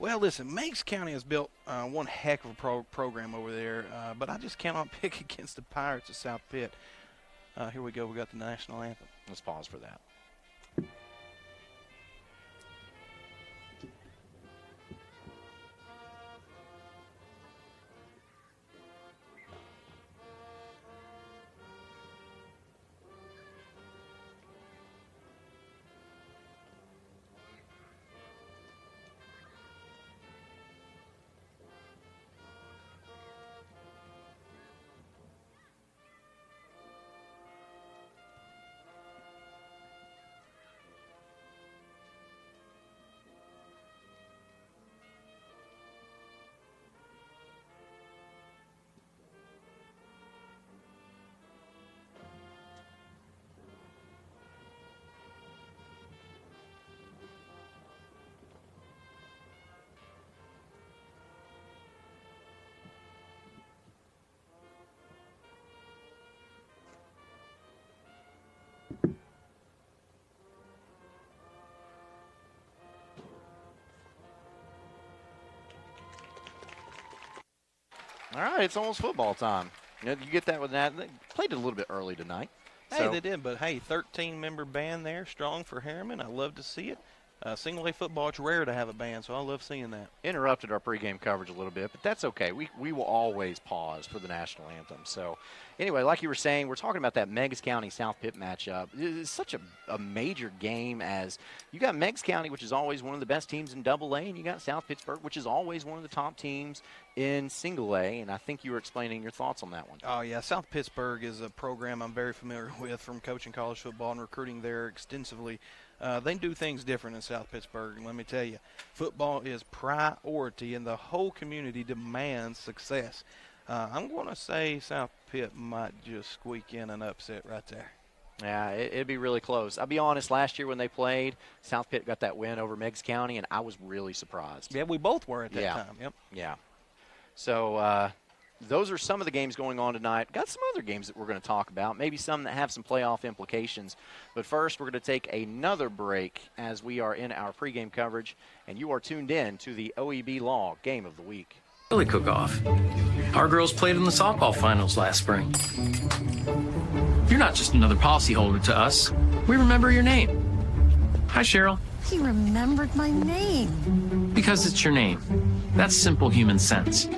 Well, listen, Meigs County has built one heck of a program over there, but I just cannot pick against the Pirates of South Pitt. Here we go. We got the national anthem. Let's pause for that. All right, it's almost football time. You get that with that. They played it a little bit early tonight. Hey, they did, but hey, 13-member band there, strong for Harriman. I love to see it. Single-A football, it's rare to have a band, so I love seeing that. Interrupted our pregame coverage a little bit, but that's okay. We will always pause for the national anthem. So, anyway, like you were saying, we're talking about that Meigs County-South Pitt matchup. It's such a major game, as you got Meigs County, which is always one of the best teams in Double-A, and you got South Pittsburgh, which is always one of the top teams in Single-A, and I think you were explaining your thoughts on that one. Oh, yeah, South Pittsburgh is a program I'm very familiar with from coaching college football and recruiting there extensively. They do things different in South Pittsburgh, and let me tell you, football is priority, and the whole community demands success. I'm going to say South Pitt might just squeak in an upset right there. Yeah, it'd be really close. I'll be honest, last year when they played, South Pitt got that win over Meigs County, and I was really surprised. Yeah, we both were at that time. Yep. Yeah. So those are some of the games going on tonight. Got some other games that we're going to talk about, maybe some that have some playoff implications. But first, we're going to take another break as we are in our pregame coverage, and you are tuned in to the OEB Law Game of the Week. Really cook-off. Our girls played in the softball finals last spring. You're not just another policyholder to us. We remember your name. Hi, Cheryl. He remembered my name. Because it's your name. That's simple human sense.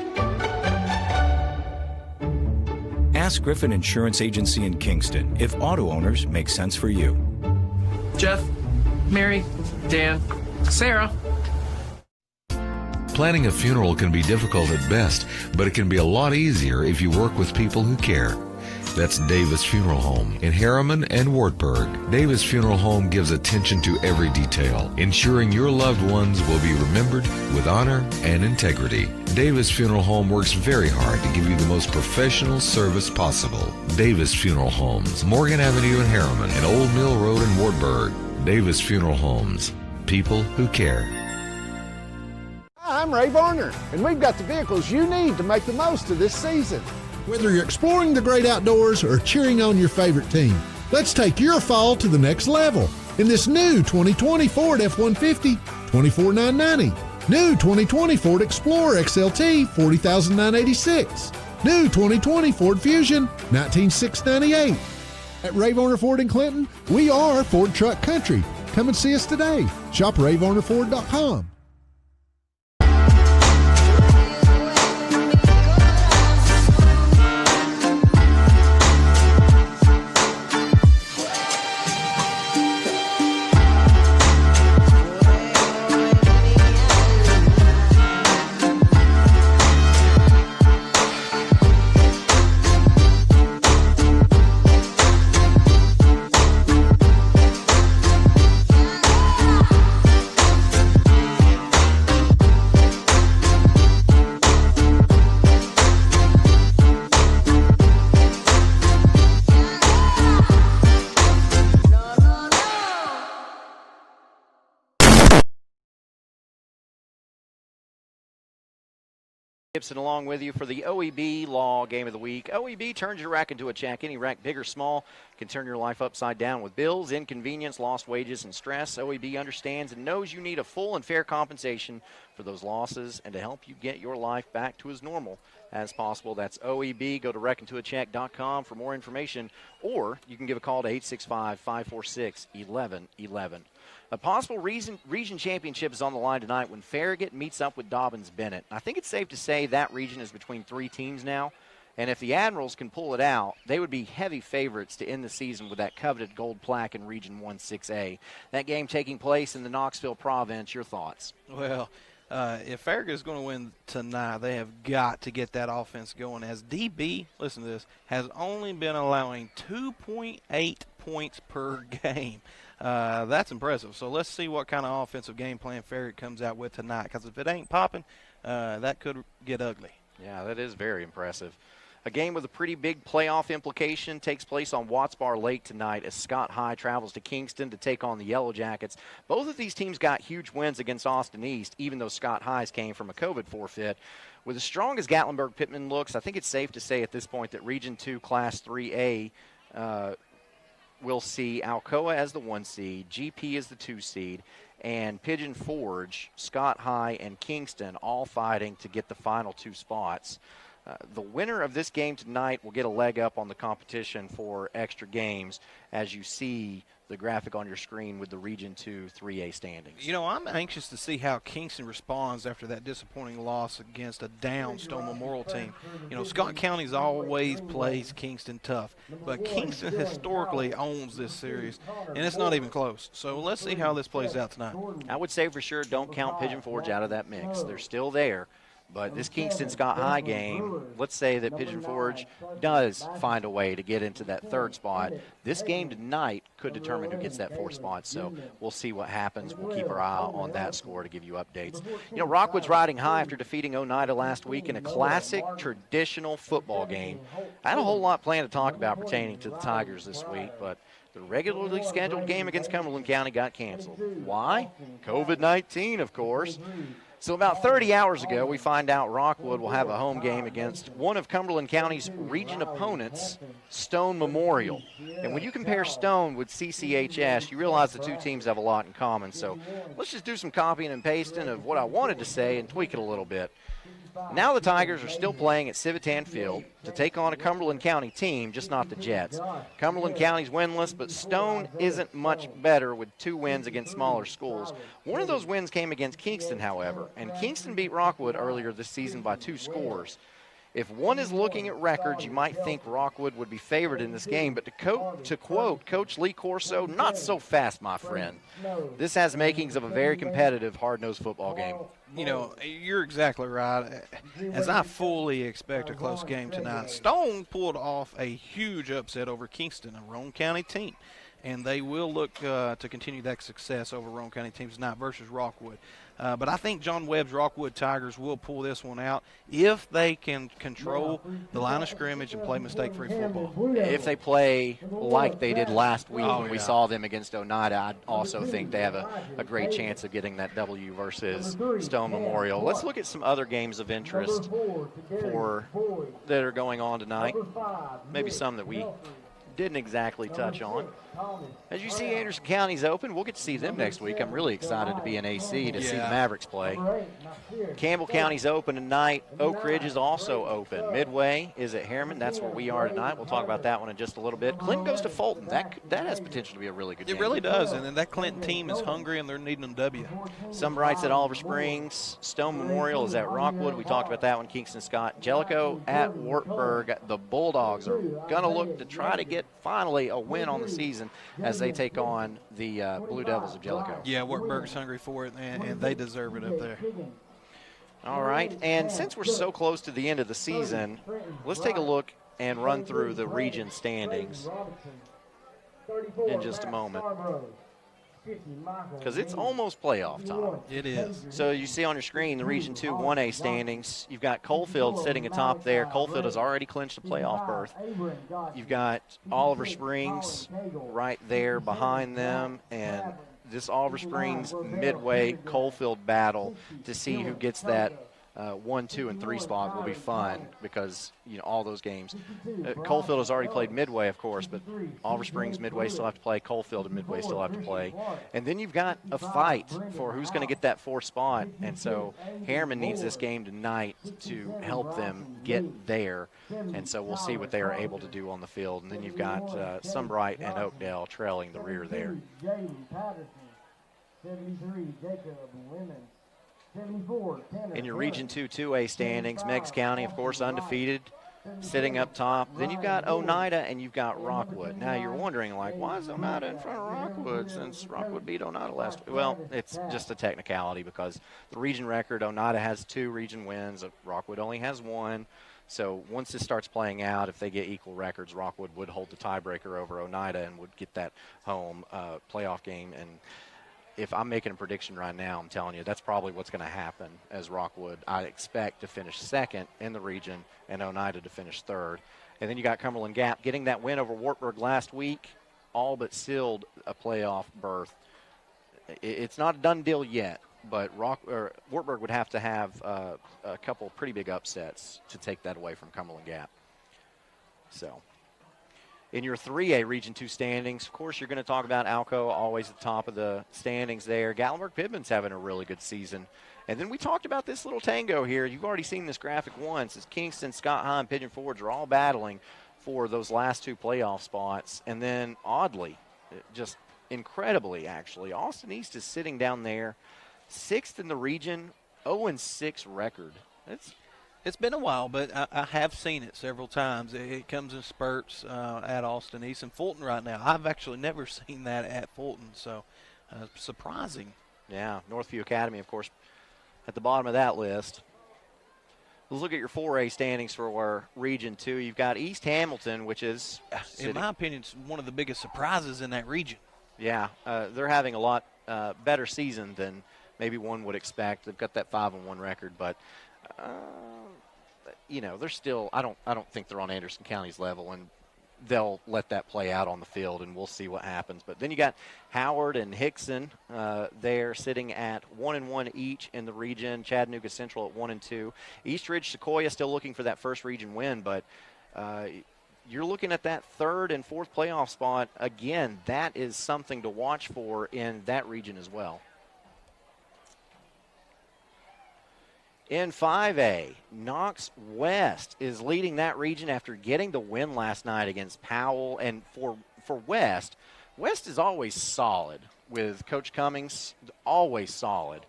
Ask Griffin Insurance Agency in Kingston if auto owners make sense for you. Jeff, Mary, Dan, Sarah. Planning a funeral can be difficult at best, but it can be a lot easier if you work with people who care. That's Davis Funeral Home in Harriman and Wartburg. Davis Funeral Home gives attention to every detail, ensuring your loved ones will be remembered with honor and integrity. Davis Funeral Home works very hard to give you the most professional service possible. Davis Funeral Homes, Morgan Avenue in Harriman and Old Mill Road in Wartburg. Davis Funeral Homes, people who care. Hi, I'm Ray Varner, and we've got the vehicles you need to make the most of this season. Whether you're exploring the great outdoors or cheering on your favorite team, let's take your fall to the next level in this new 2020 Ford F-150, $24,990. New 2020 Ford Explorer XLT, $40,986. New 2020 Ford Fusion, $19,698. At Ray Varner Ford in Clinton, we are Ford Truck Country. Come and see us today. Shop RayVarnerFord.com. Gibson along with you for the OEB Law Game of the Week. OEB turns your rack into a check. Any rack, big or small, can turn your life upside down with bills, inconvenience, lost wages, and stress. OEB understands and knows you need a full and fair compensation for those losses and to help you get your life back to as normal as possible. That's OEB. Go to reckontoacheck.com for more information, or you can give a call to 865-546-1111. A possible region championship is on the line tonight when Farragut meets up with Dobbins-Bennett. I think it's safe to say that region is between 3 teams now, and if the Admirals can pull it out, they would be heavy favorites to end the season with that coveted gold plaque in Region 1-6A. That game taking place in the Knoxville province. Your thoughts? Well, if Farragut is going to win tonight, they have got to get that offense going, as DB, listen to this, has only been allowing 2.8 points per game. That's impressive. So let's see what kind of offensive game plan Farragut comes out with tonight, because if it ain't popping, that could get ugly. Yeah, that is very impressive. A game with a pretty big playoff implication takes place on Watts Bar Lake tonight as Scott High travels to Kingston to take on the Yellow Jackets. Both of these teams got huge wins against Austin East, even though Scott High's came from a COVID forfeit. With as strong as Gatlinburg-Pittman looks, I think it's safe to say at this point that Region 2 Class 3A will see Alcoa as the 1 seed, GP as the 2 seed, and Pigeon Forge, Scott High, and Kingston all fighting to get the final 2 spots. The winner of this game tonight will get a leg up on the competition for extra games, as you see the graphic on your screen with the Region 2 3A standings. You know, I'm anxious to see how Kingston responds after that disappointing loss against a down Stone Memorial team. You know, Scott County's always plays Kingston tough, but Kingston historically owns this series, and it's not even close. So let's see how this plays out tonight. I would say for sure don't count Pigeon Forge out of that mix. They're still there. But this Kingston-Scott High game, let's say that Pigeon Forge does find a way to get into that 3rd spot. This game tonight could determine who gets that 4th spot, so we'll see what happens. We'll keep our eye on that score to give you updates. You know, Rockwood's riding high after defeating Oneida last week in a classic traditional football game. I had a whole lot planned to talk about pertaining to the Tigers this week, but the regularly scheduled game against Cumberland County got canceled. Why? COVID-19, of course. So about 30 hours ago, we find out Rockwood will have a home game against one of Cumberland County's region opponents, Stone Memorial. And when you compare Stone with CCHS, you realize the 2 teams have a lot in common. So let's just do some copying and pasting of what I wanted to say and tweak it a little bit. Now the Tigers are still playing at Civitan Field to take on a Cumberland County team, just not the Jets. Cumberland County's winless, but Stone isn't much better with 2 wins against smaller schools. One of those wins came against Kingston, however, and Kingston beat Rockwood earlier this season by 2 scores. If one is looking at records, you might think Rockwood would be favored in this game, but to quote Coach Lee Corso, not so fast, my friend. This has makings of a very competitive, hard-nosed football game. You know, you're exactly right. As I fully expect a close game tonight, Stone pulled off a huge upset over Kingston, a Roane County team. And they will look to continue that success over Roane County teams tonight versus Rockwood. But I think John Webb's Rockwood Tigers will pull this one out if they can control the line of scrimmage and play mistake-free football. If they play like they did last week when we saw them against Oneida, I also think they have a great chance of getting that W versus Stone Memorial. Let's look at some other games of interest that are going on tonight, maybe some that we didn't exactly touch on. As you see, Anderson County's open. We'll get to see them next week. I'm really excited to be in AC to see the Mavericks play. Campbell County's open tonight. Oak Ridge is also open. Midway is at Harriman. That's where we are tonight. We'll talk about that one in just a little bit. Clinton goes to Fulton. That has potential to be a really good game. It really does, and then that Clinton team is hungry and they're needing a W. Sunbright's at Oliver Springs. Stone Memorial is at Rockwood. We talked about that one. Kingston Scott. Jellicoe at Wartburg. The Bulldogs are going to look to try to get finally a win on the season as they take on the Blue Devils of Jellicoe. Yeah, Wartburg's hungry for it, and they deserve it up there. All right, and since we're so close to the end of the season, let's take a look and run through the region standings in just a moment, because it's almost playoff time. It is. So you see on your screen the Region 2 1A standings. You've got Coalfield sitting atop there. Coalfield has already clinched a playoff berth. You've got Oliver Springs right there behind them, and this Oliver Springs Midway Coalfield battle to see who gets that 1, 2, and 3 spot will be fun because, all those games. Coalfield has already played Midway, of course, but Oliver Springs, Midway still have to play. Coalfield and Midway still have to play. And then you've got a fight for who's going to get that 4th spot. And so Harriman needs this game tonight to help them get there. And so we'll see what they are able to do on the field. And then you've got Sunbright and Oakdale trailing the rear there. 73, Jacob, women. In your Region 2 2A standings, Meigs County, of course, undefeated, sitting up top. Then you've got Oneida and you've got Rockwood. Now you're wondering, why is Oneida in front of Rockwood since Rockwood beat Oneida last week? Well, it's just a technicality because the region record, Oneida has 2 region wins. Rockwood only has 1. So once this starts playing out, if they get equal records, Rockwood would hold the tiebreaker over Oneida and would get that home playoff game. And if I'm making a prediction right now, I'm telling you that's probably what's going to happen, as Rockwood I expect to finish 2nd in the region and Oneida to finish 3rd. And then you got Cumberland Gap getting that win over Wartburg last week, all but sealed a playoff berth. It's not a done deal yet, but Wartburg would have to have a couple pretty big upsets to take that away from Cumberland Gap. So in your 3A Region 2 standings, of course, you're going to talk about Alco, always at the top of the standings there. Gatlinburg-Pittman's having a really good season. And then we talked about this little tango here. You've already seen this graphic once. As Kingston, Scott High, and Pigeon Forge are all battling for those last 2 playoff spots. And then, oddly, just incredibly, actually, Austin East is sitting down there, 6th in the region, 0-6 record. It's been a while, but I have seen it several times. It comes in spurts at Austin East and Fulton right now. I've actually never seen that at Fulton, so surprising. Yeah, Northview Academy, of course, at the bottom of that list. Let's look at your 4A standings for Region 2. You've got East Hamilton, which is, in my opinion, it's one of the biggest surprises in that region. Yeah, they're having a lot better season than maybe one would expect. They've got that 5-1 record, but they're still. I don't think they're on Anderson County's level, and they'll let that play out on the field, and we'll see what happens. But then you got Howard and Hickson. They're sitting at 1-1 each in the region. Chattanooga Central at 1-2. East Ridge Sequoia still looking for that first region win, but you're looking at that 3rd and 4th playoff spot again. That is something to watch for in that region as well. In 5A, Knox West is leading that region after getting the win last night against Powell. And for West is always solid with Coach Cummings, always solid.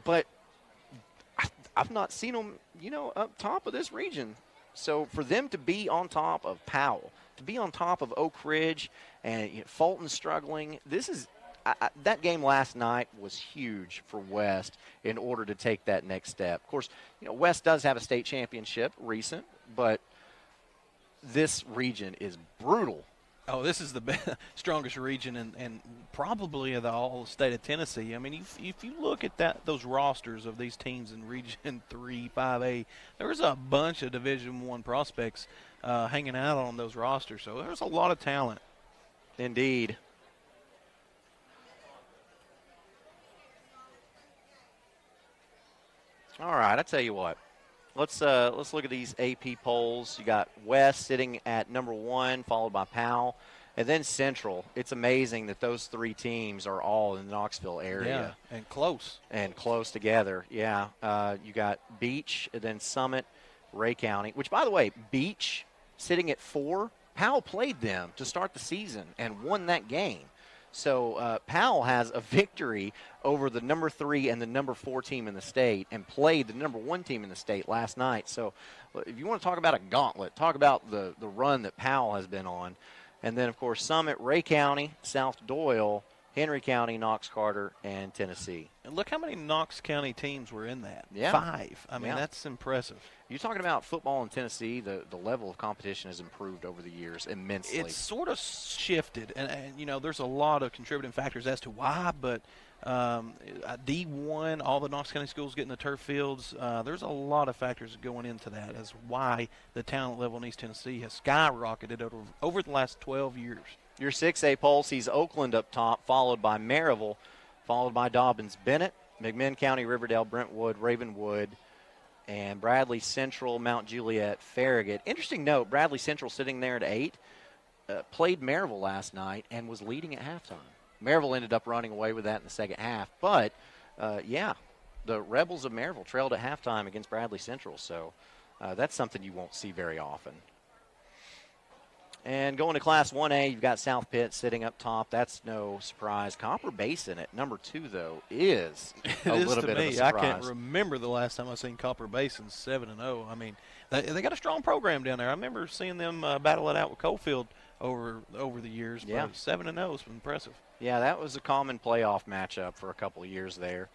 But I've not seen them, up top of this region. So for them to be on top of Powell, to be on top of Oak Ridge and Fulton struggling, this is that game last night was huge for West in order to take that next step. Of course, West does have a state championship recent, but this region is brutal. Oh, this is the strongest region and probably of the whole state of Tennessee. I mean, if you look at those rosters of these teams in Region 3, 5A, there's a bunch of Division I prospects hanging out on those rosters. So there's a lot of talent. Indeed. All right, I tell you what. Let's look at these AP polls. You got West sitting at number 1, followed by Powell, and then Central. It's amazing that those 3 teams are all in the Knoxville area. Yeah, and close. And close together, yeah. You got Beach, and then Summit, Ray County, which, by the way, Beach sitting at 4. Powell played them to start the season and won that game. So Powell has a victory over the number 3 and the number 4 team in the state and played the number 1 team in the state last night. So if you want to talk about a gauntlet, talk about the run that Powell has been on. And then, of course, Summit, Ray County, South Doyle, Henry County, Knox Carter, and Tennessee. And look how many Knox County teams were in that. Yeah. 5. I mean, that's impressive. You're talking about football in Tennessee, the level of competition has improved over the years immensely. It's sort of shifted, and there's a lot of contributing factors as to why, but D1, all the Knox County schools getting the turf fields, there's a lot of factors going into that as why the talent level in East Tennessee has skyrocketed over the last 12 years. Your 6A poll sees Oakland up top, followed by Maryville, followed by Dobbins Bennett, McMinn County, Riverdale, Brentwood, Ravenwood, And Bradley Central, Mount Juliet, Farragut. Interesting note, Bradley Central sitting there at 8, played Maryville last night and was leading at halftime. Maryville ended up running away with that in the second half. But, the Rebels of Maryville trailed at halftime against Bradley Central. So that's something you won't see very often. And going to Class 1A, you've got South Pitt sitting up top. That's no surprise. Copper Basin at number 2, though, is a little bit of a surprise. I can't remember the last time I seen Copper Basin 7-0. I mean, they got a strong program down there. I remember seeing them battle it out with Coalfield over the years. Yeah. But 7-0 is impressive. Yeah, that was a common playoff matchup for a couple of years there.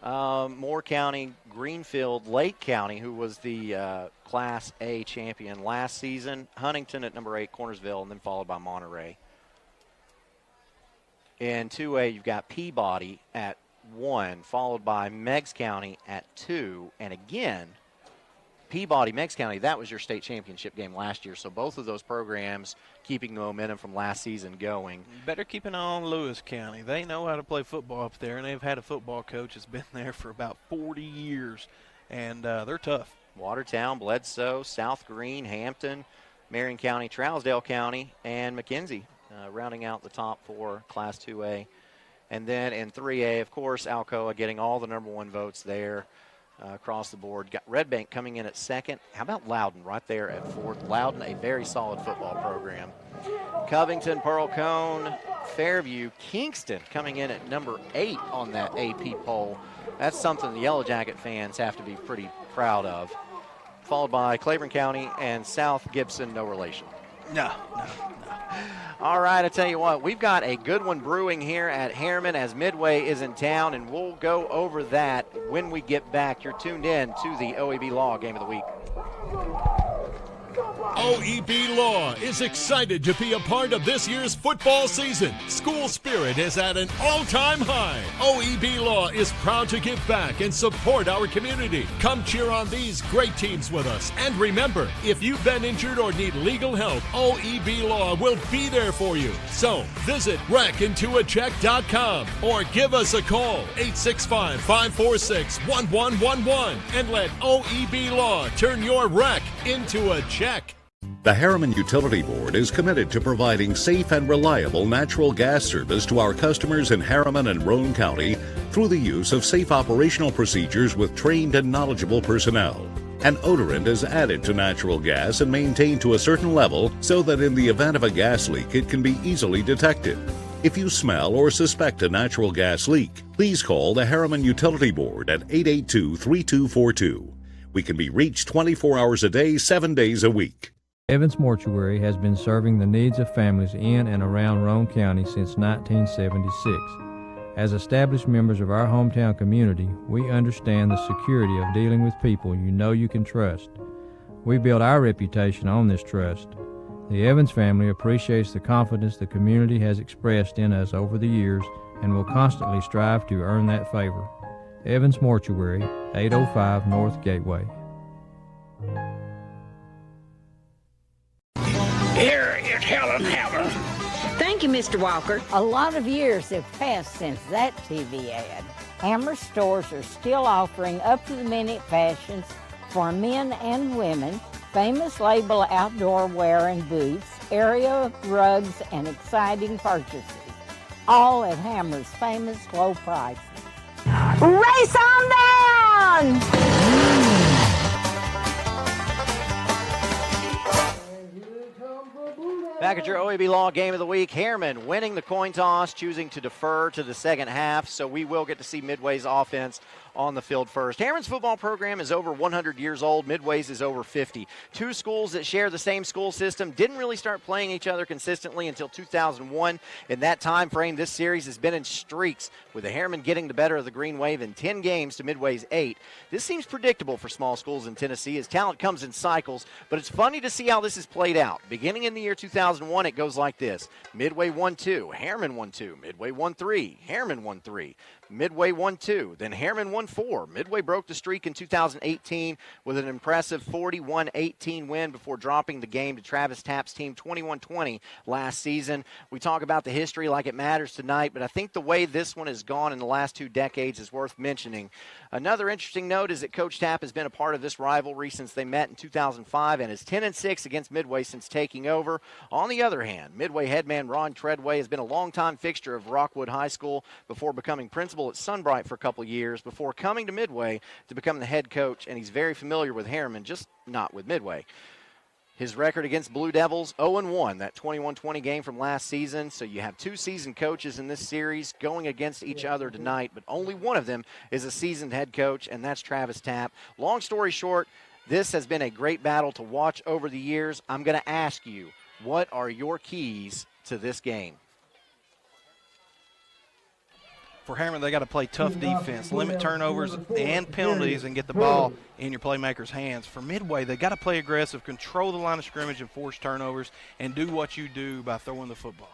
Moore County, Greenfield, Lake County, who was the Class A champion last season. Huntington at number 8, Cornersville, and then followed by Monterey. In 2A, you've got Peabody at 1, followed by Meigs County at 2. And again, Peabody, Meigs County, that was your state championship game last year. So both of those programs keeping the momentum from last season going. You better keep an eye on Lewis County. They know how to play football up there, and they've had a football coach that's been there for about 40 years, and they're tough. Watertown, Bledsoe, South Green, Hampton, Marion County, Trousdale County, and McKenzie rounding out the top 4 Class 2A. And then in 3A, of course, Alcoa getting all the number 1 votes there. Across the board. Got Red Bank coming in at 2nd. How about Loudon right there at 4th? Loudon, a very solid football program. Covington, Pearl Cone, Fairview, Kingston coming in at number 8 on that AP poll. That's something the Yellow Jacket fans have to be pretty proud of. Followed by Claiborne County and South Gibson, no relation. No. All right, I tell you what, we've got a good one brewing here at Harriman as Midway is in town, and we'll go over that when we get back. You're tuned in to the OEB Law Game of the Week. OEB Law is excited to be a part of this year's football season. School spirit is at an all-time high. OEB Law is proud to give back and support our community. Come cheer on these great teams with us. And remember, if you've been injured or need legal help, OEB Law will be there for you. So visit wreckintoacheck.com or give us a call, 865-546-1111, and let OEB Law turn your wreck into a check. The Harriman Utility Board is committed to providing safe and reliable natural gas service to our customers in Harriman and Roane County through the use of safe operational procedures with trained and knowledgeable personnel. An odorant is added to natural gas and maintained to a certain level so that in the event of a gas leak it can be easily detected. If you smell or suspect a natural gas leak, please call the Harriman Utility Board at 882-3242. We can be reached 24 hours a day, 7 days a week. Evans Mortuary has been serving the needs of families in and around Roane County since 1976. As established members of our hometown community, we understand the security of dealing with people you know you can trust. We build our reputation on this trust. The Evans family appreciates the confidence the community has expressed in us over the years and will constantly strive to earn that favor. Evans Mortuary, 805 North Gateway. Here is Helen Hammer. Thank you, Mr. Walker. A lot of years have passed since that TV ad. Hammer stores are still offering up-to-the-minute fashions for men and women, famous label outdoor wear and boots, area rugs, and exciting purchases. All at Hammer's famous low prices. Race on down! Back at your OEB Law Game of the Week, Harriman winning the coin toss, choosing to defer to the second half, so we will get to see Midway's offense on the field first. Harriman's football program is over 100 years old. Midway's is over 50. Two schools that share the same school system didn't really start playing each other consistently until 2001. In that time frame, this series has been in streaks, with the Harriman getting the better of the Green Wave in 10 games to Midway's 8. This seems predictable for small schools in Tennessee as talent comes in cycles, but it's funny to see how this is played out. Beginning in the year 2001, it goes like this. Midway 1-2, Harriman 1-2, Midway 1-3, Harriman 1-3. Midway won 2. Then Harriman won 4. Midway broke the streak in 2018 with an impressive 41-18 win before dropping the game to Travis Tapp's team 21-20 last season. We talk about the history like it matters tonight, but I think the way this one has gone in the last 2 decades is worth mentioning. Another interesting note is that Coach Tapp has been a part of this rivalry since they met in 2005 and is 10-6 against Midway since taking over. On the other hand, Midway headman Ron Treadway has been a longtime fixture of Rockwood High School before becoming principal at Sunbright for a couple years before coming to Midway to become the head coach, and he's very familiar with Harriman, just not with Midway. His record against Blue Devils, 0-1, that 21-20 game from last season. So you have 2 seasoned coaches in this series going against each other tonight, but only one of them is a seasoned head coach, and that's Travis Tapp. Long story short, this has been a great battle to watch over the years. I'm going to ask you, what are your keys to this game? For Harriman, they got to play tough defense, limit turnovers and penalties, and get the ball in your playmakers' hands. For Midway, they got to play aggressive, control the line of scrimmage and force turnovers, and do what you do by throwing the football.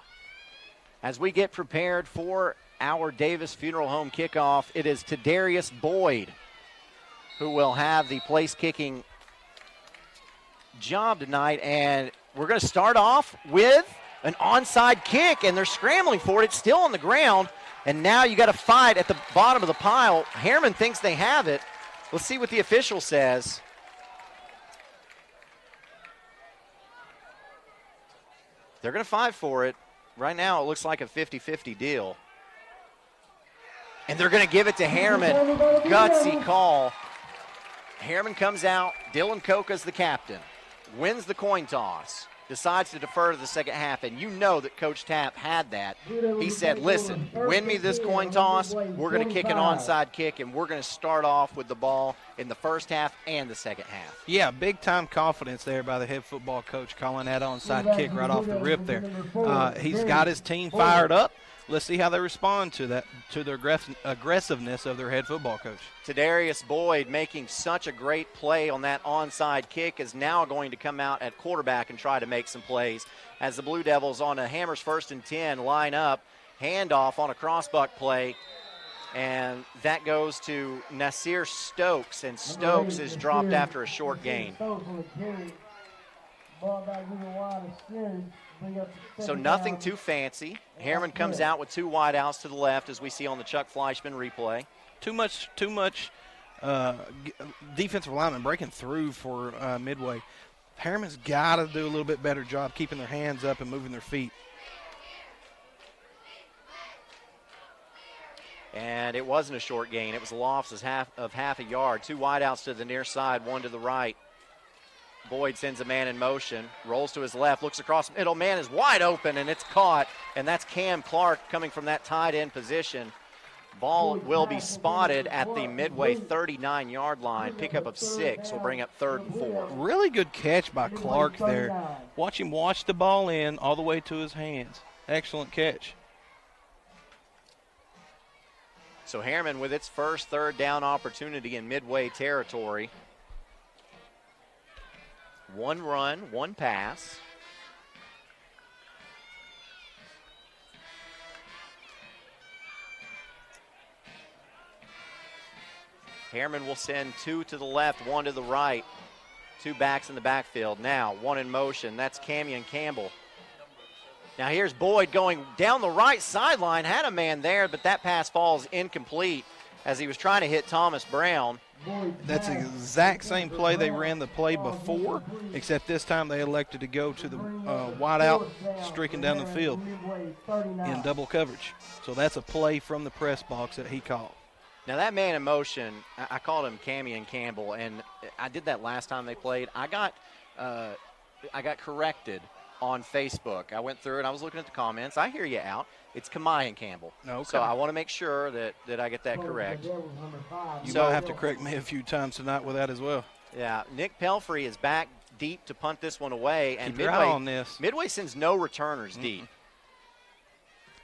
As we get prepared for our Davis Funeral Home kickoff, it is Tadarius Boyd who will have the place-kicking job tonight, and we're going to start off with an onside kick, and they're scrambling for it. It's still on the ground. And now you got to fight at the bottom of the pile. Harriman thinks they have it. Let's see what the official says. They're going to fight for it. Right now it looks like a 50-50 deal. And they're going to give it to Harriman. Gutsy call. Harriman comes out. Dylan Coca's the captain. Wins the coin toss. Decides to defer to the second half, and you know that Coach Tapp had that. He said, listen, win me this coin toss, we're going to kick an onside kick, and we're going to start off with the ball in the first half and the second half. Yeah, big-time confidence there by the head football coach calling that onside kick right off the rip there. He's got his team fired up. Let's see how they respond to that, to the aggressiveness of their head football coach. Tadarius Boyd making such a great play on that onside kick is now going to come out at quarterback and try to make some plays as the Blue Devils on a Hammers 1st and 10 line up, handoff on a crossbuck play, and that goes to Nasir Stokes, and Stokes is dropped after a short gain. So nothing too fancy. Harriman comes out with 2 wideouts to the left, as we see on the Chuck Fleischman replay. Too much defensive lineman breaking through for Midway. Harriman's got to do a little bit better job keeping their hands up and moving their feet. And it wasn't a short gain. It was a loss of half a yard. 2 wideouts to the near side, 1 to the right. Boyd sends a man in motion, rolls to his left, looks across the middle. Man is wide open, and it's caught. And that's Cam Clark coming from that tight end position. Ball will be spotted at the Midway 39-yard line. Pickup of 6 will bring up 3rd and 4. Really good catch by Clark there. Watch him wash the ball in all the way to his hands. Excellent catch. So Harriman with its first 3rd down opportunity in Midway territory. 1 run, 1 pass. Harriman will send 2 to the left, 1 to the right. 2 backs in the backfield. Now 1 in motion. That's Camion Campbell. Now here's Boyd going down the right sideline. Had a man there, but that pass falls incomplete as he was trying to hit Thomas Brown. That's the exact same play they ran the play before, except this time they elected to go to the wide out, streaking down the field in double coverage. So that's a play from the press box that he called. Now that man in motion, I called him Camion Campbell, and I did that last time they played. I got corrected on Facebook. I went through and I was looking at the comments. I hear you out. It's Camion Campbell. Okay. So I want to make sure that I get that correct. You might have to correct me a few times tonight with that as well. Yeah, Nick Pelfrey is back deep to punt this one away, and Keep your eye on this. Midway sends no returners deep.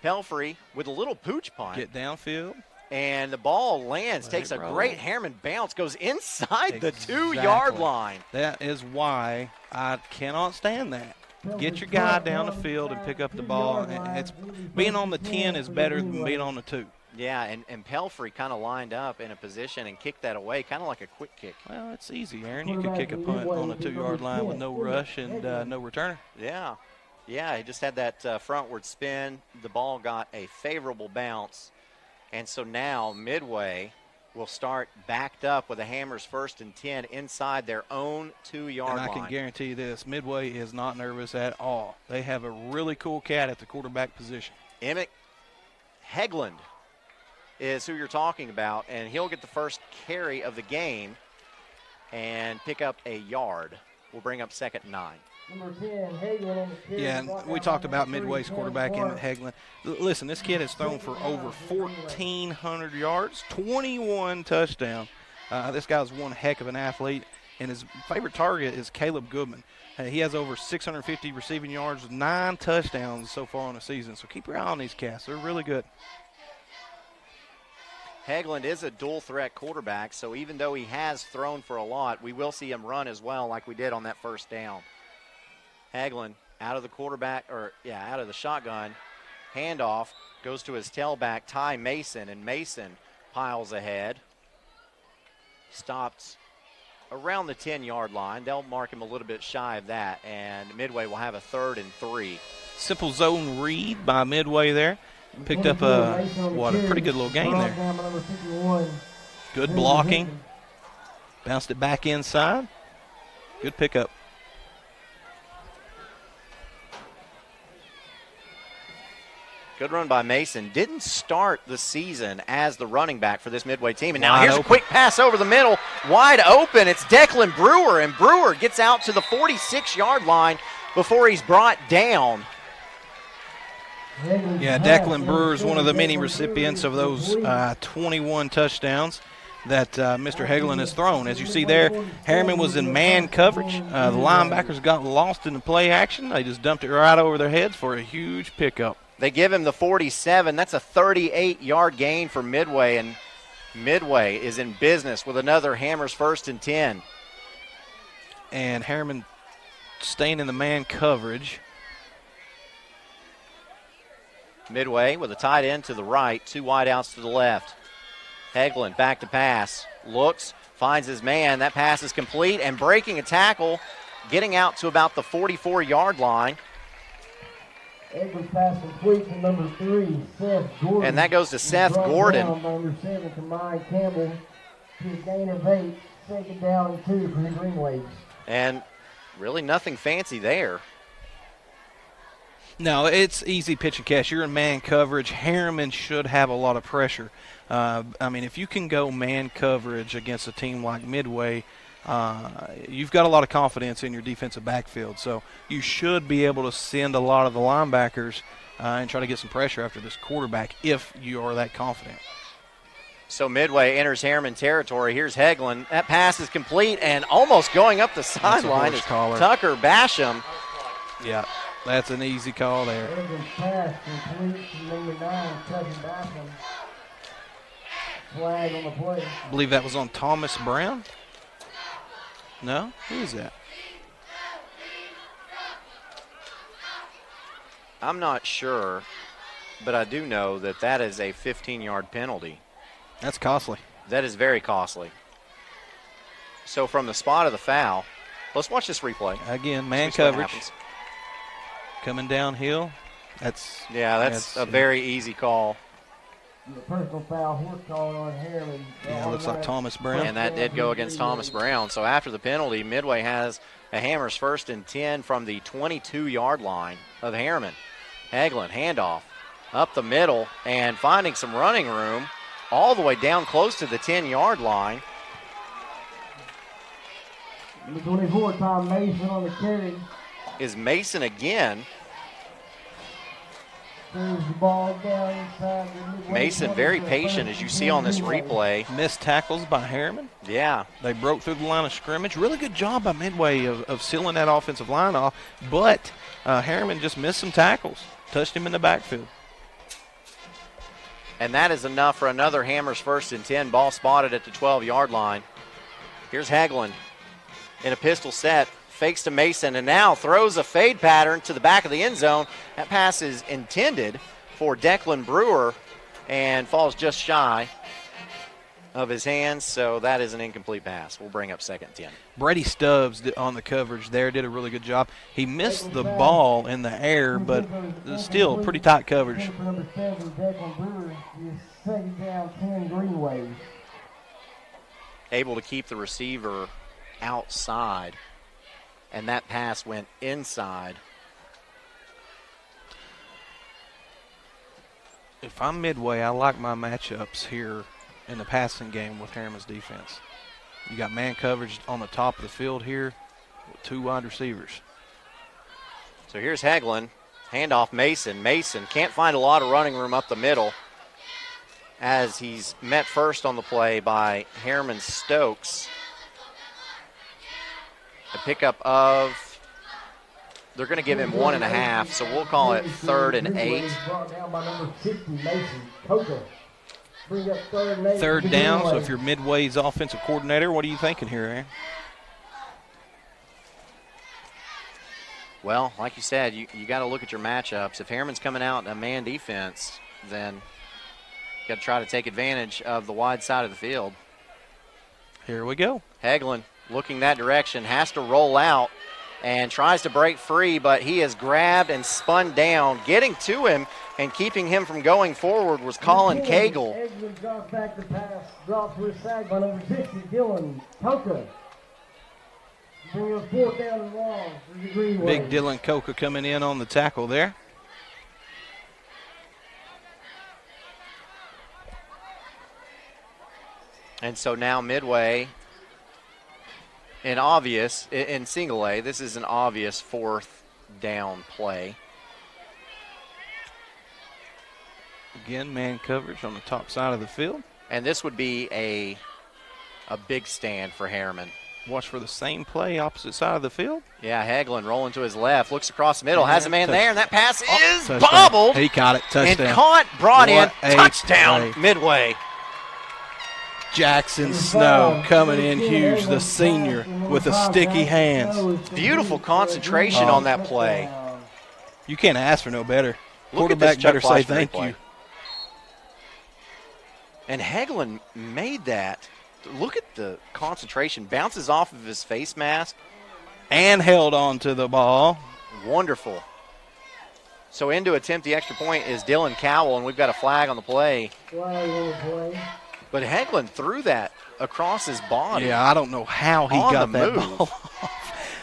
Pelfrey with a little pooch punt. Get downfield. And the ball lands, takes a great Harriman bounce, goes inside the 2-yard line. That is why I cannot stand that. Get your guy down the field and pick up the ball. It's being on the 10 is better than being on the 2. Yeah, and Pelfrey kind of lined up in a position and kicked that away, kind of like a quick kick. Well, it's easy, Aaron. You could kick a punt on a 2-yard line with no rush and no returner. Yeah. Yeah, he just had that frontward spin. The ball got a favorable bounce. And so now Midway will start backed up with the Hammers 1st and 10 inside their own 2-yard line. And I can guarantee you this, Midway is not nervous at all. They have a really cool cat at the quarterback position. Emmett Hegland is who you're talking about, and he'll get the first carry of the game and pick up a yard. We'll bring up 2nd and 9. Number 10, Hegland. Yeah, and we talked about Midway's quarterback, Emmett Hegland. Listen, this kid has thrown for over 1,400 yards, 21 touchdowns. This guy's one heck of an athlete, and his favorite target is Caleb Goodman. He has over 650 receiving yards, 9 touchdowns so far on the season. So keep your eye on these cats. They're really good. Hegland is a dual-threat quarterback, so even though he has thrown for a lot, we will see him run as well like we did on that first down. Hegland out of the out of the shotgun. Handoff goes to his tailback, Ty Mason, and Mason piles ahead. Stopped around the 10-yard line. They'll mark him a little bit shy of that, and Midway will have a 3rd and 3. Simple zone read by Midway there. Picked up a pretty good little gain there. Good blocking. Bounced it back inside. Good pickup. Good run by Mason. Didn't start the season as the running back for this Midway team. And now here's a quick pass over the middle. Wide open. It's Declan Brewer, and Brewer gets out to the 46-yard line before he's brought down. Yeah, Declan Brewer is one of the many recipients of those 21 touchdowns that Mr. Hegland has thrown. As you see there, Harriman was in man coverage. The linebackers got lost in the play action. They just dumped it right over their heads for a huge pickup. They give him the 47. That's a 38-yard gain for Midway, and Midway is in business with another Hammers 1st and 10. And Harriman staying in the man coverage. Midway with a tight end to the right, 2 wideouts to the left. Hegland back to pass, looks, finds his man. That pass is complete, and breaking a tackle, getting out to about the 44-yard line. Hegland pass complete to number 3, Seth Gordon. And that goes to Seth Gordon. Number 7 to Mike Campbell. To a gain of 8, 2nd down and 2 for the Green Waves. And really nothing fancy there. No, it's easy pitch and catch. You're in man coverage. Harriman should have a lot of pressure. If you can go man coverage against a team like Midway, you've got a lot of confidence in your defensive backfield. So you should be able to send a lot of the linebackers and try to get some pressure after this quarterback if you are that confident. So Midway enters Harriman territory. Here's Hegland. That pass is complete and almost going up the sideline is Tucker Basham. Yeah. That's an easy call there. Pass complete to number 9, Kevin Basham. Flag on the play. I believe that was on Thomas Brown. No? Who is that? I'm not sure, but I do know that is a 15-yard penalty. That's costly. That is very costly. So from the spot of the foul, let's watch this replay. Again, man coverage. Coming downhill. That's a very easy call. The personal foul, horse calling on Harriman. Yeah, it looks like Thomas Brown. And that did go against Thomas Brown. So after the penalty, Midway has a Hammers 1st and 10 from the 22-yard line of Harriman. Hegland, handoff up the middle and finding some running room all the way down close to the 10-yard line. Number 24, Tom Mason on the carry. Is Mason again. The ball down inside the Mason very patient, as you see on this replay. Missed tackles by Harriman. Yeah. They broke through the line of scrimmage. Really good job by Midway of sealing that offensive line off, but Harriman just missed some tackles, touched him in the backfield. And that is enough for another Hammers 1st and 10. Ball spotted at the 12-yard line. Here's Hegland in a pistol set. Fakes to Mason and now throws a fade pattern to the back of the end zone. That pass is intended for Declan Brewer, and falls just shy of his hands, so that is an incomplete pass. We'll bring up 2nd and 10. Brady Stubbs on the coverage there did a really good job. He missed the ball in the air, but still pretty tight coverage. Number 7, Declan Brewer, is 2nd down, 10 Greenway. Able to keep the receiver outside, and that pass went inside. If I'm Midway, I like my matchups here in the passing game with Harriman's defense. You got man coverage on the top of the field here with 2 wide receivers. So here's Hagelin. Handoff Mason. Mason can't find a lot of running room up the middle as he's met first on the play by Harriman Stokes. A pickup of, they're going to give him 1.5, so we'll call it 3rd and 8. Brought down by number 60, Mason Coca. Bring up 3rd and 8. 3rd down, so if you're Midway's offensive coordinator, what are you thinking here, Aaron? Well, like you said, you got to look at your matchups. If Harriman's coming out in a man defense, then you got to try to take advantage of the wide side of the field. Here we go. Hagelin looking that direction, has to roll out and tries to break free, but he is grabbed and spun down. Getting to him and keeping him from going forward was Colin Cagle. Edmund drops back the pass, drops with a sack by number 60, Dylan Coca. Bring up 4th down and long for the Greenway. Big Dylan Coca coming in on the tackle there. And so now Midway, in single A, this is an obvious 4th down play. Again, man coverage on the top side of the field. And this would be a big stand for Harriman. Watch for the same play, opposite side of the field. Yeah, Hagelin rolling to his left, looks across the middle, has a man there, and that pass is touchdown. bobbled. He caught it, touchdown. And caught, brought What in, a touchdown, play. Midway. Jackson Snow coming in huge, the senior, with the sticky hands. Beautiful concentration on that play. You can't ask for no better. Look at Quarterback this better Chuck say Fleischman thank play. you. And Hagelin made that. Look at the concentration. Bounces off of his face mask. And held on to the ball. Wonderful. So in to attempt the extra point is Dylan Cowell, and we've got a flag on the play. Flag on the play. But Hagelin threw that across his body. Yeah, I don't know how he On got the that move. ball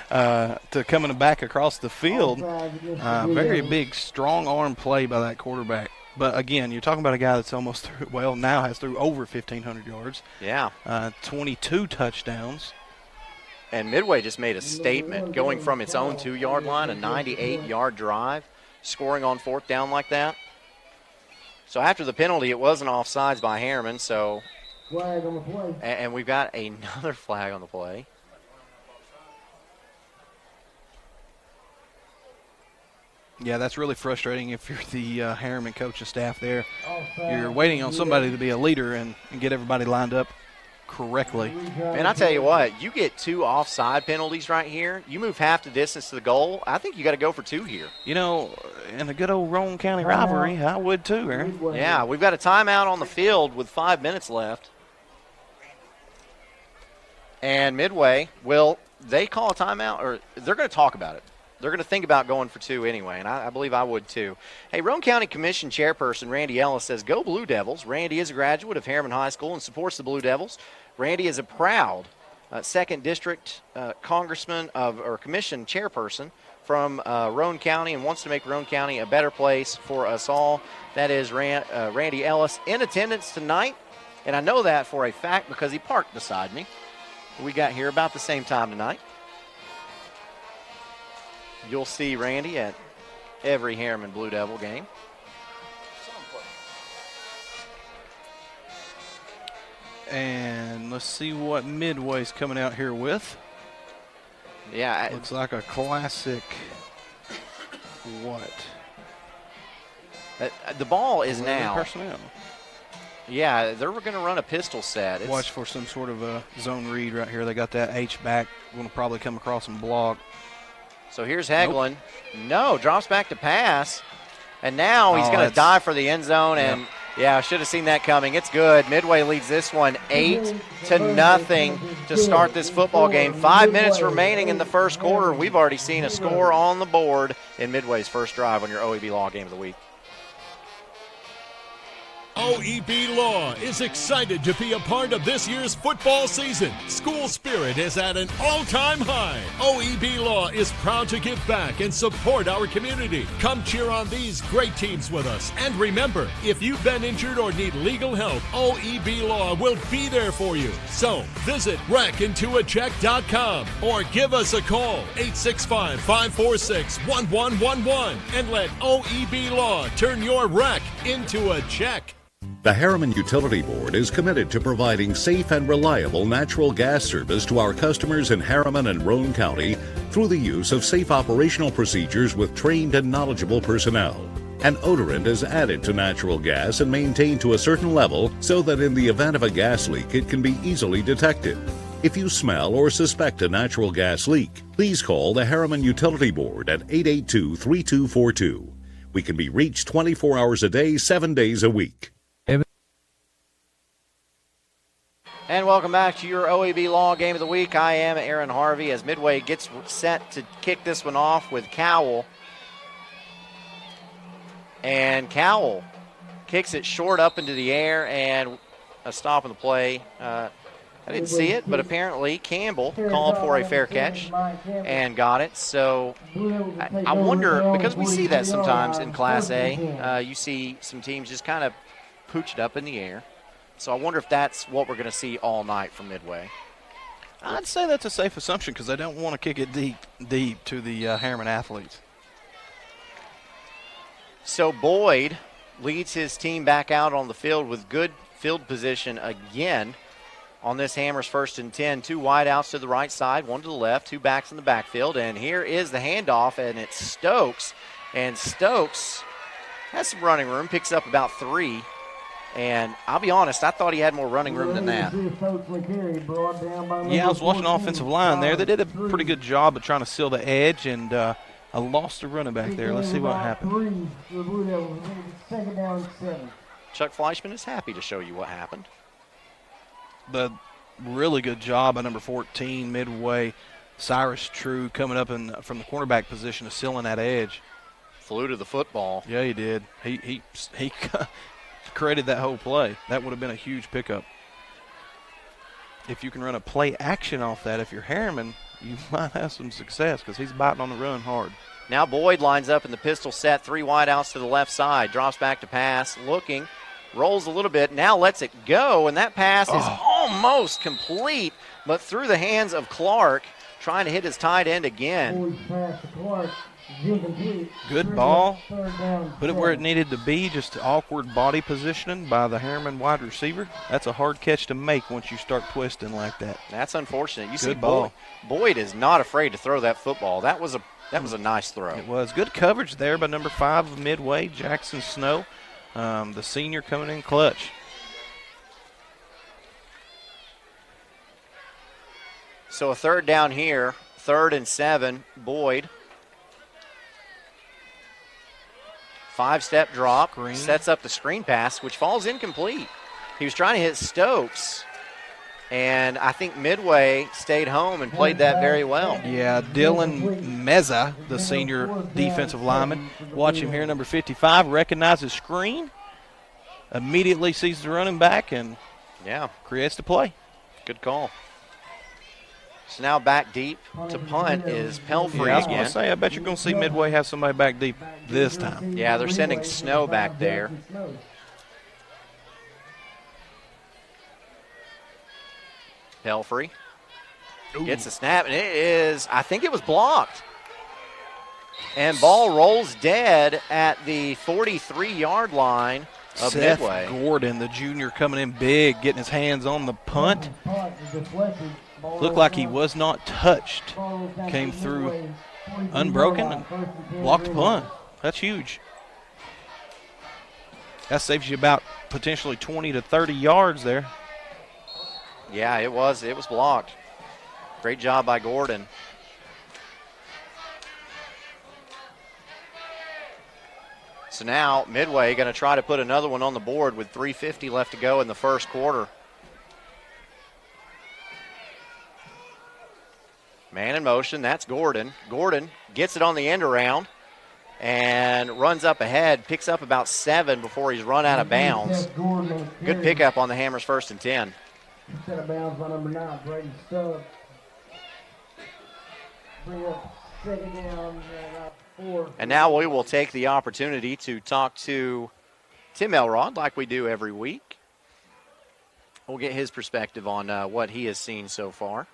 off to coming back across the field. Very big, strong arm play by that quarterback. But, again, you're talking about a guy that's almost through, well, now has through over 1,500 yards. Yeah. 22 touchdowns. And Midway just made a statement going from its own 2-yard line, a 98-yard drive, scoring on 4th down like that. So after the penalty, it wasn't offsides by Harriman. So, flag on the play. And we've got another flag on the play. Yeah, that's really frustrating if you're the Harriman coaching staff there. You're waiting on somebody to be a leader and get everybody lined up correctly. And I tell you what, you get 2 offside penalties right here. You move half the distance to the goal. I think you got to go for 2 here. You know, in a good old Roane County rivalry, I would too, Aaron. Yeah, we've got a timeout on the field with 5 minutes left. And Midway, will they call a timeout, or they're going to talk about it? They're going to think about going for 2 anyway, and I believe I would too. Hey, Roane County Commission Chairperson Randy Ellis says, "Go Blue Devils." Randy is a graduate of Harriman High School and supports the Blue Devils. Randy is a proud 2nd District Congressman or Commission Chairperson from Roane County and wants to make Roane County a better place for us all. That is Randy Ellis in attendance tonight, and I know that for a fact because he parked beside me. We got here about the same time tonight. You'll see Randy at every Harriman Blue Devil game. And let's see what Midway's coming out here with. Yeah. Looks like a classic what? The ball is 11 now. personnel. Yeah, they're going to run a pistol set. Watch for some sort of a zone read right here. They got that H back. Going to probably come across and block. So here's Hagelin. Nope. No, drops back to pass. And now he's going to dive for the end zone, and Yeah, I should have seen that coming. It's good. Midway leads this one 8-0 to start this football game. 5 minutes remaining in the first quarter. We've already seen a score on the board in Midway's first drive on your OEB Law Game of the Week. OEB Law is excited to be a part of this year's football season. School spirit is at an all-time high. OEB Law is proud to give back and support our community. Come cheer on these great teams with us. And remember, if you've been injured or need legal help, OEB Law will be there for you. So visit wreckintoacheck.com or give us a call, 865-546-1111, and let OEB Law turn your wreck into a check. The Harriman Utility Board is committed to providing safe and reliable natural gas service to our customers in Harriman and Roane County through the use of safe operational procedures with trained and knowledgeable personnel. An odorant is added to natural gas and maintained to a certain level so that in the event of a gas leak it can be easily detected. If you smell or suspect a natural gas leak, please call the Harriman Utility Board at 882-3242. We can be reached 24 hours a day, 7 days a week. And welcome back to your OEB Law Game of the Week. I am Aaron Harvey as Midway gets set to kick this one off with Cowell. And Cowell kicks it short up into the air and a stop in the play. I didn't see it, but apparently Campbell called for a fair catch and got it. So I wonder, because we see that sometimes in Class A, you see some teams just kind of pooch it up in the air. So I wonder if that's what we're going to see all night from Midway. I'd say that's a safe assumption because they don't want to kick it deep to the Harriman athletes. So Boyd leads his team back out on the field with good field position again on this Hammers 1st and 10. 2 wideouts to the right side, 1 to the left, 2 backs in the backfield. And here is the handoff, and it's Stokes. And Stokes has some running room, picks up about 3. And I'll be honest, I thought he had more running room than that. Yeah, I was watching the offensive line there. They did a pretty good job of trying to seal the edge, and I lost the running back there. Let's see what happened. Chuck Fleischman is happy to show you what happened. The really good job by number 14, Midway, Cyrus True, coming up from the cornerback position of sealing that edge. Flew to the football. Yeah, he did. He created that whole play. That would have been a huge pickup. If you can run a play action off that, if you're Harriman, you might have some success because he's biting on the run hard. Now Boyd lines up in the pistol set, 3 wideouts to the left side, drops back to pass, looking, rolls a little bit, now lets it go, and that pass is almost complete, but through the hands of Clark, trying to hit his tight end again. Good ball. Put it where it needed to be. Just awkward body positioning by the Harriman wide receiver. That's a hard catch to make once you start twisting like that. That's unfortunate. You see ball. Boyd is not afraid to throw that football. That was a nice throw. It was. Good coverage there by number 5 of Midway, Jackson Snow, the senior coming in clutch. So a third down here, 3rd and 7, Boyd. 5-step drop, sets up the screen pass, which falls incomplete. He was trying to hit Stokes, and I think Midway stayed home and played that very well. Yeah, Dylan Meza, the senior defensive lineman. Watch him here, number 55, recognizes screen, immediately sees the running back, and creates the play. Good call. So now back deep to punt is Pelfrey I was again. going to say, I bet you're going to see Midway have somebody back deep this time. Yeah, they're sending Snow back there. Pelfrey gets a snap, and it is, I think it was blocked. And ball rolls dead at the 43-yard line of Seth Midway. Gordon, the junior, coming in big, getting his hands on the punt. Looked like he was not touched. Came through unbroken and blocked the punt. That's huge. That saves you about potentially 20 to 30 yards there. Yeah, it was blocked. Great job by So now Midway going to try to put another one on the board with 3:50 left to go in the first quarter. Man in motion, that's Gordon. Gordon gets it on the end around and runs up ahead, picks up about 7 before he's run out of bounds. Good pickup on the Hammers 1st and 10. Set of bounds by number 9, Brady Stubb. Bring up 2nd down, 4. And now we will take the opportunity to talk to Tim Elrod like we do every week. We'll get his perspective on what he has seen so far.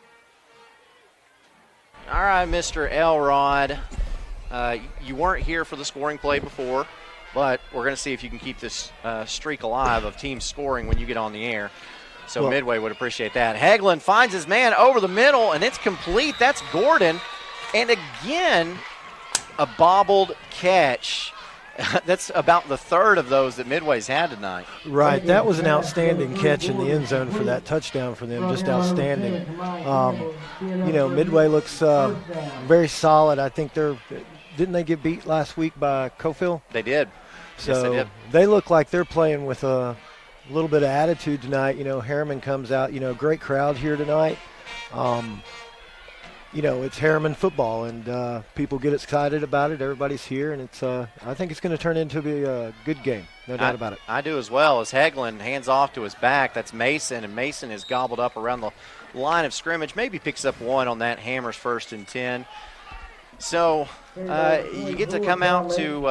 All right, Mr. Elrod, you weren't here for the scoring play before, but we're going to see if you can keep this streak alive of teams scoring when you get on the air. So Midway would appreciate that. Hagelin finds his man over the middle, and it's complete. That's Gordon. And again, a bobbled catch. That's about the third of those that Midway's had tonight. Right. That was an outstanding catch in the end zone for that touchdown for them. Just outstanding. Midway looks very solid. I think didn't they get beat last week by Cofield? They did. So yes, they did. They look like they're playing with a little bit of attitude tonight. Harriman comes out, great crowd here tonight. It's Harriman football, and people get excited about it. Everybody's here, and it's. I think it's going to turn into a good game, no doubt about it. I do as well. As Hagelin hands off to his back, that's Mason, and Mason is gobbled up around the line of scrimmage. Maybe picks up 1 on that Hammers 1st and 10. So you get to come out to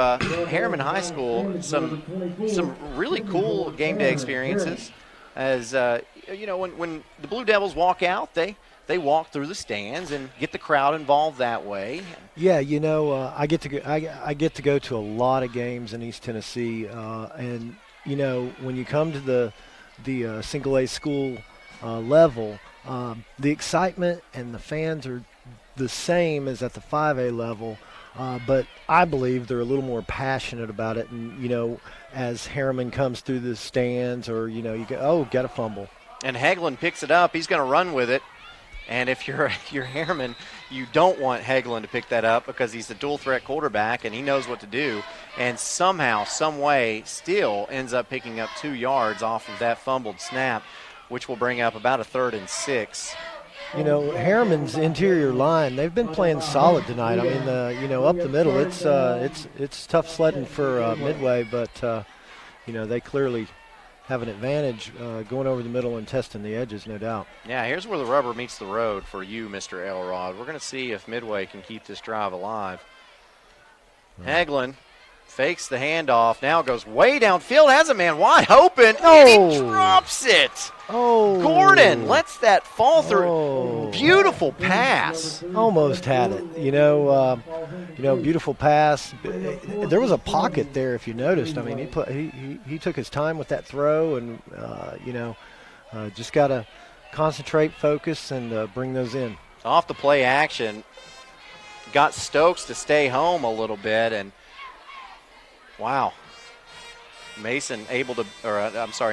Harriman High School, some really cool game day experiences. As when the Blue Devils walk out, they walk through the stands and get the crowd involved that way. Yeah, I get to go to a lot of games in East Tennessee, and when you come to the single A school level, the excitement and the fans are the same as at the 5A level, but I believe they're a little more passionate about it. And as Harriman comes through the stands, or you go, got a fumble, and Hagelin picks it up. He's going to run with it. And if you're Harriman, you don't want Hagelin to pick that up because he's a dual-threat quarterback and he knows what to do. And somehow, some way, still ends up picking up 2 yards off of that fumbled snap, which will bring up about a 3rd and 6. Harriman's interior line, they've been playing solid tonight. I mean, up the middle, it's tough sledding for Midway, but they clearly have an advantage going over the middle and testing the edges, no doubt. Yeah, here's where the rubber meets the road for you, Mr. Elrod. We're going to see if Midway can keep this drive alive. Hagelin fakes the handoff, now goes way downfield, has a man wide open, and he drops it. Gordon lets that fall through. Beautiful pass. Almost had it. Beautiful pass. There was a pocket there, if you noticed. I mean, he took his time with that throw, and just got to concentrate, focus, and bring those in. Off the play action, got Stokes to stay home a little bit, and wow. Mason able to,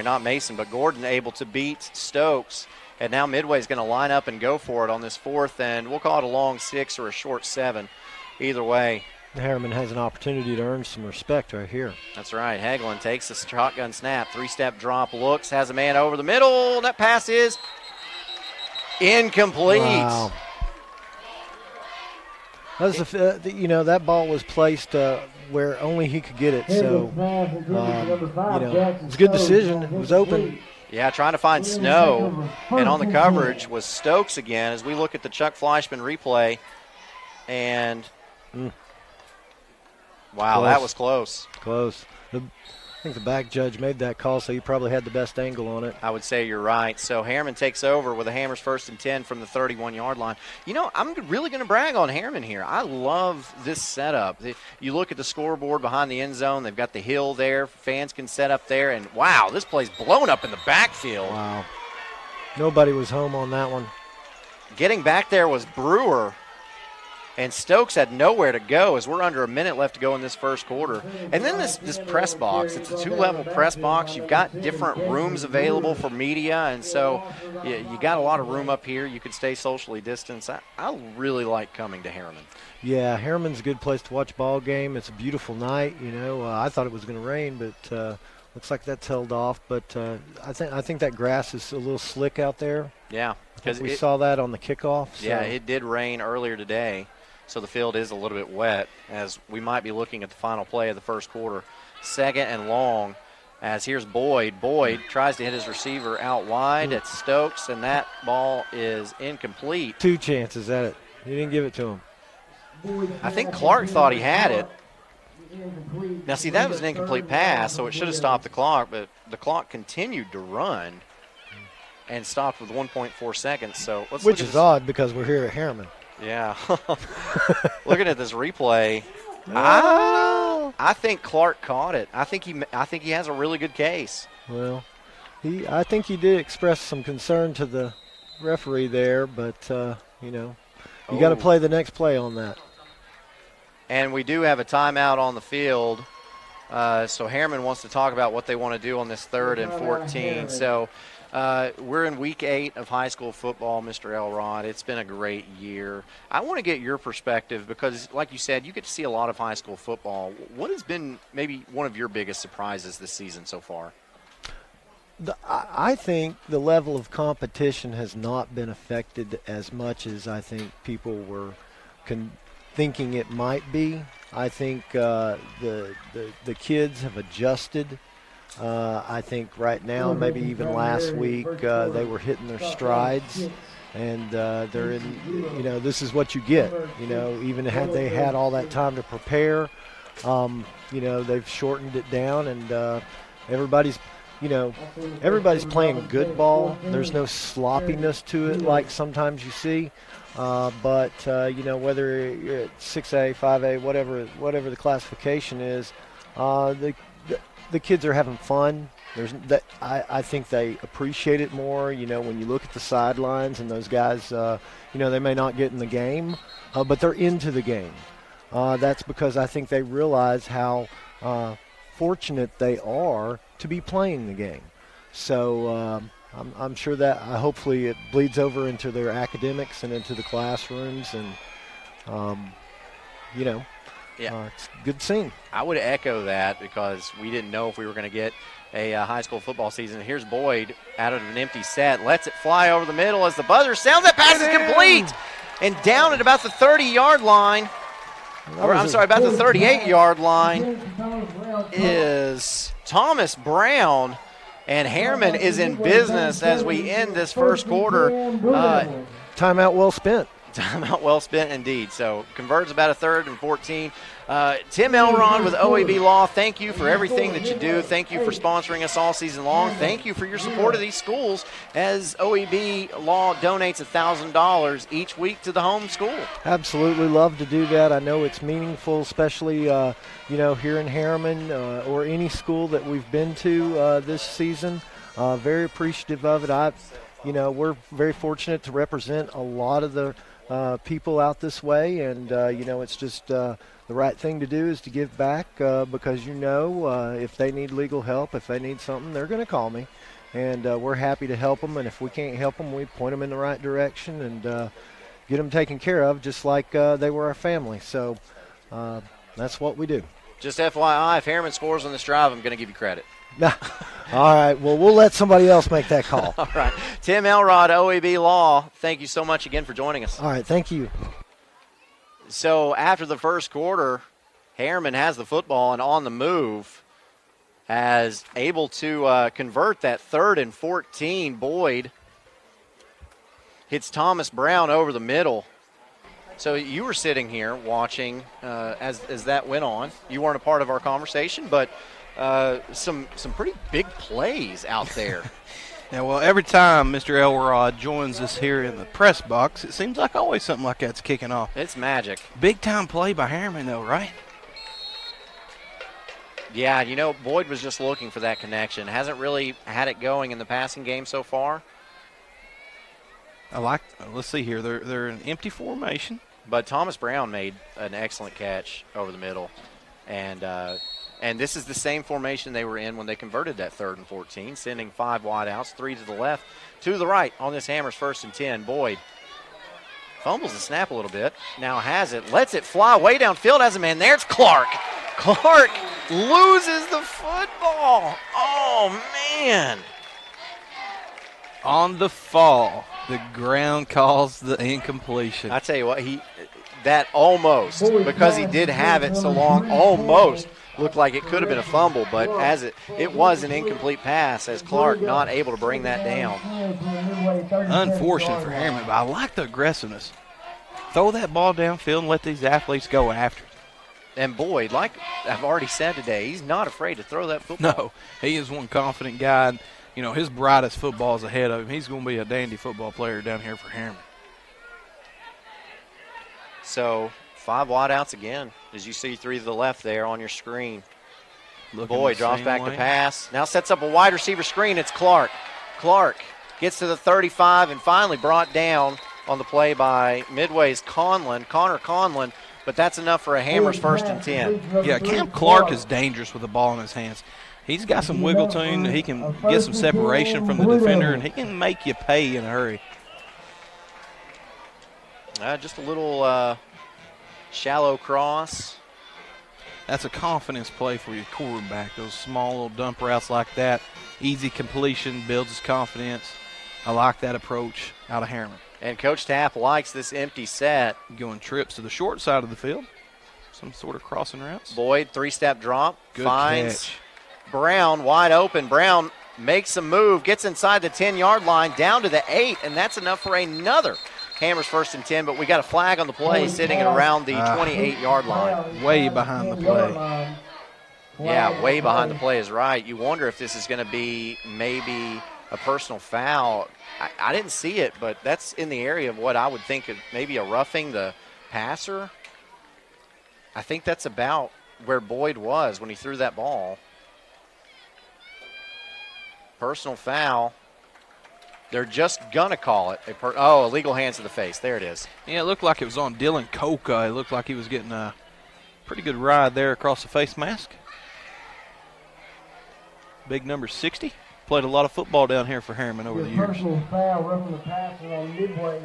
not Mason, but Gordon able to beat Stokes. And now Midway's going to line up and go for it on this 4th, and we'll call it a long 6 or a short 7. Either way. Harriman has an opportunity to earn some respect right here. That's right. Hagelin takes the shotgun snap, 3-step drop, looks, has a man over the middle. That pass is incomplete. Wow. That ball was placed where only he could get it. So, it was a good decision. It was open. Yeah, trying to find Snow. And on the coverage was Stokes again as we look at the Chuck Fleischman replay. And, wow, that was close. Close. I think the back judge made that call, so he probably had the best angle on it. I would say you're right. So Harriman takes over with the Hammers 1st and 10 from the 31-yard line. I'm really going to brag on Harriman here. I love this setup. You look at the scoreboard behind the end zone. They've got the hill there. Fans can set up there. And, wow, this play's blown up in the backfield. Wow. Nobody was home on that one. Getting back there was Brewer. And Stokes had nowhere to go as we're under a minute left to go in this first quarter. And then this press box, it's a 2-level press box. You've got different rooms available for media, and so you got a lot of room up here. You can stay socially distanced. I really like coming to Harriman. Yeah, Harriman's a good place to watch a ball game. It's a beautiful night. I thought it was going to rain, but looks like that's held off. But I think that grass is a little slick out there. Yeah, because we saw that on the kickoff. So. Yeah, it did rain earlier today. So the field is a little bit wet as we might be looking at the final play of the first quarter. 2nd and long as here's Boyd. Boyd tries to hit his receiver out wide. It's Stokes, and that ball is incomplete. 2 chances at it. He didn't give it to him. I think Clark thought he had it. Now, see, that was an incomplete pass, so it should have stopped the clock, but the clock continued to run and stopped with 1.4 seconds. So let's Which is odd because we're here at Harriman. Yeah. Looking at this replay, I think Clark caught it. I think he has a really good case. Well, I think he did express some concern to the referee there, but you got to play the next play on that. And we do have a timeout on the field. So Harriman wants to talk about what they want to do on this 3rd and 14. So we're in week 8 of high school football, Mr. Elrod. It's been a great year. I want to get your perspective because, like you said, you get to see a lot of high school football. What has been maybe one of your biggest surprises this season so far? I think the level of competition has not been affected as much as I think people were thinking it might be. I think the kids have adjusted. I think right now, maybe even last week, they were hitting their strides, and they're in. This is what you get. Even had they had all that time to prepare, they've shortened it down, and everybody's playing good ball. There's no sloppiness to it like sometimes you see. But whether you're at 6A, 5A, whatever the classification is, the kids are having fun. I think they appreciate it more. When you look at the sidelines and those guys, they may not get in the game, but they're into the game. That's because I think they realize how fortunate they are to be playing the game. So I'm sure that hopefully it bleeds over into their academics and into the classrooms, and it's a good scene. I would echo that because we didn't know if we were going to get a high school football season. Here's Boyd out of an empty set, lets it fly over the middle as the buzzer sounds. That pass is complete, and down at about the 30-yard line, about the 38-yard line is Thomas Brown. And Harriman is in business as we end this first quarter. Timeout well spent. Timeout well spent indeed. So converts about a 3rd and 14. Tim Elrod with OEB Law, thank you for everything that you do. Thank you for sponsoring us all season long. Thank you for your support of these schools as OEB Law donates $1,000 each week to the home school. Absolutely love to do that. I know it's meaningful, especially here in Harriman or any school that we've been to this season. Very appreciative of it. We're very fortunate to represent a lot of the people out this way, and it's just the right thing to do is to give back because if they need legal help, if they need something, they're going to call me, and we're happy to help them. And if we can't help them, we point them in the right direction and get them taken care of, just like they were our family. So that's what we do. Just FYI, if Harriman scores on this drive, I'm going to give you credit. All right. Well, we'll let somebody else make that call. All right. Tim Elrod, OEB Law, thank you so much again for joining us. All right. Thank you. So after the first quarter, Harriman has the football and on the move, as able to convert that 3rd and 14. Boyd hits Thomas Brown over the middle. So you were sitting here watching as that went on. You weren't a part of our conversation, but some pretty big plays out there. Yeah, well, every time Mr. Elrod joins us here in the press box, it seems like always something like that's kicking off. It's magic. Big-time play by Harriman, though, right? Yeah, Boyd was just looking for that connection. Hasn't really had it going in the passing game so far. Let's see here. They're in empty formation. But Thomas Brown made an excellent catch over the middle. And this is the same formation they were in when they converted that 3rd and 14, sending 5 wide outs, 3 to the left, 2 to the right on this Hammers 1st and 10. Boyd fumbles the snap a little bit, now has it, lets it fly way downfield, has a man there. It's Clark. Clark loses the football. Oh, man. On the fall, the ground calls the incompletion. I tell you what, that almost, because he did have it so long, almost looked like it could have been a fumble, but as it was an incomplete pass, as Clark not able to bring that down. Unfortunate for Harriman, but I like the aggressiveness. Throw that ball downfield and let these athletes go after it. And Boyd, like I've already said today, he's not afraid to throw that football. No, he is one confident guy. And, you know, his brightest football is ahead of him. He's going to be a dandy football player down here for Harriman. So 5 wide outs again, as you see 3 to the left there on your screen. Boyd drops back to pass. Now sets up a wide receiver screen. It's Clark. Clark gets to the 35 and finally brought down on the play by Midway's Connor Conlon, but that's enough for a Hammers 1st and 10. Yeah, Cam Clark is dangerous with the ball in his hands. He's got some wiggle to him. He can get some separation from the defender, and he can make you pay in a hurry. Just a little shallow cross. That's a confidence play for your quarterback. Those small little dump routes like that, easy completion, builds his confidence. I like that approach out of Harriman. And Coach Tapp likes this empty set. Going trips to the short side of the field. Some sort of crossing routes. Boyd, 3-step drop. Good finds catch. Brown wide open. Brown makes a move, gets inside the 10-yard line, down to the 8, and that's enough for another Hammers 1st and 10, but we got a flag on the play sitting at around the 28-yard line. Way behind the play. Yeah, way behind the play is right. You wonder if this is going to be maybe a personal foul. I didn't see it, but that's in the area of what I would think of maybe a roughing the passer. I think that's about where Boyd was when he threw that ball. Personal foul. They're just going to call it. Illegal hands to the face. There it is. Yeah, it looked like it was on Dylan Coca. It looked like he was getting a pretty good ride there across the face mask. Big number 60. Played a lot of football down here for Harriman over the years. Foul, roughing the passer on Midway.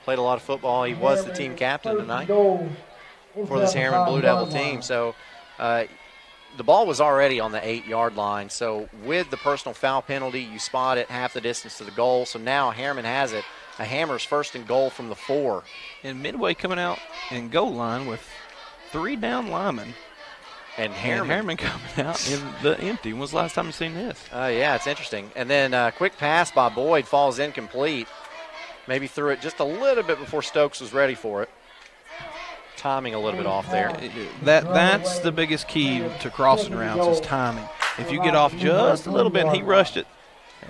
Played a lot of football. He was the team captain tonight for this Harriman Blue Devil team. So the ball was already on the 8-yard line. So with the personal foul penalty, you spot it half the distance to the goal. So now Harriman has it. A Hammers 1st and goal from the 4. And Midway coming out in goal line with 3 down linemen. And Harriman coming out in the empty. When was the last time you seen this? Yeah, it's interesting. And then quick pass by Boyd falls incomplete. Maybe threw it just a little bit before Stokes was ready for it. Timing a little bit off there. That's the biggest key to crossing routes is timing. If you get off just a little bit and he rushed it,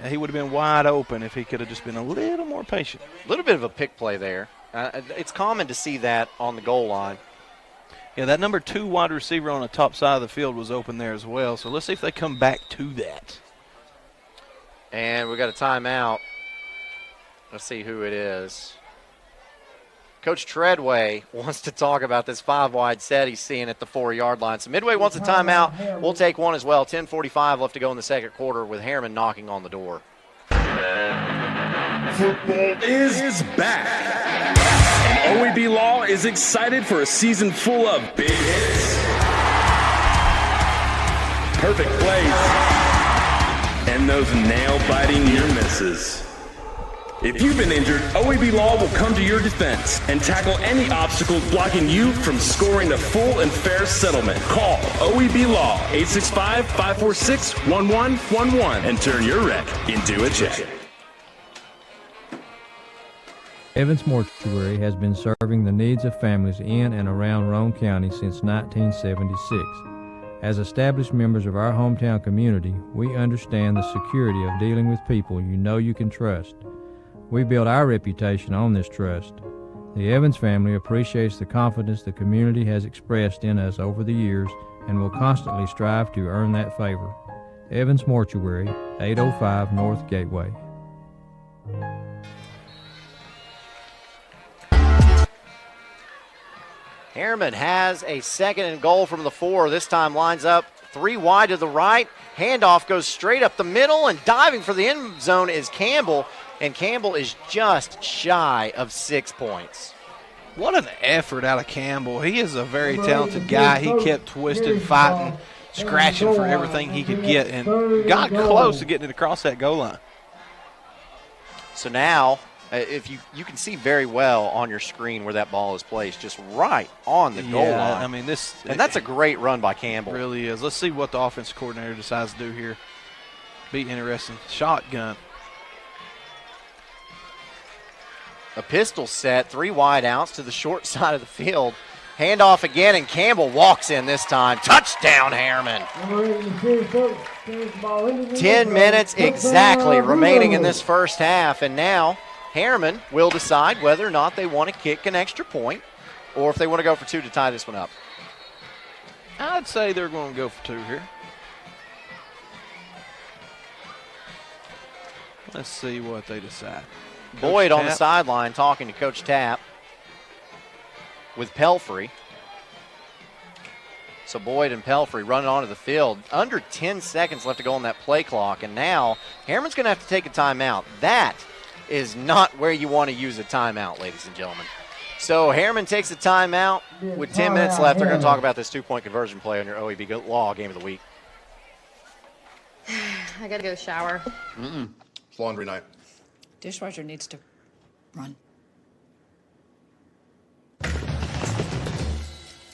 he would have been wide open if he could have just been a little more patient. A little bit of a pick play there. It's common to see that on the goal line. Yeah, that number 2 wide receiver on the top side of the field was open there as well. So let's see if they come back to that. And we got a timeout. Let's see who it is. Coach Treadway wants to talk about this 5-wide set he's seeing at the 4-yard line. So Midway wants a timeout. We'll take one as well. 10:45 left to go in the second quarter with Harriman knocking on the door. Football is back. And OEB Law is excited for a season full of big hits, perfect plays, and those nail-biting near misses. If you've been injured, OEB Law will come to your defense and tackle any obstacles blocking you from scoring a full and fair settlement. Call OEB Law 865-546-1111 and turn your wreck into a check. Evans Mortuary has been serving the needs of families in and around Roane County since 1976. As established members of our hometown community, we understand the security of dealing with people you know you can trust. We build our reputation on this trust. The Evans family appreciates the confidence the community has expressed in us over the years and will constantly strive to earn that favor. Evans Mortuary, 805 North Gateway. Harriman has a 2nd and goal from the 4. This time lines up 3 wide to the right. Handoff goes straight up the middle, and diving for the end zone is Campbell, and Campbell is just shy of 6 points. What an effort out of Campbell. He is a very talented guy. He kept twisting, fighting, scratching for everything he could get, and got close to getting it across that goal line. So now, if you can see very well on your screen where that ball is placed, just right on the goal line. I mean, and that's a great run by Campbell. It really is. Let's see what the offensive coordinator decides to do here. Be interesting. Shotgun. A pistol set, 3 wide outs to the short side of the field. Handoff again, and Campbell walks in this time. Touchdown, Harriman. 10 minutes exactly remaining in this first half, and now Harriman will decide whether or not they want to kick an extra point or if they want to go for 2 to tie this one up. I'd say they're going to go for 2 here. Let's see what they decide. Boyd on the sideline talking to Coach Tapp with Pelfrey. So Boyd and Pelfrey running onto the field. Under 10 seconds left to go on that play clock, and now Harriman's going to have to take a timeout. That is not where you want to use a timeout, ladies and gentlemen. So Harriman takes a timeout with 10 minutes left. They're going to talk about this 2-point conversion play on your OEB Law Game of the Week. I got to go shower. It's laundry night. Dishwasher needs to run.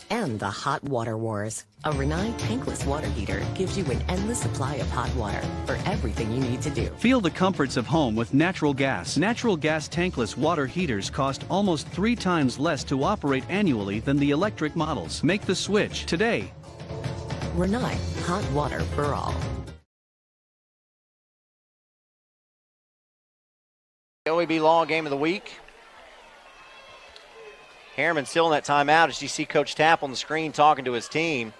And the Hot Water Wars. A Rinnai tankless water heater gives you an endless supply of hot water for everything you need to do. Feel the comforts of home with natural gas. Natural gas tankless water heaters cost almost 3 times less to operate annually than the electric models. Make the switch today. Rinnai, hot water for all. OEB Law Game of the Week. Harriman still in that timeout as you see Coach Tapp on the screen talking to his team.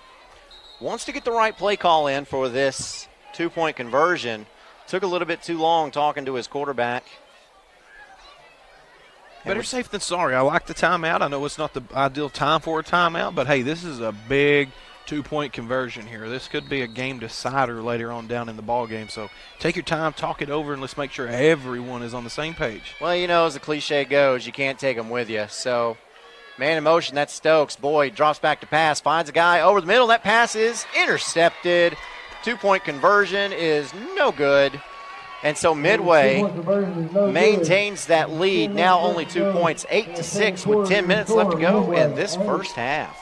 Wants to get the right play call in for this 2-point conversion. Took a little bit too long talking to his quarterback. Better safe than sorry. I like the timeout. I know it's not the ideal time for a timeout, but hey, this is a big 2-point conversion here. This could be a game decider later on down in the ball game. So take your time, talk it over, and let's make sure everyone is on the same page. Well, you know, as the cliche goes, you can't take them with you. So man in motion, that's Stokes. Boyd drops back to pass, finds a guy over the middle. That pass is intercepted. 2-point conversion is no good. And so Midway maintains that lead. Now only 2 points, 8-6 with 10 minutes left to go in this first half.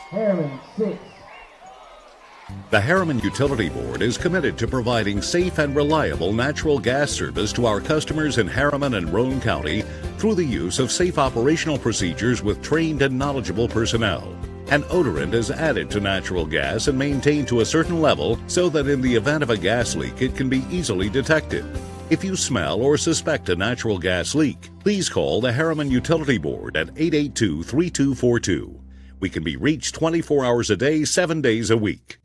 The Harriman Utility Board is committed to providing safe and reliable natural gas service to our customers in Harriman and Roane County through the use of safe operational procedures with trained and knowledgeable personnel. An odorant is added to natural gas and maintained to a certain level so that in the event of a gas leak it can be easily detected. If you smell or suspect a natural gas leak, please call the Harriman Utility Board at 882-3242. We can be reached 24 hours a day, 7 days a week.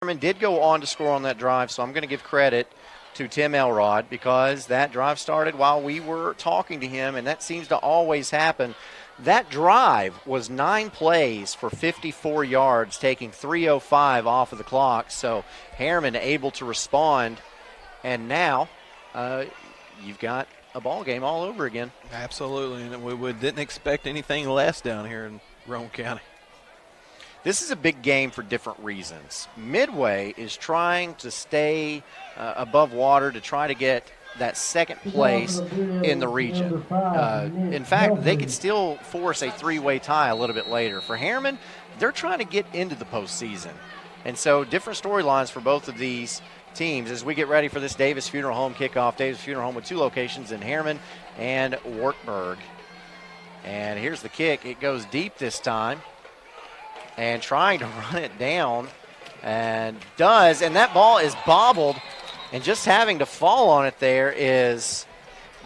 Harriman did go on to score on that drive, so I'm going to give credit to Tim Elrod because that drive started while we were talking to him, and that seems to always happen. That drive was 9 plays for 54 yards, taking 3:05 off of the clock, so Harriman able to respond, and now you've got a ball game all over again. Absolutely, and we didn't expect anything less down here in Roane County. This is a big game for different reasons. Midway is trying to stay above water to try to get that second place in the region. In fact, they could still force a 3-way tie a little bit later. For Harriman, they're trying to get into the postseason. And so different storylines for both of these teams as we get ready for this Davis Funeral Home kickoff. Davis Funeral Home with 2 locations in Harriman and Wartburg. And here's the kick. It goes deep this time. And trying to run it down, and does, and that ball is bobbled, and just having to fall on it there is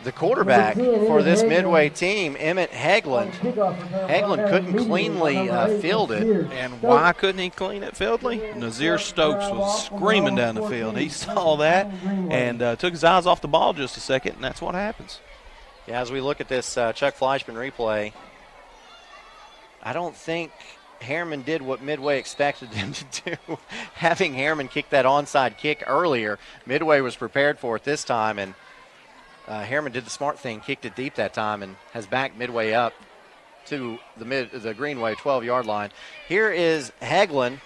the quarterback for this Midway team, Emmett Hegland. Hegland couldn't cleanly field it. And why couldn't he clean it fieldly? Nazir Stokes was screaming down the field. He saw that and took his eyes off the ball just a second, and that's what happens. Yeah, as we look at this Chuck Fleischman replay, I don't think Harriman did what Midway expected him to do. Having Harriman kick that onside kick earlier, Midway was prepared for it this time, and Harriman did the smart thing, kicked it deep that time, and has backed Midway up to the Greenway 12-yard line. Here is Hagelin,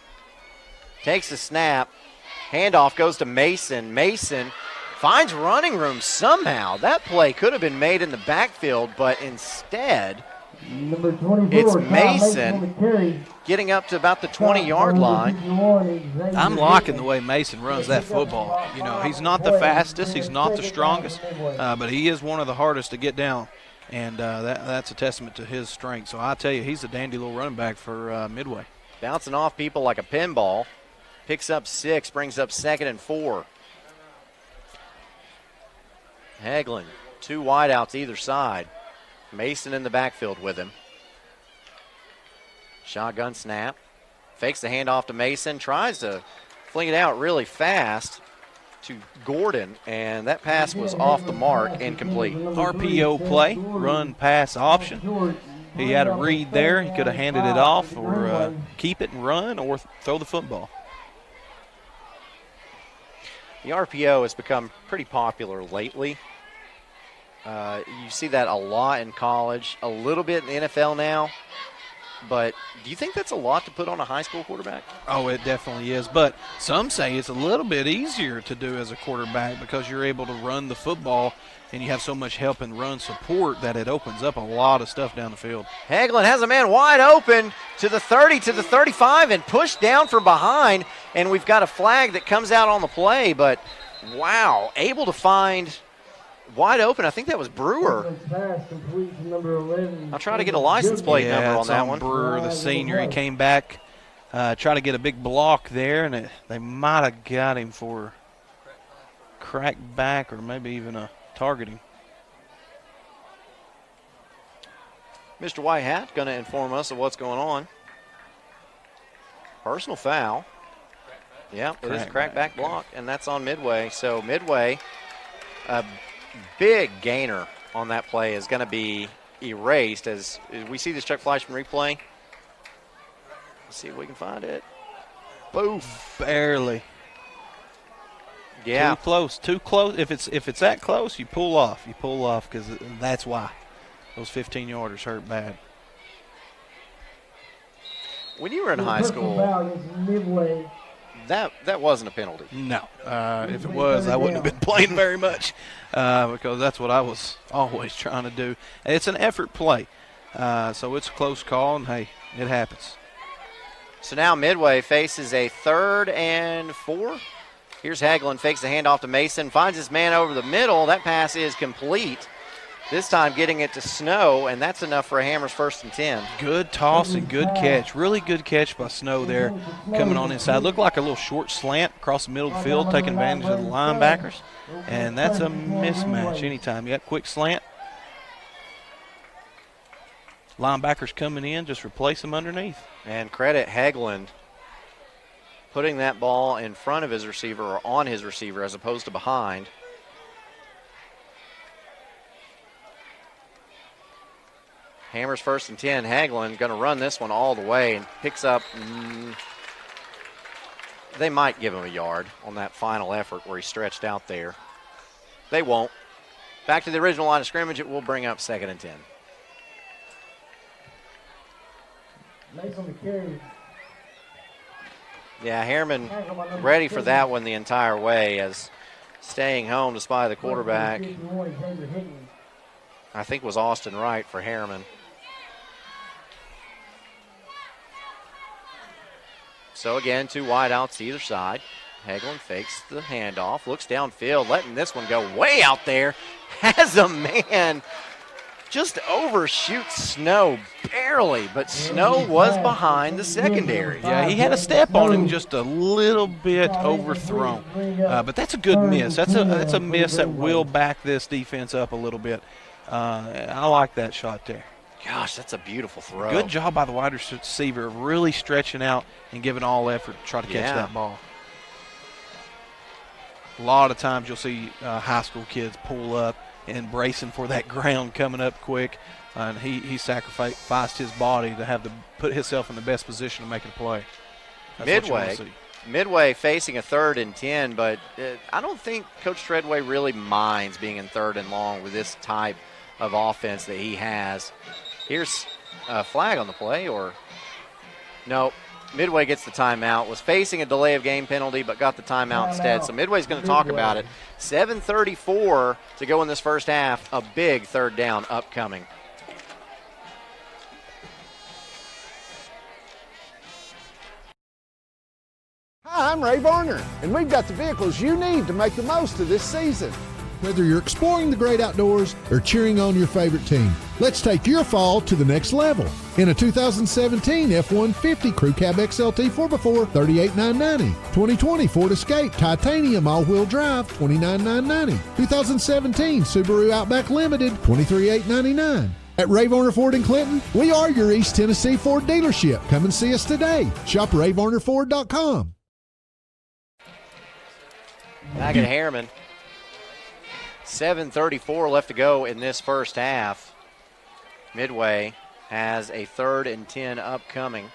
takes the snap, handoff goes to Mason. Mason finds running room somehow. That play could have been made in the backfield, but instead it's Mason getting up to about the 20-yard line. I'm liking the way Mason runs that football. You know, he's not the fastest, he's not the strongest, but he is one of the hardest to get down, and that's a testament to his strength. So I tell you, he's a dandy little running back for Midway. Bouncing off people like a pinball. Picks up 6, brings up 2nd and 4. Hagelin, 2 wideouts either side. Mason in the backfield with him. Shotgun snap. Fakes the handoff to Mason. Tries to fling it out really fast to Gordon, and that pass was off the mark, incomplete. RPO play, run pass option. He had a read there. He could have handed it off or keep it and run or throw the football. The RPO has become pretty popular lately. You see that a lot in college, a little bit in the NFL now. But do you think that's a lot to put on a high school quarterback? Oh, it definitely is. But some say it's a little bit easier to do as a quarterback because you're able to run the football and you have so much help and run support that it opens up a lot of stuff down the field. Hagelin has a man wide open to the 30, to the 35, and pushed down from behind. And we've got a flag that comes out on the play. But, wow, able to find wide open. I think that was Brewer. I'll try to get a license plate number on that one. Brewer, the senior. He came back, tried to get a big block there, and they might have got him for cracked back or maybe even a targeting. Mr. Whitehat going to inform us of what's going on. Personal foul. Yeah, it is a crackback block, and that's on Midway. So Midway, a big gainer on that play, is going to be erased as we see this Chuck Fleischman replay. Let's see if we can find it. Boof, barely. Yeah, too close. If it's that close, you pull off. You pull off because that's why those 15-yarders hurt bad. When you were in high school, that wasn't a penalty. No. If it was, I wouldn't have been playing very much because that's what I was always trying to do. It's an effort play, so it's a close call, and, hey, it happens. So now Midway faces a 3rd and 4. Here's Hagelin, fakes the handoff to Mason, finds his man over the middle. That pass is complete. This time getting it to Snow, and that's enough for a Hammers 1st and 10. Good toss and good catch. Really good catch by Snow there coming on inside. Looked like a little short slant across the middle of the field, taking advantage of the linebackers. And that's a mismatch anytime. You got quick slant. Linebackers coming in, just replace them underneath. And credit Hagelin putting that ball in front of his receiver or on his receiver as opposed to behind. Hammers 1st and 10. Hagelin going to run this one all the way and picks up. They might give him a yard on that final effort where he stretched out there. They won't. Back to the original line of scrimmage. It will bring up 2nd and 10. Yeah, Harriman ready for that one the entire way as staying home despite the quarterback, I think, was Austin Wright for Harriman. So again, 2 wideouts to either side. Hagelin fakes the handoff, looks downfield, letting this one go way out there. Has a man just overshoots Snow barely, but Snow was behind the secondary. Yeah, he had a step on him just a little bit overthrown. But that's a good miss. That's a miss that will back this defense up a little bit. I like that shot there. Gosh, that's a beautiful throw. Good job by the wide receiver of really stretching out and giving all effort to try to catch that ball. A lot of times you'll see high school kids pull up, and bracing for that ground coming up quick. And he sacrificed his body to put himself in the best position to make a play. That's what you want to see. Midway facing a 3rd and 10, but I don't think Coach Treadway really minds being in 3rd and long with this type of offense that he has. Here's a flag on the play, or no. Midway gets the timeout, was facing a delay of game penalty, but got the timeout instead. So Midway's going to talk about it. 7:34 to go in this first half. A big 3rd down upcoming. Hi, I'm Ray Varner, and we've got the vehicles you need to make the most of this season. Whether you're exploring the great outdoors or cheering on your favorite team, let's take your fall to the next level. In a 2017 F-150 Crew Cab XLT 4x4, $38,990. 2020 Ford Escape Titanium All-Wheel Drive, $29,990. 2017 Subaru Outback Limited, $23,899. At Ray Varner Ford in Clinton, we are your East Tennessee Ford dealership. Come and see us today. Shop RayVarnerFord.com. Back at Harriman. 7:34 left to go in this first half. Midway has a 3rd and 10 upcoming.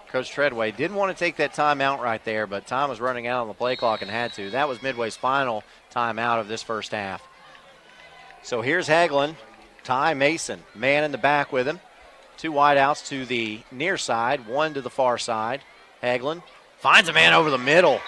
Coach Treadway didn't want to take that timeout right there, but time was running out on the play clock and had to. That was Midway's final timeout of this first half. So here's Hagelin. Ty Mason, man in the back with him. 2 wideouts to the near side, 1 to the far side. Hagelin finds a man over the middle.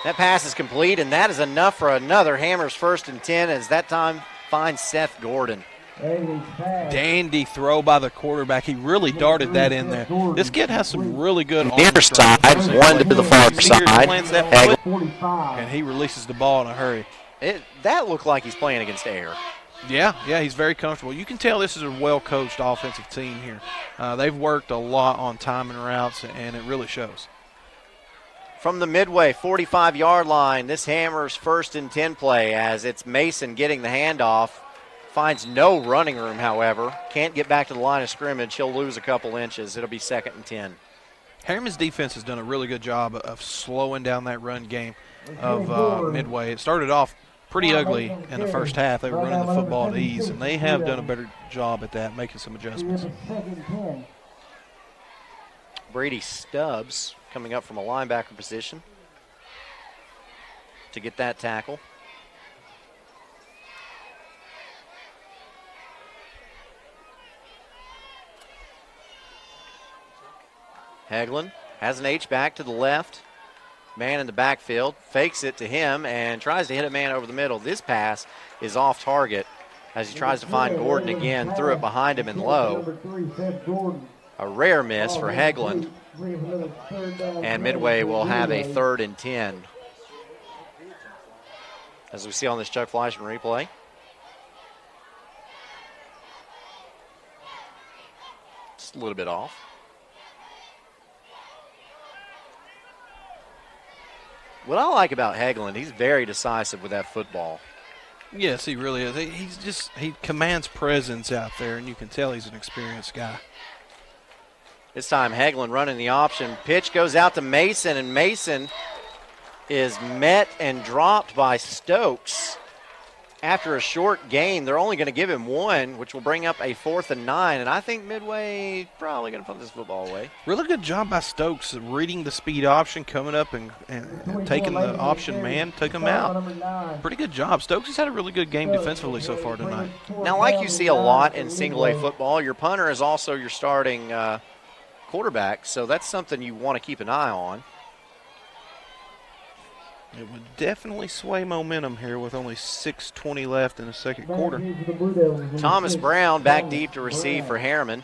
That pass is complete, and that is enough for another Hammers 1st and 10 as that time finds Seth Gordon. Dandy throw by the quarterback. He really darted that in there. This kid has some really good arm near side, 1 to the far side. And he releases the ball in a hurry. That looked like he's playing against air. Yeah, he's very comfortable. You can tell this is a well-coached offensive team here. They've worked a lot on timing routes, and it really shows. From the Midway 45-yard line, this Hammers 1st and 10 play as it's Mason getting the handoff. Finds no running room, however. Can't get back to the line of scrimmage. He'll lose a couple inches. It'll be 2nd and 10. Harriman's defense has done a really good job of slowing down that run game of Midway. It started off pretty ugly in the first half. They were running the football at ease, and they have done a better job at that, making some adjustments. Brady Stubbs coming up from a linebacker position to get that tackle. Hagelin has an H-back to the left. Man in the backfield, fakes it to him and tries to hit a man over the middle. This pass is off target as he tries to find Gordon again, threw it behind him and low. A rare miss for Hagelin. And Midway will have a 3rd and 10. As we see on this Chuck Fleischman replay. Just a little bit off. What I like about Hagelin, he's very decisive with that football. Yes, he really is. He commands presence out there, and you can tell he's an experienced guy. This time Hagelin running the option. Pitch goes out to Mason, and Mason is met and dropped by Stokes. After a short gain, they're only going to give him 1, which will bring up a 4th and 9, and I think Midway probably going to put this football away. Really good job by Stokes reading the speed option, coming up and taking the option man, took him out. Pretty good job. Stokes has had a really good game defensively so far tonight. Now, like you see a lot in single-A football, your punter is also your starting quarterback, so that's something you want to keep an eye on. It would definitely sway momentum here with only 6:20 left in the second quarter. Thomas Brown back deep to receive for Harriman.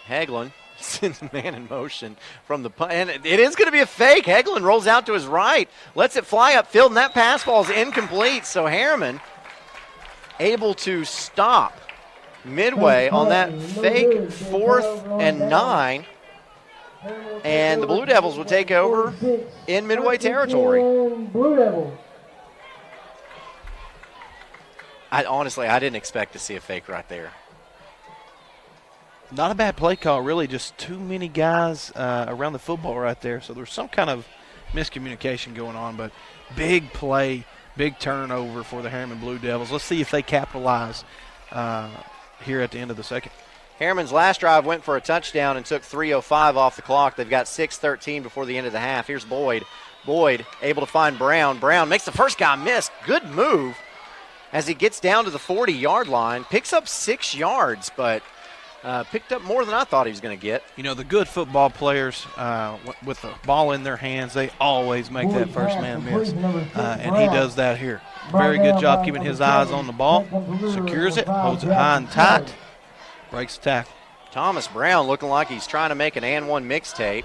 Hagelin sends a man in motion from the punt, and it is going to be a fake. Hagelin rolls out to his right, lets it fly upfield, and that pass ball is incomplete. So Harriman able to stop Midway on that fake 4th and 9. And the Blue Devils will take over in Midway territory. I didn't expect to see a fake right there. Not a bad play call, really. Just too many guys around the football right there. So there's some kind of miscommunication going on, but big play Big turnover for the Harriman Blue Devils. Let's see if they capitalize here at the end of the second. Harriman's last drive went for a touchdown and took 3:05 off the clock. They've got 6:13 before the end of the half. Here's Boyd. Boyd able to find Brown. Brown makes the first guy miss. Good move as he gets down to the 40-yard line. Picks up 6 yards, but picked up more than I thought he was going to get. You know, the good football players, with the ball in their hands, they always make that first man miss. And he does that here. Very good job keeping his eyes on the ball. Secures it, holds it high and tight, breaks the tackle. Thomas Brown looking like he's trying to make an and one mixtape.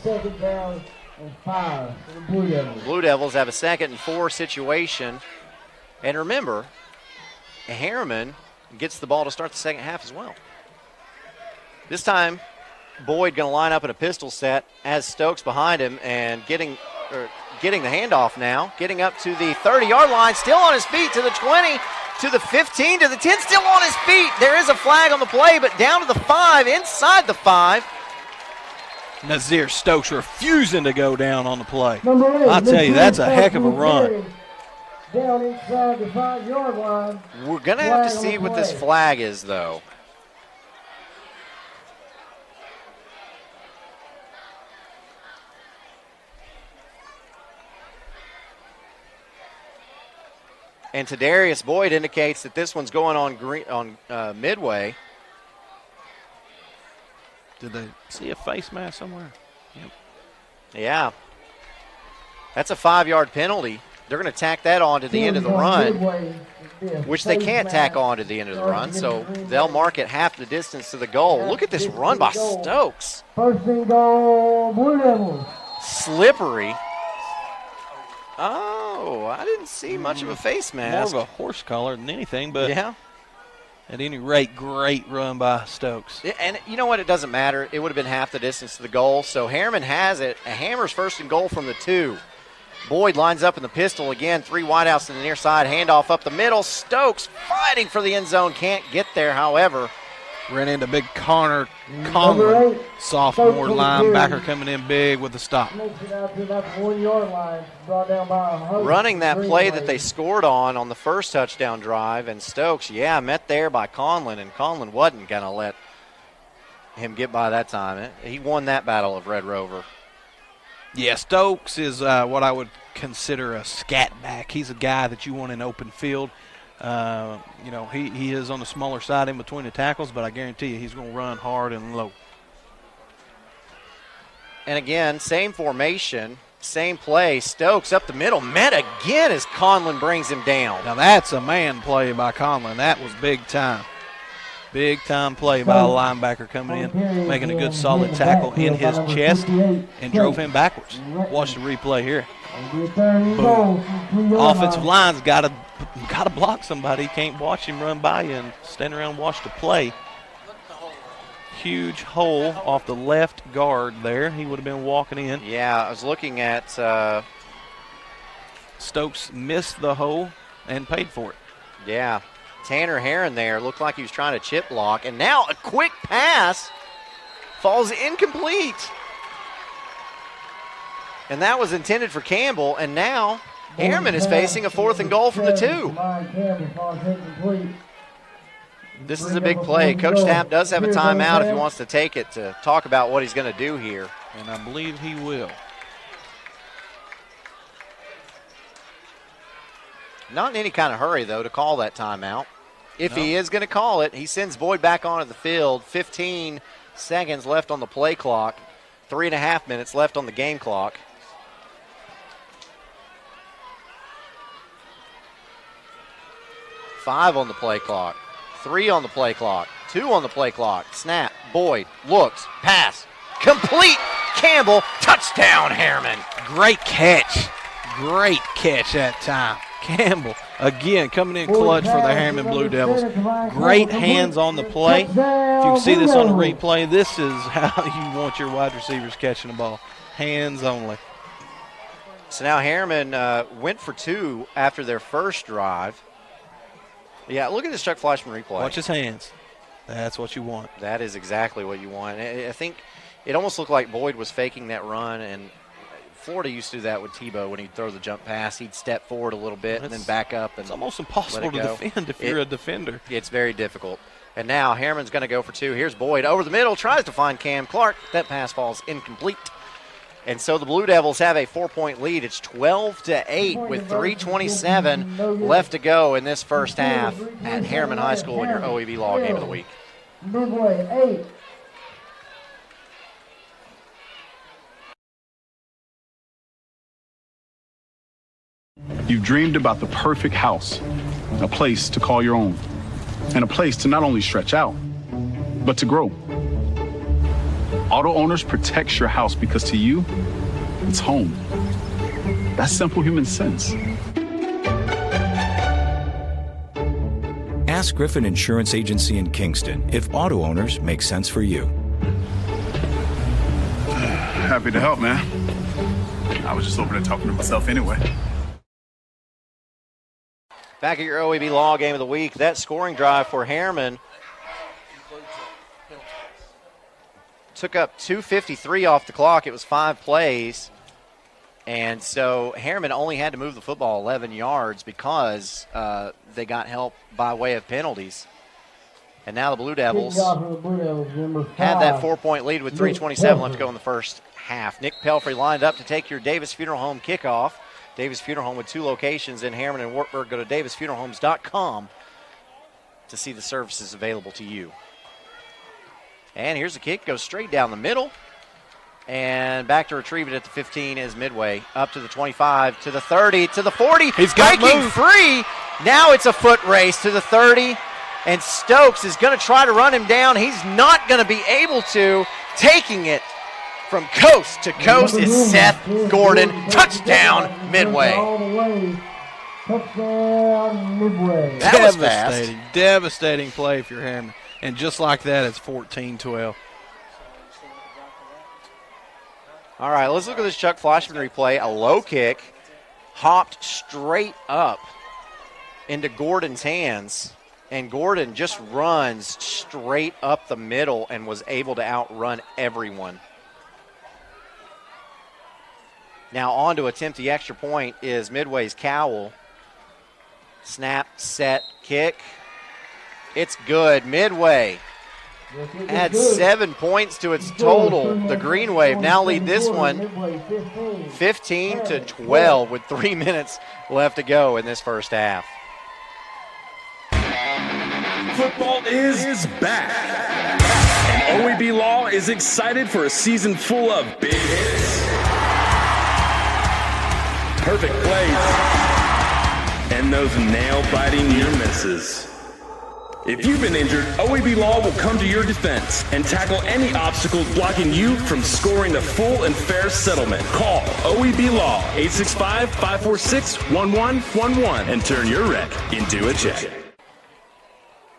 Second down and 5 for the Blue Devils. Blue Devils have a 2nd and 4 situation. And remember, Harriman gets the ball to start the second half as well. This time, Boyd going to line up in a pistol set as Stokes behind him and getting the handoff now. Getting up to the 30-yard line, still on his feet, to the 20, to the 15, to the 10, still on his feet. There is a flag on the play, but down to the 5, inside the 5. Nazir Stokes refusing to go down on the play. Number 8, I tell you, that's a heck of a run. Down inside the 5-yard line. We're going to have to see what this flag is, though. And Tadarius Boyd indicates that this one's going on Midway. Did they see a face mask somewhere? Yep. Yeah. That's a 5-yard penalty. They're going to tack that on to the end of the run, which they can't tack on to the end of the run, so they'll mark it half the distance to the goal. Look at this run by Stokes. First and goal, Blue Devils. Slippery. Oh, I didn't see much of a face mask. More of a horse collar than anything, but yeah. At any rate, great run by Stokes. And you know what? It doesn't matter. It would have been half the distance to the goal. So Harriman has it. A Hammer's first and goal from the 2. Boyd lines up in the pistol again. 3 wideouts to the near side. Handoff up the middle. Stokes fighting for the end zone. Can't get there, however. Ran into big Conlon, sophomore linebacker coming in big with the stop. Makes it out to about the 1-yard line. Brought down by a host. Running that play that they scored on the first touchdown drive, and Stokes, met there by Conlon, and Conlon wasn't going to let him get by that time. He won that battle of Red Rover. Yeah, Stokes is what I would consider a scat back. He's a guy that you want in open field. He is on the smaller side in between the tackles, but I guarantee you he's going to run hard and low. And again, same formation, same play. Stokes up the middle, met again as Conlon brings him down. Now that's a man play by Conlon. That was big time. Big time play by a linebacker coming in, making a good solid tackle in his chest and drove him backwards. Watch the replay here. Boom. Offensive line's got to block somebody. Can't watch him run by you and stand around and watch the play. Huge hole off the left guard there. He would have been walking in. Yeah, I was looking at Stokes missed the hole and paid for it. Yeah. Tanner Herron there looked like he was trying to chip block, and now a quick pass falls incomplete. And that was intended for Campbell, and now Harriman is facing a 4th and goal from the 2. This is a big play. Coach Tapp does have a timeout if he wants to take it to talk about what he's going to do here. And I believe he will. Not in any kind of hurry, though, to call that timeout. If he is going to call it, he sends Boyd back onto the field. 15 seconds left on the play clock. 3.5 minutes left on the game clock. Five on the play clock. 3 on the play clock. 2 on the play clock. Snap. Boyd looks. Pass. Complete. Campbell. Touchdown, Harriman. Great catch. Great catch that time. Campbell, again, coming in clutch for the Harriman Blue Devils. Great hands on the play. If you can see this on the replay, this is how you want your wide receivers catching the ball. Hands only. So now Harriman went for 2 after their first drive. Yeah, look at this Chuck Fleischman replay. Watch his hands. That's what you want. That is exactly what you want. I think it almost looked like Boyd was faking that run and Florida used to do that with Tebow when he'd throw the jump pass. He'd step forward a little bit and then back up. And it's almost impossible to defend if you're a defender. It's very difficult. And now Harriman's going to go for 2. Here's Boyd over the middle, tries to find Cam Clark. That pass falls incomplete. And so the Blue Devils have a 4-point lead. It's 12-8 with 3:27 left to go in this first half at Harriman High School in your OEB Law Game of the Week. Midway, 8. You've dreamed about the perfect house, a place to call your own, and a place to not only stretch out, but to grow. Auto Owners protects your house because to you, it's home. That's simple human sense. Ask Griffin Insurance Agency in Kingston if auto owners make sense for you. Happy to help, man. I was just over there talking to myself anyway. Back at your OEB Law Game of the Week, that scoring drive for Harriman took up 2:53 off the clock. It was 5 plays. And so Harriman only had to move the football 11 yards because they got help by way of penalties. And now the Blue Devils had that 4-point lead with 3:27 left to go in the first half. Nick Pelfrey lined up to take your Davis Funeral Home kickoff. Davis Funeral Home with 2 locations in Harriman and Wartburg. Go to davisfuneralhomes.com to see the services available to you. And here's the kick, goes straight down the middle. And back to retrieve it at the 15 is Midway. Up to the 25, to the 30, to the 40. He's got breaking free. Now it's a foot race to the 30. And Stokes is going to try to run him down. He's not going to be able to. Taking it from coast to coast is Seth Gordon. Touchdown, Midway. Touchdown, Midway. That was fast. Devastating play for Harriman. And just like that, it's 14-12. All right, let's look at this Chuck Flashman replay. A low kick, hopped straight up into Gordon's hands, and Gordon just runs straight up the middle and was able to outrun everyone. Now on to attempt the extra point is Midway's Cowell. Snap, set, kick. It's good. Midway adds 7 points to its total. The Green Wave now lead this one 15-12 with 3 minutes left to go in this first half. Football is back. And OEB Law is excited for a season full of big hits, perfect plays, and those nail-biting near misses. If you've been injured, OEB Law will come to your defense and tackle any obstacles blocking you from scoring the full and fair settlement. Call OEB Law 865-546-1111 and turn your wreck into a check.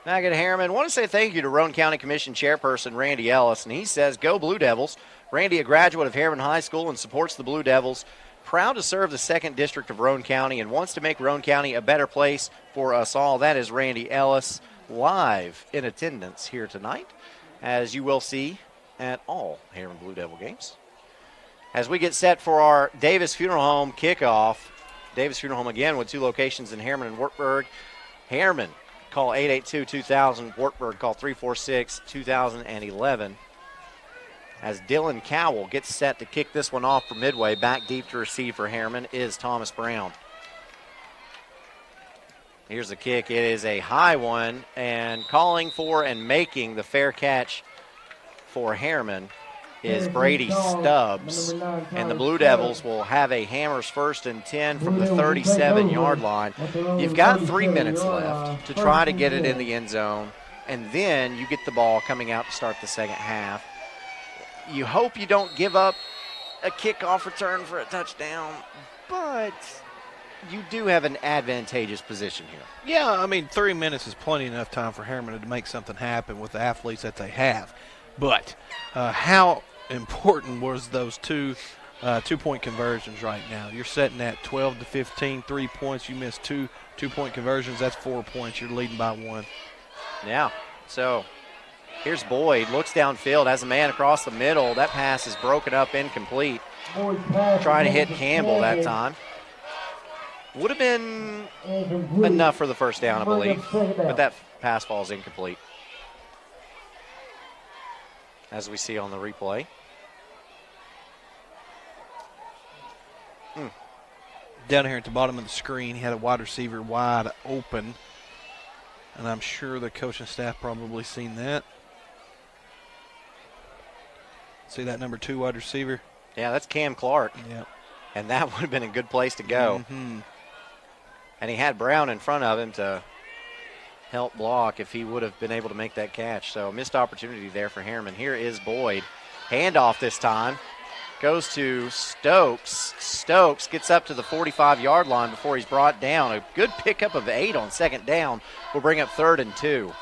Back at Harriman, I want to say thank you to Roane County Commission Chairperson Randy Ellis, and he says, "Go Blue Devils." Randy, a graduate of Harriman High School and supports the Blue Devils. Proud to serve the 2nd District of Roane County and wants to make Roane County a better place for us all. That is Randy Ellis, live in attendance here tonight, as you will see at all Harriman Blue Devil games. As we get set for our Davis Funeral Home kickoff, Davis Funeral Home again with 2 locations in Harriman and Wartburg. Harriman, call 882-2000. Wartburg, call 346-2011. As Dylan Cowell gets set to kick this one off for Midway, back deep to receive for Harriman is Thomas Brown. Here's the kick. It is a high one, and calling for and making the fair catch for Harriman is Brady Stubbs. And the Blue Devils will have a Hammers 1st and 10 from the 37-yard line. You've got 3 minutes left to try to get it in the end zone, and then you get the ball coming out to start the second half. You hope you don't give up a kickoff return for a touchdown, but you do have an advantageous position here. Yeah, I mean, 3 minutes is plenty enough time for Harriman to make something happen with the athletes that they have. But how important was those two-point conversions right now? You're setting at 12-15, 3 points. You missed two-point conversions. That's 4 points. You're leading by 1. Yeah, so here's Boyd, looks downfield, has a man across the middle. That pass is broken up, incomplete. Trying to hit Campbell that time. Would have been enough for the first down, I believe, but that pass falls incomplete, as we see on the replay. Down here at the bottom of the screen, he had a wide receiver wide open, and I'm sure the coaching staff probably seen that. See that number 2 wide receiver? Yeah, that's Cam Clark. Yeah. And that would have been a good place to go. Mm-hmm. And he had Brown in front of him to help block if he would have been able to make that catch. So missed opportunity there for Harriman. Here is Boyd. Handoff this time. Goes to Stokes. Stokes gets up to the 45-yard line before he's brought down. A good pickup of 8 on second down will bring up 3rd and 2.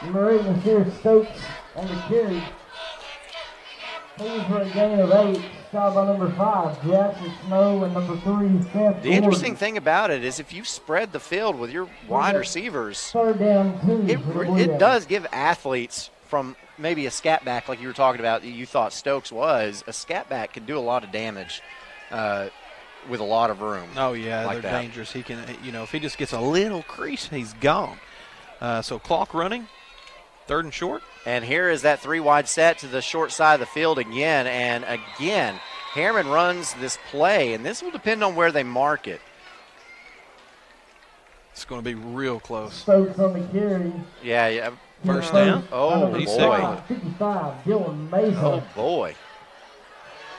Number 8 was here, Stokes on the carry. He's for a gain of 8. Shot by number 5, Jackson Snow, and number 3, Seth. The interesting thing about it is if you spread the field with your wide receivers, 3rd down 2. it does give athletes from maybe a scat back like you were talking about, you thought Stokes was, a scat back can do a lot of damage with a lot of room. Oh, yeah, like they're that. dangerous. He can, if he just gets a little crease, he's gone. So clock running, 3rd and short. And here is that 3-wide set to the short side of the field again. And again, Harriman runs this play, and this will depend on where they mark it. It's going to be real close. Stokes on the carry. Yeah. First down. Oh, boy. 55, Dylan Mason. Oh, boy.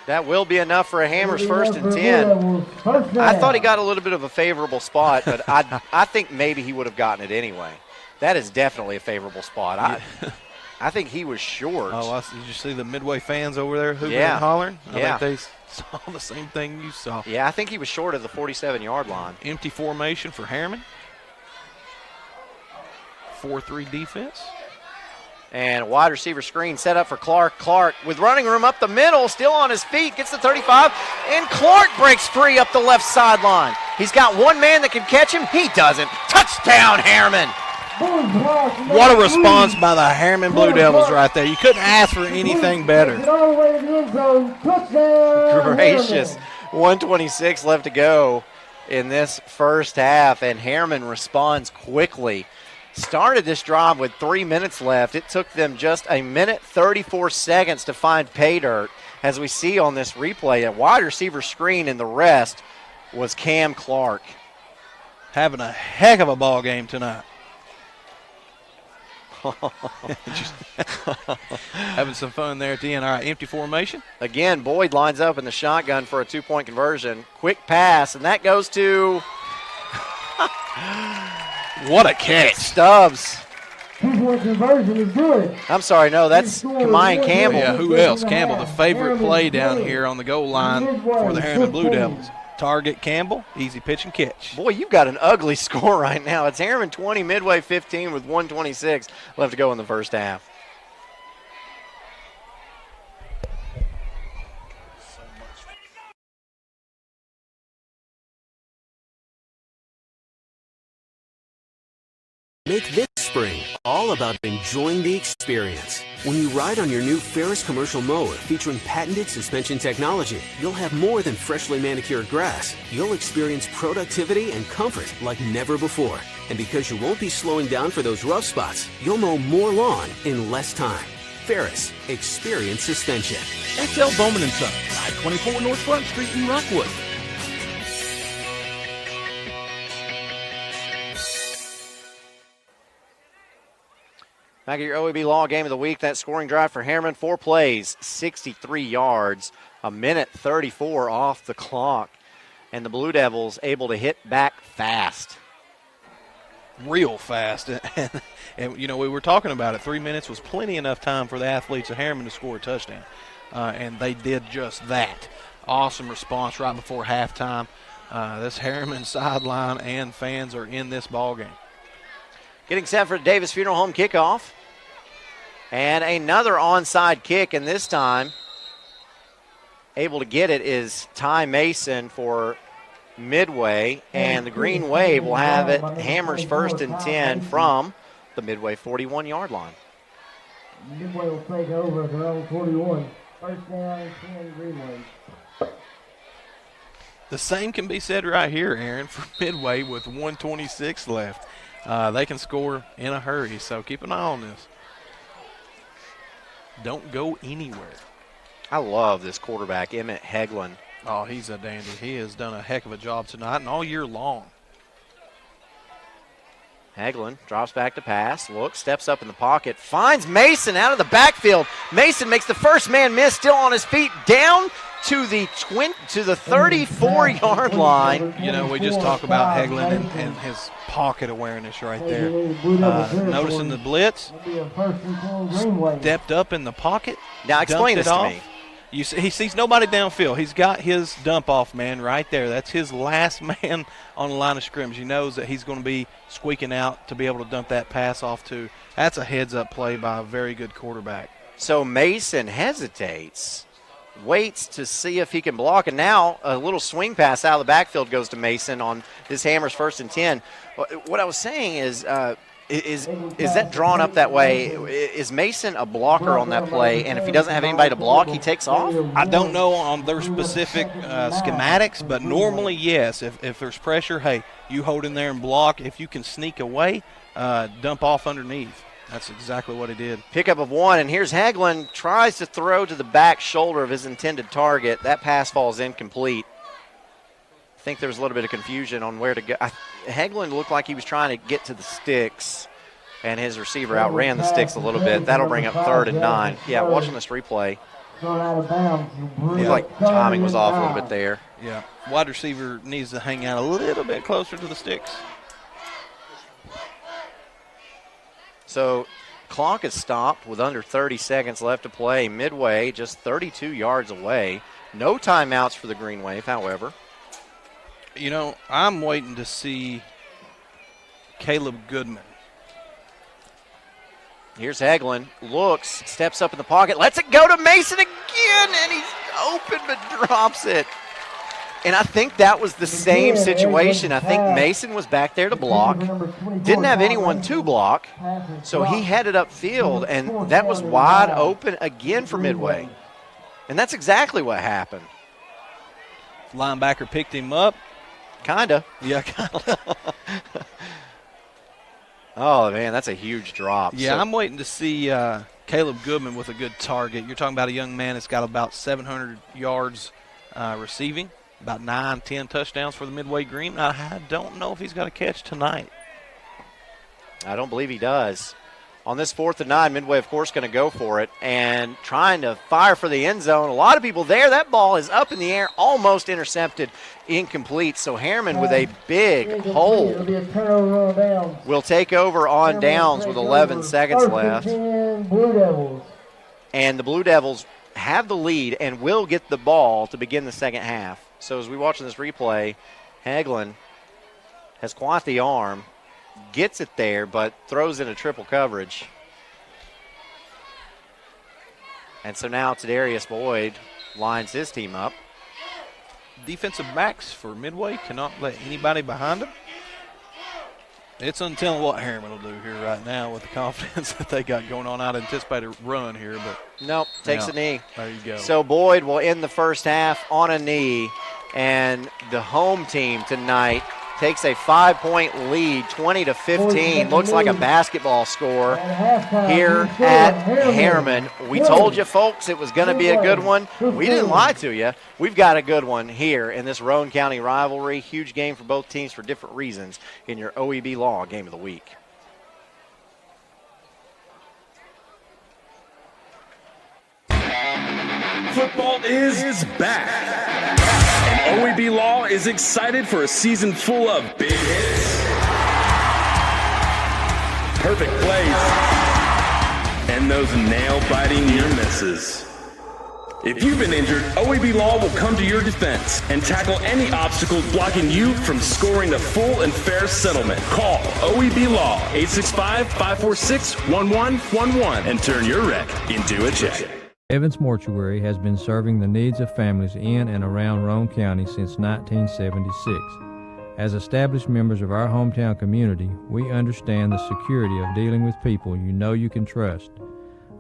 That will be enough for a Hammers 1st and 10. I thought he got a little bit of a favorable spot, but I think maybe he would have gotten it anyway. That is definitely a favorable spot. I think he was short. Oh, did you see the Midway fans over there hooping Yeah. and hollering? Yeah. I think they saw the same thing you saw. Yeah, I think he was short of the 47-yard line. Empty formation for Harriman. 4-3 defense. And a wide receiver screen set up for Clark. Clark with running room up the middle, still on his feet, gets the 35, and Clark breaks free up the left sideline. He's got one man that can catch him. He doesn't. Touchdown, Harriman. What a response by the Harriman Blue Devils right there. You couldn't ask for anything better. Gracious. 1:26 left to go in this first half, and Harriman responds quickly. Started this drive with 3 minutes left. It took them just 1:34 to find pay dirt. As we see on this replay, a wide receiver screen, and the rest was Cam Clark. Having a heck of a ball game tonight. Having some fun there at the end. All right, empty formation. Again, Boyd lines up in the shotgun for a 2-point conversion. Quick pass, and that goes to what a catch. Stubbs. 2-point conversion is good. I'm sorry, no, that's Kamai Campbell. Yeah, who else? Campbell, the favorite play down here on the goal line for the Harriman Blue Devils. Target Campbell, easy pitch and catch. Boy, you've got an ugly score right now. It's Harriman 20, Midway 15 with 1:26 left to go in the first half. Make this spring all about enjoying the experience. When you ride on your new Ferris commercial mower featuring patented suspension technology, you'll have more than freshly manicured grass. You'll experience productivity and comfort like never before. And because you won't be slowing down for those rough spots, you'll mow more lawn in less time. Ferris, experience suspension. XL Bowman & Son, 524 North Front Street in Rockwood. Back at your OEB Law Game of the Week, that scoring drive for Harriman, 4 plays, 63 yards, 1:34 off the clock. And the Blue Devils able to hit back fast. Real fast. And we were talking about it. 3 minutes was plenty enough time for the athletes of Harriman to score a touchdown. And they did just that. Awesome response right before halftime. This Harriman sideline and fans are in this ball game. Getting set for the Davis Funeral Home kickoff. And another onside kick, and this time able to get it is Ty Mason for Midway. And the Green Wave will have it Hammers 1st and 10 from the Midway 41-yard line. Midway will take over at their own 41. First down, 10 Greenway. The same can be said right here, Aaron, for Midway with 1:26 left. They can score in a hurry, so keep an eye on this. Don't go anywhere. I love this quarterback, Emmett Heglin. Oh, he's a dandy. He has done a heck of a job tonight and all year long. Heglin drops back to pass, looks, steps up in the pocket, finds Mason out of the backfield. Mason makes the first man miss, still on his feet, down to the 34-yard line. You know, we just talk about Heglin and his pocket awareness right there. Noticing the blitz, stepped up in the pocket. Now explain this to me. He sees nobody downfield. He's got his dump-off man right there. That's his last man on the line of scrimmage. He knows that he's going to be squeaking out to be able to dump that pass off to. That's a heads-up play by a very good quarterback. So Mason hesitates, waits to see if he can block, and now a little swing pass out of the backfield goes to Mason on this Hammers 1st and 10. What I was saying is that drawn up that way? Is Mason a blocker on that play, and if he doesn't have anybody to block, he takes off? I don't know on their specific schematics, but normally, yes. If there's pressure, hey, you hold in there and block. If you can sneak away, dump off underneath. That's exactly what he did. Pickup of 1, and here's Heglin, tries to throw to the back shoulder of his intended target. That pass falls incomplete. I think there was a little bit of confusion on where to go. Heglin looked like he was trying to get to the sticks, and his receiver outran the sticks a little bit. That'll bring up 3rd and 9. Yeah, watching this replay, looked like timing was off a little bit there. Yeah, wide receiver needs to hang out a little bit closer to the sticks. So clock is stopped with under 30 seconds left to play. Midway just 32 yards away. No timeouts for the Green Wave, however. You know, I'm waiting to see Caleb Goodman. Here's Heglin, looks, steps up in the pocket, lets it go to Mason again, and he's open but drops it. And I think that was the same situation. I think Mason was back there to block, didn't have anyone to block, so he headed upfield, and that was wide open again for Midway. And that's exactly what happened. Linebacker picked him up. Kinda. Yeah, kinda. Oh, man, that's a huge drop. Yeah, I'm waiting to see Caleb Goodman with a good target. You're talking about a young man that's got about 700 yards receiving, about 9-10 touchdowns for the Midway Green. I don't know if he's got a catch tonight. I don't believe he does. On this 4th and 9, Midway, of course, going to go for it and trying to fire for the end zone. A lot of people there. That ball is up in the air, almost intercepted, incomplete. So Harriman with a big hold will take over on downs with 11 seconds left. And the Blue Devils have the lead and will get the ball to begin the second half. So as we watch this replay, Heglin has quite the arm. Gets it there, but throws in a triple coverage. And so now Tadarius Boyd lines his team up. Defensive backs for Midway cannot let anybody behind them. It's untelling what Harriman will do here right now with the confidence that they got going on. I'd anticipate a run here, but nope, takes a knee. There you go. So Boyd will end the first half on a knee, and the home team tonight takes a 5-point lead, 20-15. Looks like a basketball score here at Harriman. We told you, folks, it was going to be a good one. We didn't lie to you. We've got a good one here in this Roane County rivalry. Huge game for both teams for different reasons in your OEB Law Game of the Week. Football is back. And OEB Law is excited for a season full of big hits, perfect plays, and those nail-biting near misses. If you've been injured, OEB Law will come to your defense and tackle any obstacles blocking you from scoring a full and fair settlement. Call OEB Law 865-546-1111 and turn your wreck into a check. Evans Mortuary has been serving the needs of families in and around Roane County since 1976. As established members of our hometown community, we understand the security of dealing with people you know you can trust.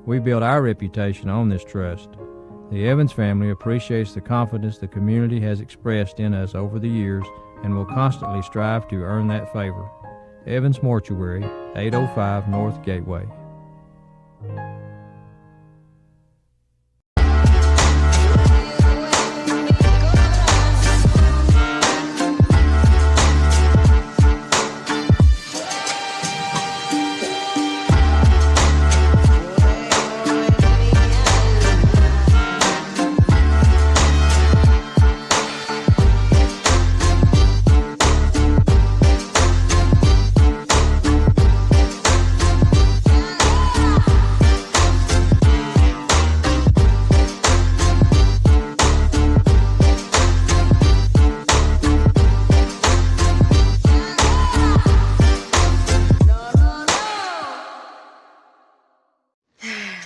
We build our reputation on this trust. The Evans family appreciates the confidence the community has expressed in us over the years and will constantly strive to earn that favor. Evans Mortuary, 805 North Gateway.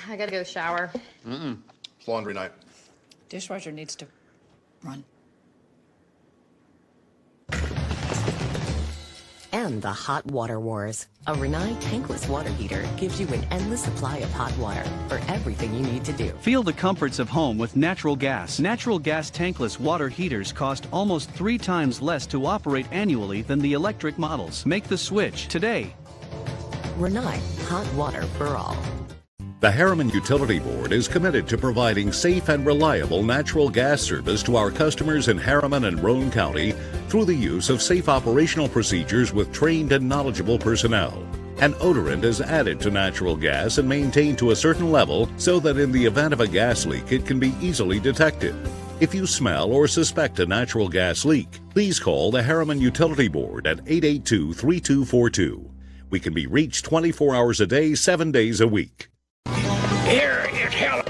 I gotta go shower. It's laundry night. Dishwasher needs to run. And the hot water wars. A Renai tankless water heater gives you an endless supply of hot water for everything you need to do. Feel the comforts of home with natural gas. Natural gas tankless water heaters cost almost 3 times less to operate annually than the electric models. Make the switch today. Renai, hot water for all. The Harriman Utility Board is committed to providing safe and reliable natural gas service to our customers in Harriman and Roane County through the use of safe operational procedures with trained and knowledgeable personnel. An odorant is added to natural gas and maintained to a certain level so that in the event of a gas leak it can be easily detected. If you smell or suspect a natural gas leak, please call the Harriman Utility Board at 882-3242. We can be reached 24 hours a day, 7 days a week. Here is Helen.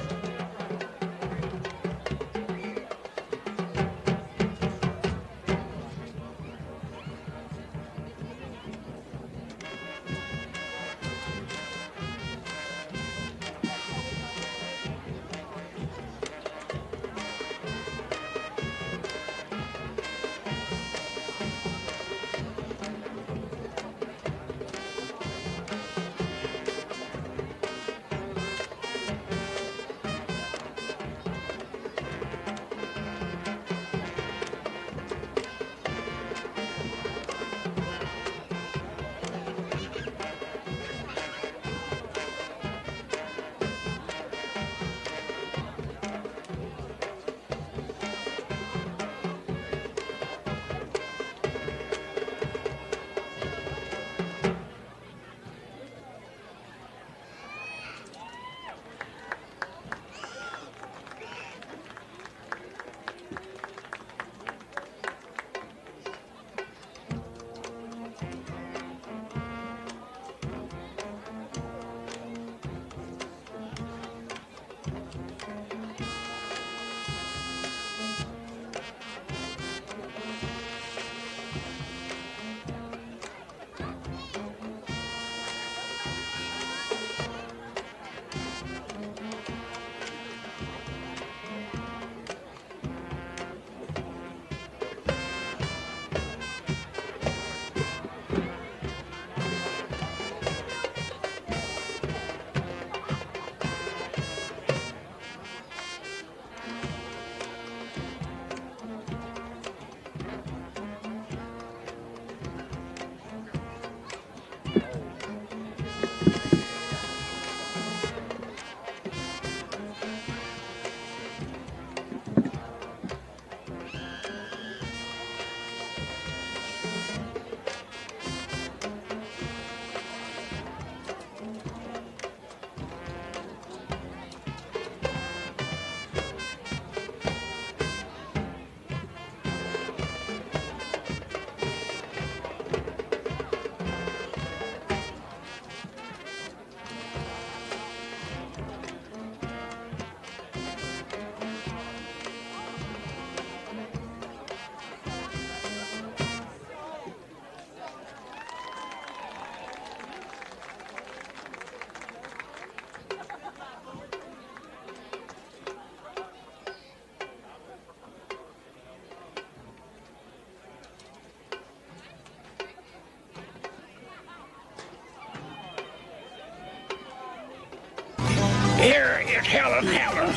Here is Helen Hammer.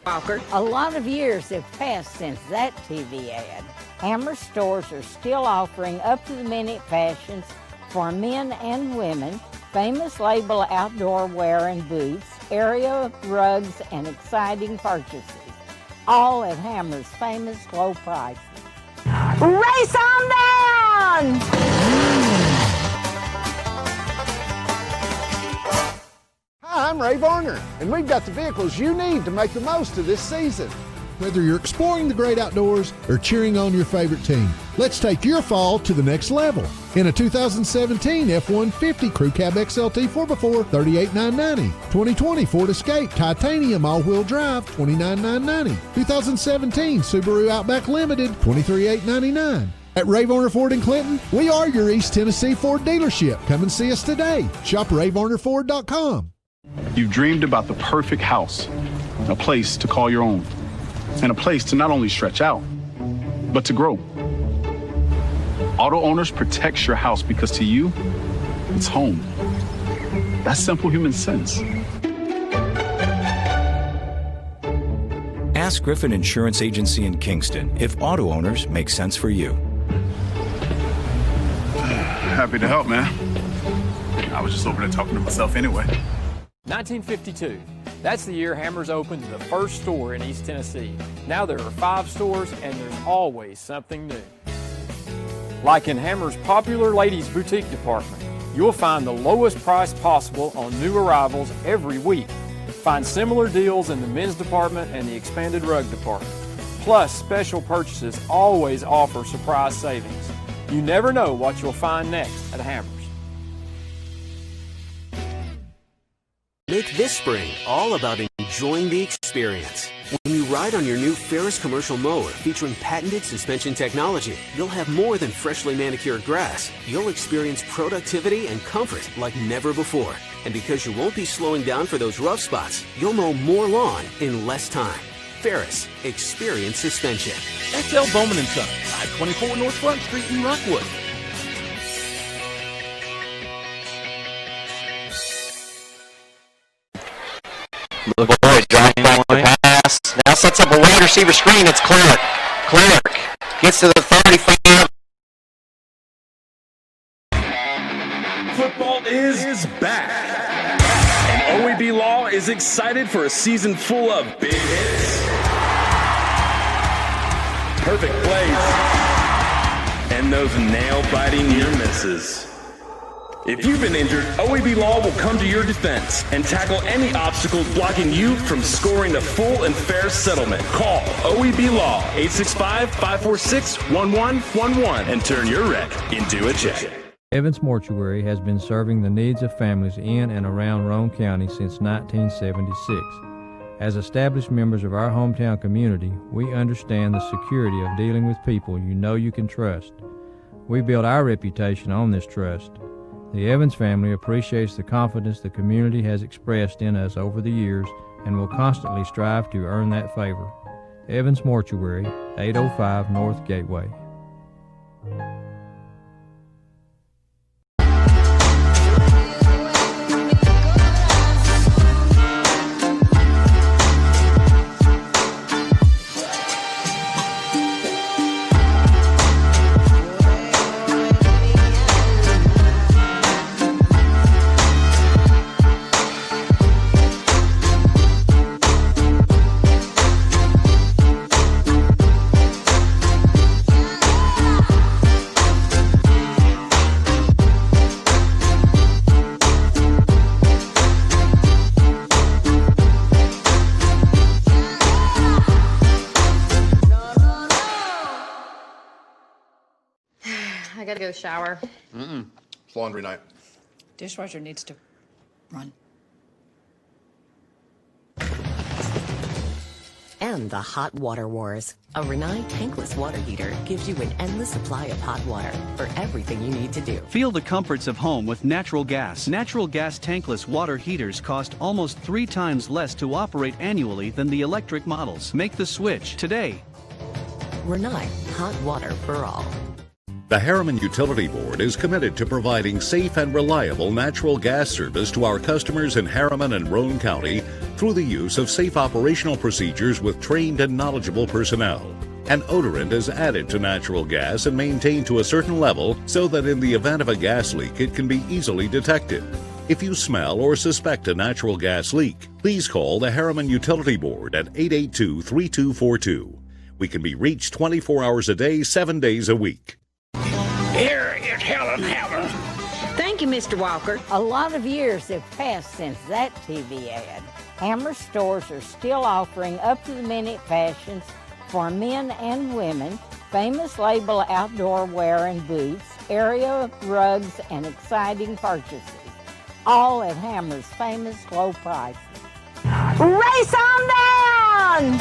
Walker. A lot of years have passed since that TV ad. Hammer stores are still offering up-to-the-minute fashions for men and women, famous label outdoor wear and boots, area rugs, and exciting purchases. All at Hammer's famous low prices. Race on down! Hi, I'm Ray Varner, and we've got the vehicles you need to make the most of this season. Whether you're exploring the great outdoors or cheering on your favorite team, let's take your fall to the next level. In a 2017 F-150 Crew Cab XLT 4x4, $38,990. 2020 Ford Escape Titanium All-Wheel Drive, $29,990. 2017 Subaru Outback Limited, $23,899. At Ray Varner Ford in Clinton, we are your East Tennessee Ford dealership. Come and see us today. Shop RayVarnerFord.com. You've dreamed about the perfect house, a place to call your own, and a place to not only stretch out, but to grow. Auto Owners protects your house because to you, it's home. That's simple human sense. Ask Griffin Insurance Agency in Kingston if auto owners make sense for you. Happy to help, man. I was just over there talking to myself anyway. 1952. That's the year Hammers opened the first store in East Tennessee. Now there are 5 stores and there's always something new. Like in Hammers' popular ladies boutique department, you'll find the lowest price possible on new arrivals every week. Find similar deals in the men's department and the expanded rug department. Plus, special purchases always offer surprise savings. You never know what you'll find next at Hammers. Make this spring all about enjoying the experience. When you ride on your new Ferris commercial mower featuring patented suspension technology, you'll have more than freshly manicured grass. You'll experience productivity and comfort like never before. And because you won't be slowing down for those rough spots, you'll mow more lawn in less time. Ferris, experience suspension. XL Bowman & Son, 524 North Front Street in Rockwood. The boys driving back the pass. Now sets up a wide receiver screen. It's Clark. Clark gets to the 35. Football is back. And OEB Law is excited for a season full of big hits, perfect plays, and those nail-biting near misses. If you've been injured, OEB Law will come to your defense and tackle any obstacles blocking you from scoring a full and fair settlement. Call OEB Law 865-546-1111 and turn your wreck into a check. Evans Mortuary has been serving the needs of families in and around Roane County since 1976. As established members of our hometown community, we understand the security of dealing with people you know you can trust. We build our reputation on this trust. The Evans family appreciates the confidence the community has expressed in us over the years and will constantly strive to earn that favor. Evans Mortuary, 805 North Gateway. I gotta go shower. It's laundry night. Dishwasher needs to run. And the hot water wars. A Renai tankless water heater gives you an endless supply of hot water for everything you need to do. Feel the comforts of home with natural gas. Natural gas tankless water heaters cost almost 3 times less to operate annually than the electric models. Make the switch today. Renai, hot water for all. The Harriman Utility Board is committed to providing safe and reliable natural gas service to our customers in Harriman and Roane County through the use of safe operational procedures with trained and knowledgeable personnel. An odorant is added to natural gas and maintained to a certain level so that in the event of a gas leak it can be easily detected. If you smell or suspect a natural gas leak, please call the Harriman Utility Board at 882-3242. We can be reached 24 hours a day, 7 days a week. Here is Helen Hammer. Thank you, Mr. Walker. A lot of years have passed since that TV ad. Hammer stores are still offering up-to-the-minute fashions for men and women, famous label outdoor wear and boots, area rugs, and exciting purchases. All at Hammer's famous low prices. Race on down!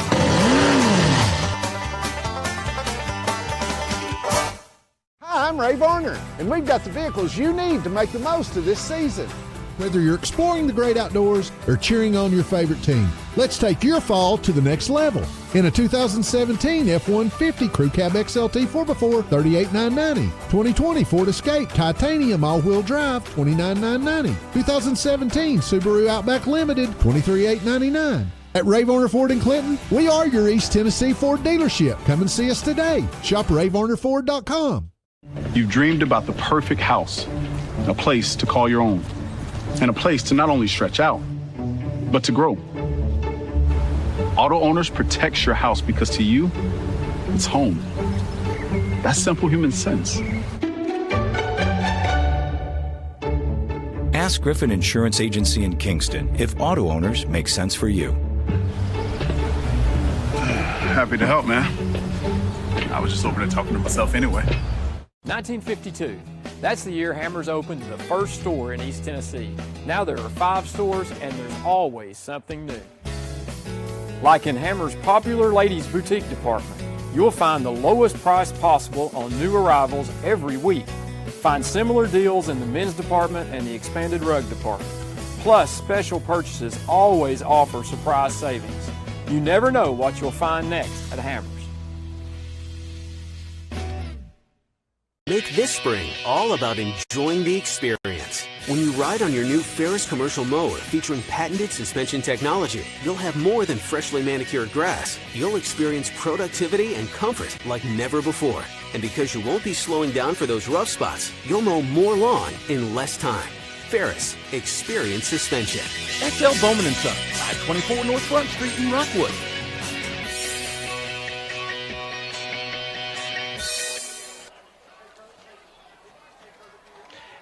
Hi, I'm Ray Varner, and we've got the vehicles you need to make the most of this season. Whether you're exploring the great outdoors or cheering on your favorite team, let's take your fall to the next level. In a 2017 F-150 Crew Cab XLT 4x4, $38,990. 2020 Ford Escape Titanium All-Wheel Drive, $29,990. 2017 Subaru Outback Limited, $23,899. At Ray Varner Ford in Clinton, we are your East Tennessee Ford dealership. Come and see us today. Shop RayVarnerFord.com. You've dreamed about the perfect house, a place to call your own, and a place to not only stretch out, but to grow. Auto Owners protects your house because to you, it's home. That's simple human sense. Ask Griffin Insurance Agency in Kingston if auto owners make sense for you. Happy to help, man. I was just over there talking to myself anyway. 1952. That's the year Hammers opened the first store in East Tennessee. Now there are 5 stores and there's always something new. Like in Hammers' popular ladies boutique department, you'll find the lowest price possible on new arrivals every week. Find similar deals in the men's department and the expanded rug department. Plus, special purchases always offer surprise savings. You never know what you'll find next at Hammers. Make this spring all about enjoying the experience. When you ride on your new Ferris commercial mower featuring patented suspension technology, you'll have more than freshly manicured grass. You'll experience productivity and comfort like never before. And because you won't be slowing down for those rough spots, you'll mow more lawn in less time. Ferris, experience suspension. XL Bowman & Sons, I-24 North Front Street in Rockwood.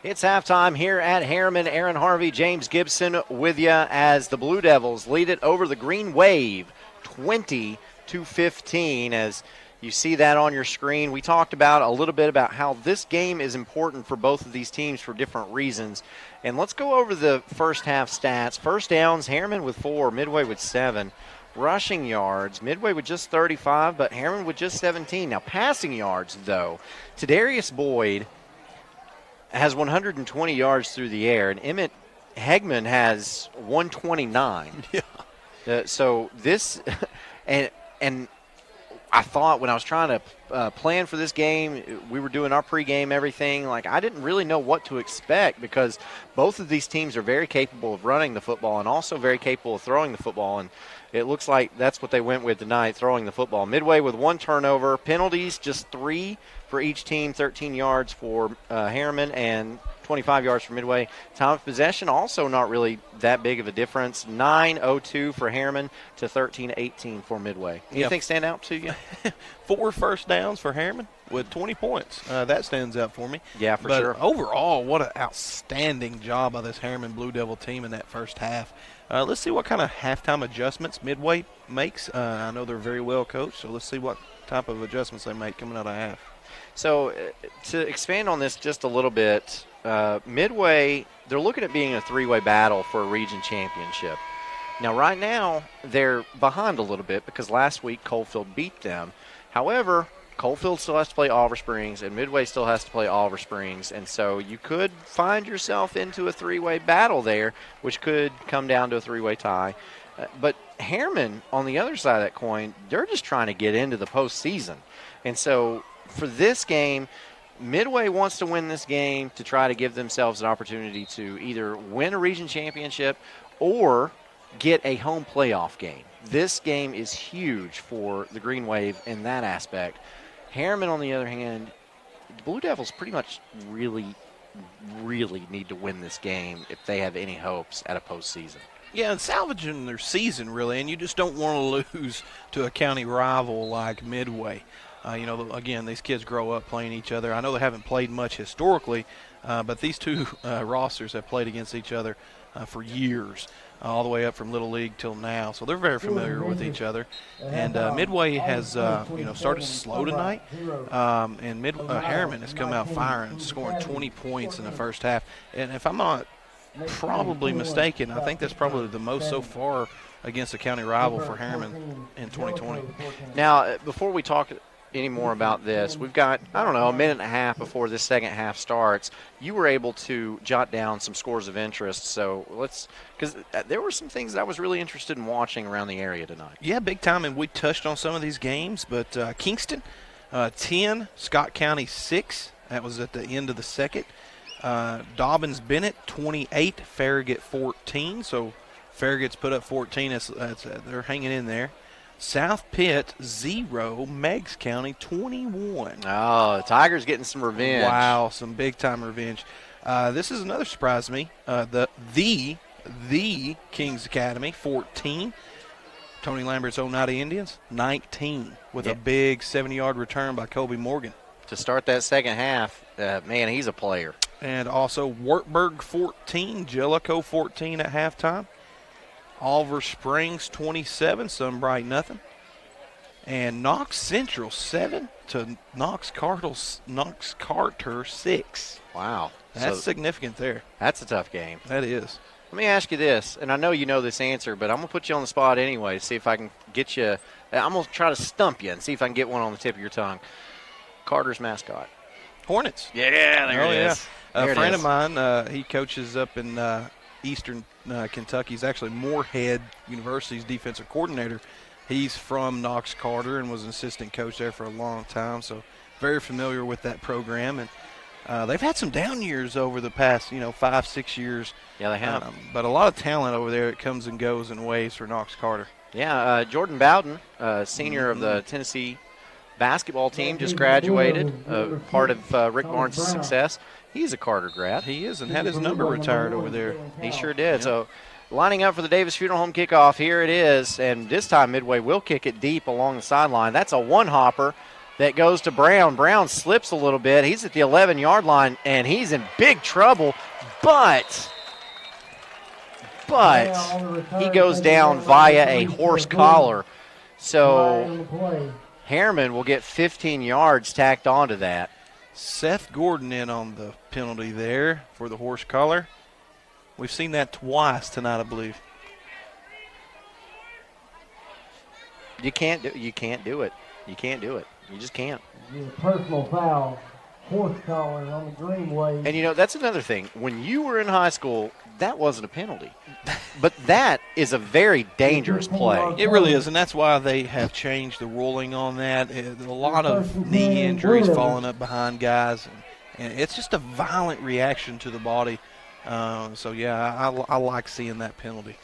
It's halftime here at Harriman. Aaron Harvey, James Gibson with you as the Blue Devils lead it over the Green Wave 20-15. As you see that on your screen, we talked about a little bit about how this game is important for both of these teams for different reasons. And let's go over the first half stats. First downs, Harriman with 4, Midway with 7. Rushing yards, Midway with just 35, but Harriman with just 17. Now passing yards, though, Tadarius Boyd has 120 yards through the air, and Emmett Hegman has 129. Yeah. So this, and I thought when I was trying to plan for this game, we were doing our pregame, everything. Like, I didn't really know what to expect because both of these teams are very capable of running the football and also very capable of throwing the football. And it looks like that's what they went with tonight, throwing the football. Midway with 1 turnover, penalties just 3 for each team, 13 yards for Harriman and 25 yards for Midway. Time of possession also not really that big of a difference. 9:02 for Harriman to 13:18 for Midway. Anything stand out to you? 4 first downs for Harriman with 20 points. That stands out for me. Yeah, for but sure. Overall, what an outstanding job by this Harriman Blue Devil team in that first half. Let's see what kind of halftime adjustments Midway makes. I know they're very well coached, so let's see what type of adjustments they make coming out of half. So to expand on this just a little bit, Midway, they're looking at being a 3-way battle for a region championship. Now, right now, they're behind a little bit because last week Coalfield beat them. However, Coalfield still has to play Oliver Springs, and Midway still has to play Oliver Springs. And so you could find yourself into a 3-way battle there, which could come down to a 3-way tie. But Harriman, on the other side of that coin, they're just trying to get into the postseason. And so for this game, Midway wants to win this game to try to give themselves an opportunity to either win a region championship or get a home playoff game. This game is huge for the Green Wave in that aspect. Harriman, on the other hand, the Blue Devils pretty much really need to win this game if they have any hopes at a postseason. Yeah, and salvaging their season, really, and you just don't want to lose to a county rival like Midway. Again, these kids grow up playing each other. I know they haven't played much historically, but these two rosters have played against each other for years, all the way up from Little League till now. So they're very familiar with each other. And Midway has, started slow tonight, and Harriman has come out firing, scoring 20 points in the first half. And if I'm not probably mistaken, I think that's probably the most so far against a county rival for Harriman in 2020. Now, before we talk any more about this, we've got, a minute and a half before this second half starts. You were able to jot down some scores of interest, so because there were some things that I was really interested in watching around the area tonight. Yeah, big time, and we touched on some of these games, but Kingston, 10, Scott County 6. That was at the end of the second. Dobbins-Bennett, 28, Farragut 14. So Farragut's put up 14. They're hanging in there. South Pitt, 0, Meigs County, 21. Oh, the Tigers getting some revenge. Wow, some big-time revenge. This is another surprise to me. The Kings Academy, 14. Tony Lambert's Oneida Indians, 19, with a big 70-yard return by Kobe Morgan. To start that second half, man, he's a player. And also Wartburg 14, Jellicoe 14 at halftime. Oliver Springs 27, Sunbright nothing. And Knox Central 7 to Knox Carter 6. Wow. That's significant there. That's a tough game. That is. Let me ask you this, and I know you know this answer, but I'm going to put you on the spot anyway to see if I can get you. I'm going to try to stump you and see if I can get one on the tip of your tongue. Carter's mascot. Hornets. Yeah, there it is. A friend of mine, he coaches up in eastern Kentucky. He's actually Moorhead University's defensive coordinator. He's from Knox Carter and was an assistant coach there for a long time, so very familiar with that program. And they've had some down years over the past, 5-6 years. Yeah, they have. But a lot of talent over there. It comes and goes in waves for Knox Carter. Yeah, Jordan Bowden, senior of the Tennessee basketball team, just graduated, part of Rick Barnes' success. He's a Carter grad. He is, and had his number retired over there. He sure did. Yeah. So lining up for the Davis Funeral Home kickoff, here it is, and this time Midway will kick it deep along the sideline. That's a one-hopper that goes to Brown. Brown slips a little bit. He's at the 11-yard line, and he's in big trouble, but he goes down via a horse collar. So Harriman will get 15 yards tacked onto that. Seth Gordon in on the penalty there for the horse collar. We've seen that twice tonight, I believe. You can't do it. You can't do it. You just can't. Personal foul. Horse collar on the green wave. And, that's another thing. When you were in high school, that wasn't a penalty. But that is a very dangerous play. It really is, and that's why they have changed the ruling on that. A lot of knee injuries falling up behind guys, and it's just a violent reaction to the body. I like seeing that penalty.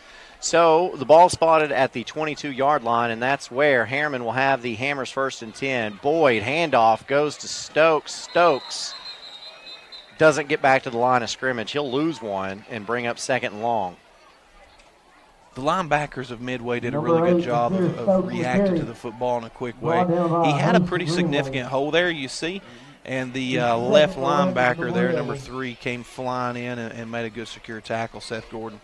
So the ball spotted at the 22-yard line, and that's where Harriman will have the Hammers 1st and 10. Boyd, handoff, goes to Stokes. Stokes doesn't get back to the line of scrimmage. He'll lose one and bring up 2nd and long. The linebackers of Midway did a really good job of reacting to the football in a quick way. He had a pretty significant hole there, you see, and the left linebacker there, number 3, came flying in and made a good secure tackle, Seth Gordon.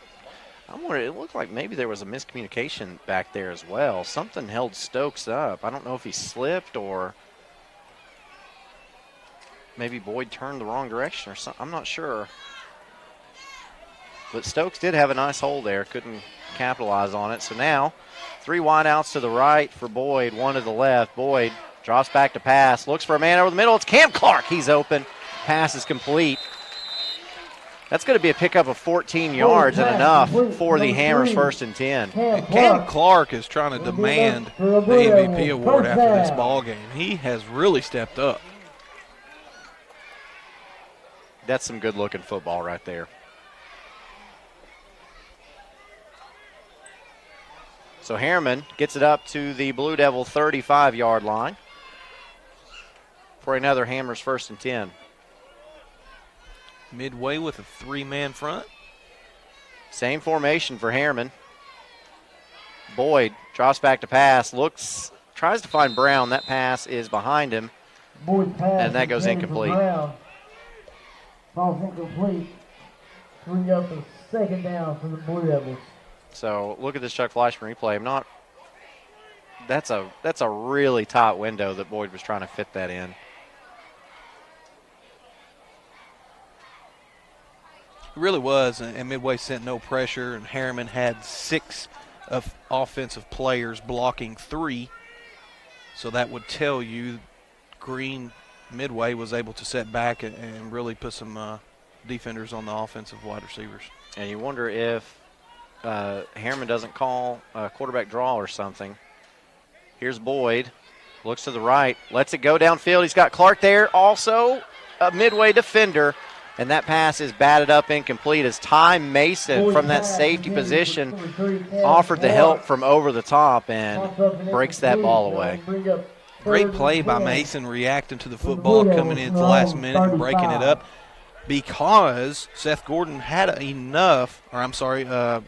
I'm wondering, it looked like maybe there was a miscommunication back there as well. Something held Stokes up. I don't know if he slipped or maybe Boyd turned the wrong direction or something. I'm not sure. But Stokes did have a nice hole there. Couldn't capitalize on it. So now 3 wideouts to the right for Boyd, 1 to the left. Boyd drops back to pass, looks for a man over the middle. It's Cam Clark. He's open. Pass is complete. That's going to be a pickup of 14 yards and enough for the Hammers 1st and 10. Cam Clark is trying to demand the MVP award after this ball game. He has really stepped up. That's some good-looking football right there. So Harriman gets it up to the Blue Devil 35-yard line for another Hammers 1st and 10. Midway with a 3-man front. Same formation for Harriman. Boyd drops back to pass, tries to find Brown. That pass is behind him, and that goes incomplete. Falls incomplete. Bring up a 2nd down for the Blue Devils. So look at this Chuck Fleischman replay. That's a really tight window that Boyd was trying to fit that in. It really was, and Midway sent no pressure, and Harriman had 6 of offensive players blocking 3. So that would tell you Midway was able to set back and really put some defenders on the offensive wide receivers. And you wonder if Harriman doesn't call a quarterback draw or something. Here's Boyd. Looks to the right. Lets it go downfield. He's got Clark there. Also a Midway defender. And that pass is batted up incomplete as Ty Mason from that safety position offered the help from over the top and breaks that ball away. Great play by Mason reacting to the football coming in at the last minute and breaking it up, because Seth Gordon had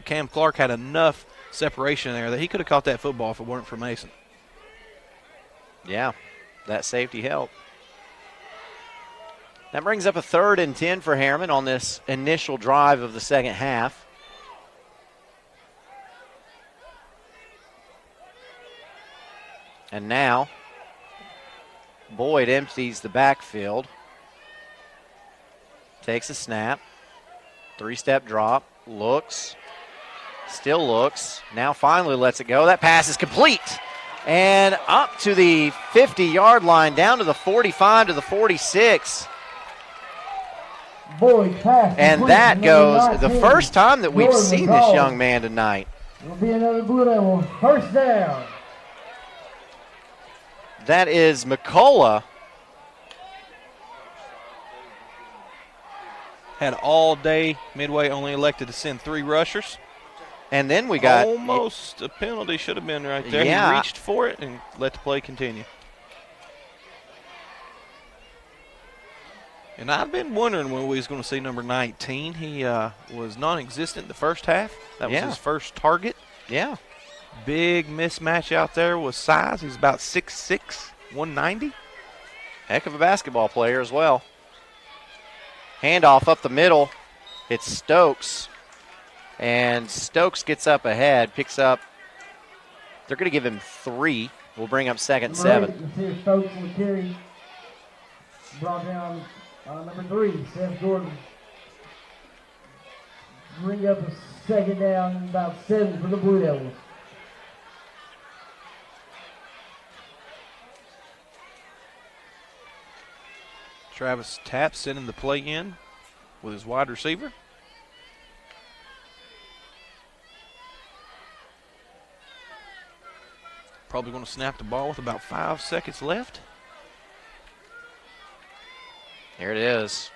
Cam Clark had enough separation there that he could have caught that football if it weren't for Mason. Yeah, that safety helped. That brings up a 3rd and 10 for Harriman on this initial drive of the second half. And now Boyd empties the backfield. Takes a snap. 3-step drop. Looks. Still looks. Now finally lets it go. That pass is complete. And up to the 50-yard line, down to the 45 to the 46. And that goes the first time that we've seen this young man tonight. It'll be another Blue Devil 1st down. That is McCullough. Had all day. Midway only elected to send 3 rushers. And then we got almost a penalty. Should have been right there. Yeah. He reached for it and let the play continue. And I've been wondering when we was going to see number 19. He was non-existent the first half. That was his first target. Yeah. Big mismatch out there with size. He's about 6'6", 190. Heck of a basketball player as well. Handoff up the middle. It's Stokes. And Stokes gets up ahead, picks up. They're going to give him 3. We'll bring up 2nd and 7. Here's Stokes on the carry. Brought down number 3, Seth Gordon. Bring up a 2nd down, about 7 for the Blue Devils. Travis Tapp sending the play in with his wide receiver. Probably going to snap the ball with about 5 seconds left. There it is.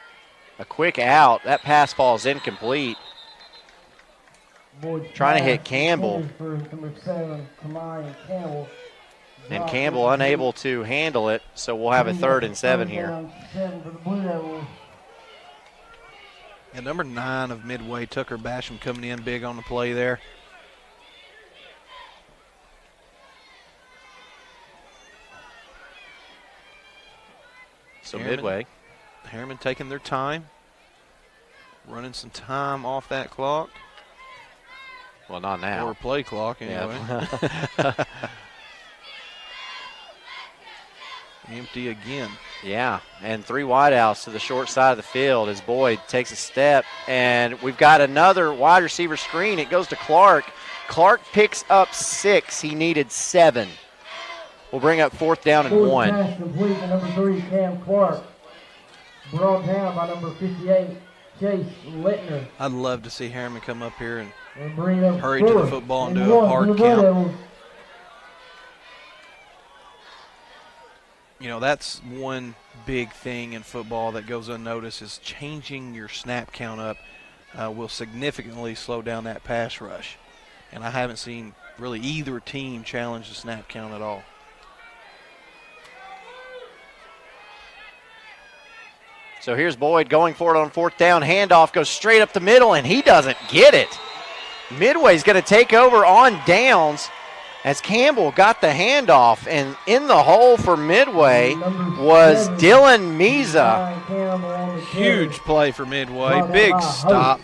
A quick out. That pass falls incomplete. Trying to hit Campbell. For number 7, Kamai Campbell. And Campbell unable to handle it, so we'll have a 3rd and 7 here. 7 for the Blue Devils. And number 9 of Midway, Tucker Basham, coming in big on the play there. So Midway. Harriman taking their time, running some time off that clock. Well, not now. Or play clock, anyway. Yeah. Empty again. Yeah, and 3 wideouts to the short side of the field as Boyd takes a step. And we've got another wide receiver screen. It goes to Clark. Clark picks up 6. He needed 7. We'll bring up 4th down and 1. Pass complete to number 3, Cam Clark. Brought down by number 58, Chase Littner. I'd love to see Harriman come up here and bring up hurry to the football and do a hard count. You know, that's one big thing in football that goes unnoticed is changing your snap count up will significantly slow down that pass rush. And I haven't seen really either team challenge the snap count at all. So here's Boyd going for it on fourth down. Handoff goes straight up the middle, and he doesn't get it. Midway's going to take over on downs as Campbell got the handoff, and in the hole for Midway was Dylan Meza. Huge play for Midway. Big stop.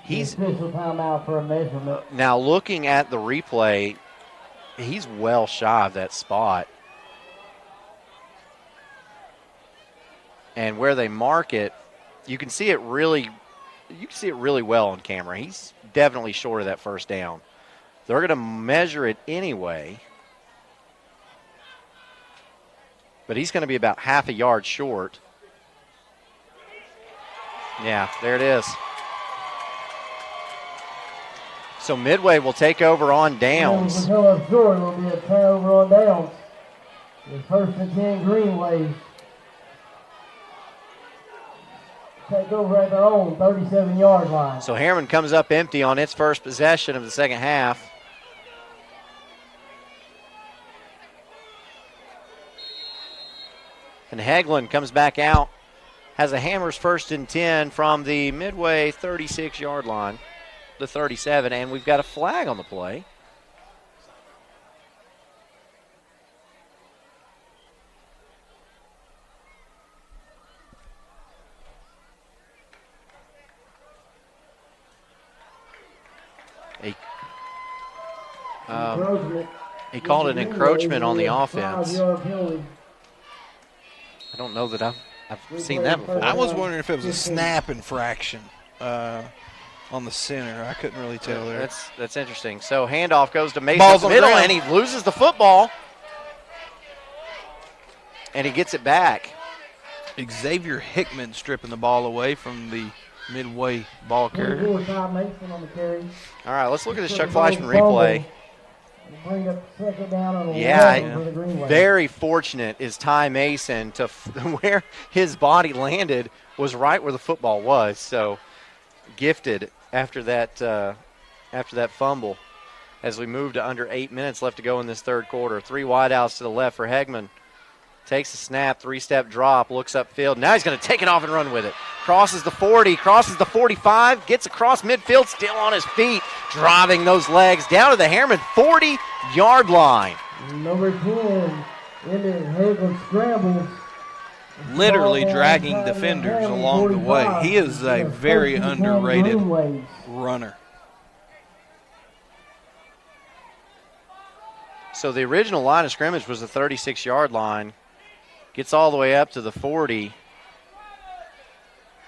He's timeout for a measurement. now looking at the replay, he's well shy of that spot. And where they mark it, you can see it really well on camera. He's definitely short of that first down. They're going to measure it anyway. But he's going to be about half a yard short. Yeah, there it is. So Midway will take over on downs. Short will be a turnover on downs. It's 1st and 10 Greenway. Take over at their own 37-yard line. So Harriman comes up empty on its first possession of the second half. And Hagelin comes back out, has a Hammers 1st and 10 from the Midway 36-yard line, the 37, and we've got a flag on the play. He called an encroachment on the offense. I don't know that I've seen that before. I was wondering if it was a snap infraction on the center. I couldn't really tell there. That's interesting. So handoff goes to Mason Ball's on the middle, ground. and he loses the football. And he gets it back. Xavier Hickman stripping the ball away from the Midway ball carrier. On the carry. All right, let's look at this Chuck Fleischman replay. Bring up second down on the Yeah, the Greenway. very fortunate is Ty Mason to where his body landed was right where the football was. So gifted after that fumble. As we move to under 8 minutes left to go in this third quarter, 3 wideouts to the left for Hegman. Takes a snap, 3-step drop, looks upfield. Now he's going to take it off and run with it. Crosses the 40, crosses the 45, gets across midfield, still on his feet, driving those legs down to the Harriman 40-yard line. Number 10, Hagelin scrambles. Literally dragging defenders along the way. He is a very underrated runner. So the original line of scrimmage was the 36-yard line. Gets all the way up to the 40.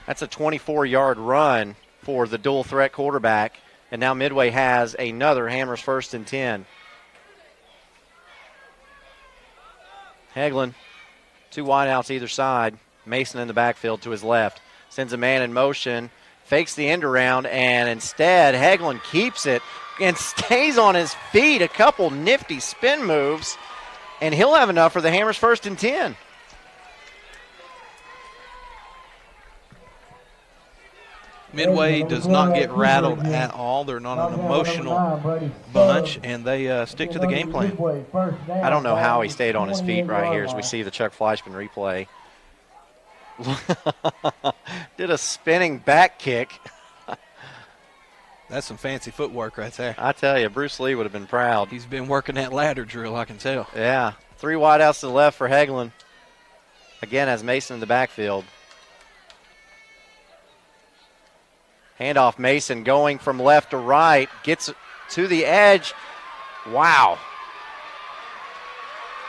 That's a 24-yard run for the dual threat quarterback. And now Midway has another Hammers 1st and 10. Hagelin, 2 wideouts either side. Mason in the backfield to his left. Sends a man in motion. Fakes the end around, and instead Hagelin keeps it and stays on his feet. A couple nifty spin moves, and he'll have enough for the Hammers 1st and 10. Midway does not get rattled at all. They're not an emotional bunch, and they stick to the game plan. I don't know how he stayed on his feet right here as we see the Chuck Fleischman replay. Did a spinning back kick. That's some fancy footwork right there. I tell you, Bruce Lee would have been proud. He's been working that ladder drill, I can tell. Yeah. 3 wideouts to the left for Hagelin. Again, has Mason in the backfield. Handoff, Mason going from left to right. Gets to the edge. Wow.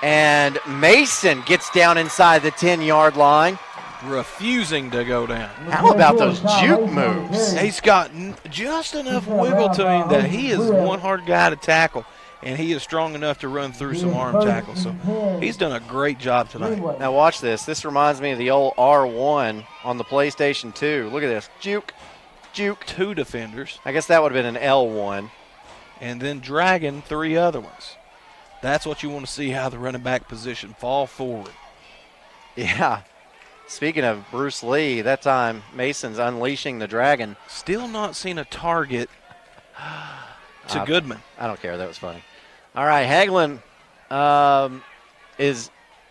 And Mason gets down inside the 10-yard line. Refusing to go down. How about those juke moves? He's got just enough wiggle to him that he is one hard guy to tackle, and he is strong enough to run through some arm tackles. So he's done a great job tonight. Now watch this. This reminds me of the old R1 on the PlayStation 2. Look at this. Juke, juke. 2 defenders. I guess that would have been an L1. and then dragging 3 other ones. That's what you want to see, how the running back position fall forward. Yeah. Speaking of Bruce Lee, that time Mason's unleashing the dragon. Still not seen a target to Goodman. I don't care. That was funny. All right, Hagelin is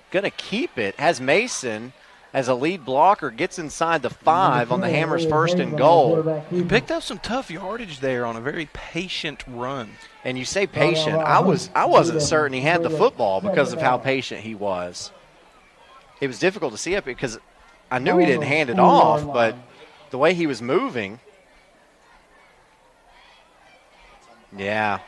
going to keep it. Has Mason as a lead blocker, gets inside the 5 on the Hammers' 1st and goal. He picked up some tough yardage there on a very patient run. And you say patient. I wasn't certain he had the football because of how patient he was. It was difficult to see it because I knew he didn't hand it off, but the way he was moving. Yeah.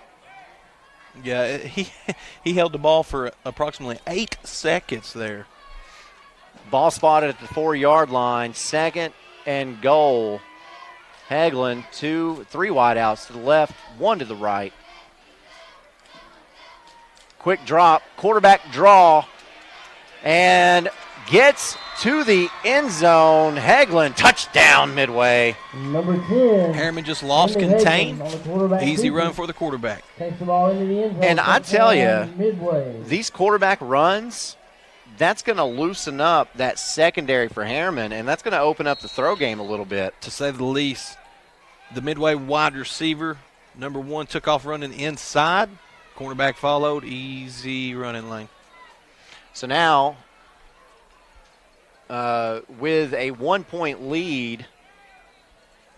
Yeah, he held the ball for approximately 8 seconds there. Ball spotted at the 4-yard line, 2nd and goal. Hagelin, 3 wideouts to the left, 1 to the right. Quick drop, quarterback draw, and gets to the end zone. Hagelin, touchdown, Midway. Number 10. Harriman just lost contain. Easy run for the quarterback. Takes the ball into the end zone. And I tell you, Midway. these quarterback runs, that's going to loosen up that secondary for Harriman, and that's going to open up the throw game a little bit. To say the least, the Midway wide receiver, number 1, took off running inside. Cornerback followed, easy running lane. So now, with a 1-point lead,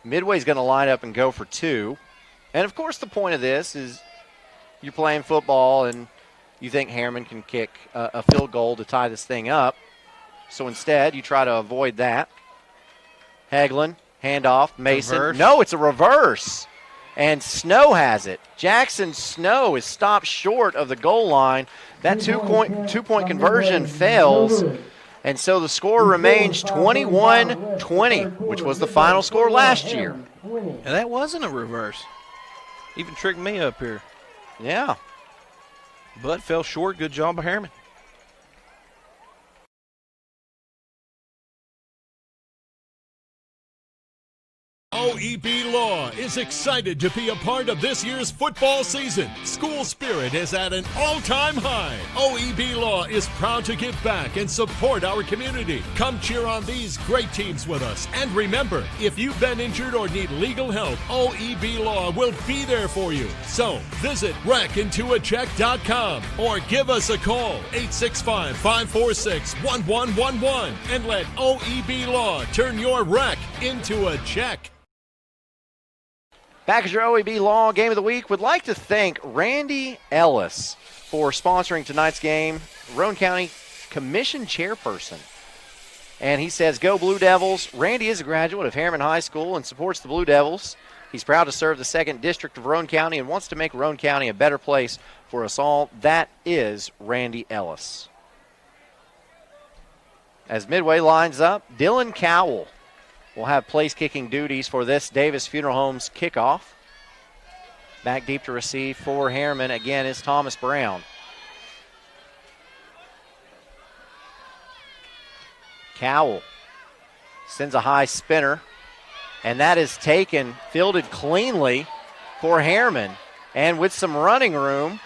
Midway's going to line up and go for 2. And, of course, the point of this is you're playing football and you think Harriman can kick a field goal to tie this thing up. So instead, you try to avoid that. Hagelin, handoff, Mason. Reverse. No, it's a reverse. And Snow has it. Jackson Snow is stopped short of the goal line. That two-point conversion fails. And so the score remains 21-20, which was the final score last year. And that wasn't a reverse. Even tricked me up here. Yeah. But fell short. Good job by Harriman. OEB Law is excited to be a part of this year's football season. School spirit is at an all-time high. OEB Law is proud to give back and support our community. Come cheer on these great teams with us. And remember, if you've been injured or need legal help, OEB Law will be there for you. So visit wreckintoacheck.com or give us a call, 865-546-1111, and let OEB Law turn your wreck into a check. Back as your OEB Law Game of the Week, would like to thank Randy Ellis for sponsoring tonight's game, Roane County Commission Chairperson. And he says, go Blue Devils. Randy is a graduate of Harriman High School and supports the Blue Devils. He's proud to serve the 2nd District of Roane County and wants to make Roane County a better place for us all. That is Randy Ellis. As Midway lines up, Dylan Cowell will have place-kicking duties for this Davis Funeral Homes kickoff. Back deep to receive for Harriman again is Thomas Brown. Cowell sends a high spinner, and that is taken, fielded cleanly for Harriman. And with some running room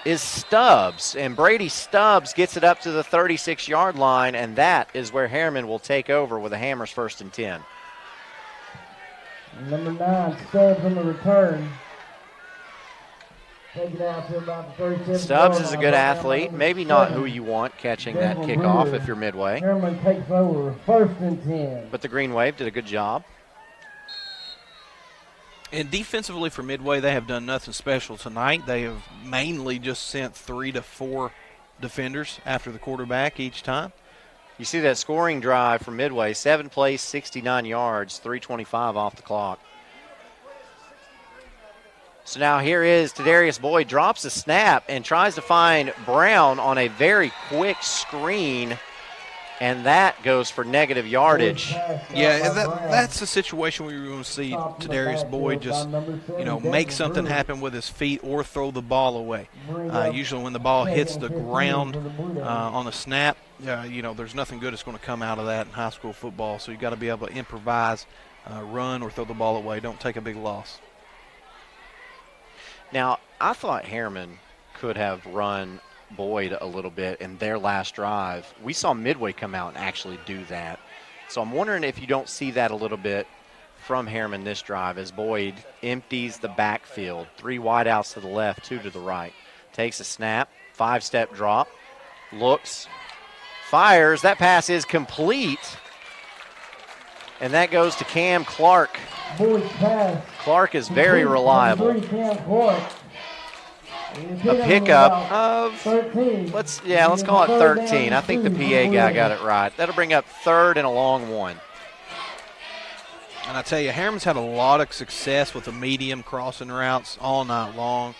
is Stubbs, and Brady Stubbs gets it up to the 36-yard line, and that is where Harriman will take over with the Hammers 1st and 10. Number 9, Stubbs on the return. Take it out to about the 37. Stubbs is a good athlete, maybe not who you want catching that kickoff if you're Midway. Harriman takes over 1st and 10. But the Green Wave did a good job. And defensively for Midway, they have done nothing special tonight. They have mainly just sent 3 to 4 defenders after the quarterback each time. You see that scoring drive from Midway, 7 plays, 69 yards, 3:25 off the clock. So now here is Tadarius Boyd, drops a snap and tries to find Brown on a very quick screen, and that goes for negative yardage. Yeah, that's a situation where you're going to see Tadarius Boyd just, make something happen with his feet or throw the ball away. Usually when the ball hits the ground on a snap, there's nothing good that's going to come out of that in high school football. So you've got to be able to improvise, run, or throw the ball away. Don't take a big loss. I thought Harriman could have run Boyd a little bit in their last drive. We saw Midway come out and actually do that. So I'm wondering if you don't see that a little bit from Harriman this drive as Boyd empties the backfield. 3 wideouts to the left, 2 to the right. Takes a snap, 5-step drop, looks, fires. That pass is complete. And that goes to Cam Clark. Boyd's pass. Clark is very reliable. Cam Clark. A pickup of 13. let's call it 13. I think the PA guy got it right. That'll bring up 3rd and a long one. And I tell you, Harriman's had a lot of success with the medium crossing routes all night long.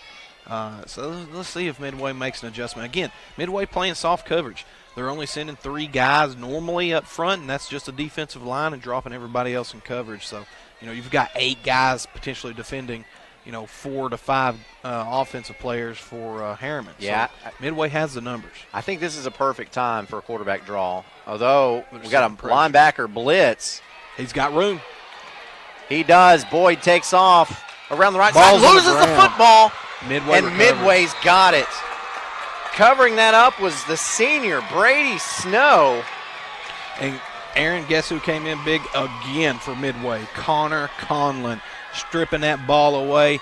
So let's see if Midway makes an adjustment. Again, Midway playing soft coverage. They're only sending 3 guys normally up front, and that's just a defensive line and dropping everybody else in coverage. So, you've got 8 guys potentially defending, 4 to 5 offensive players for Harriman. Yeah. So Midway has the numbers. I think this is a perfect time for a quarterback draw. Although we got a linebacker blitz. He's got room. He does. Boyd takes off around the right side, loses the football, and Midway's got it. Covering that up was the senior, Brady Snow. And Aaron, guess who came in big again for Midway? Connor Conlon, stripping that ball away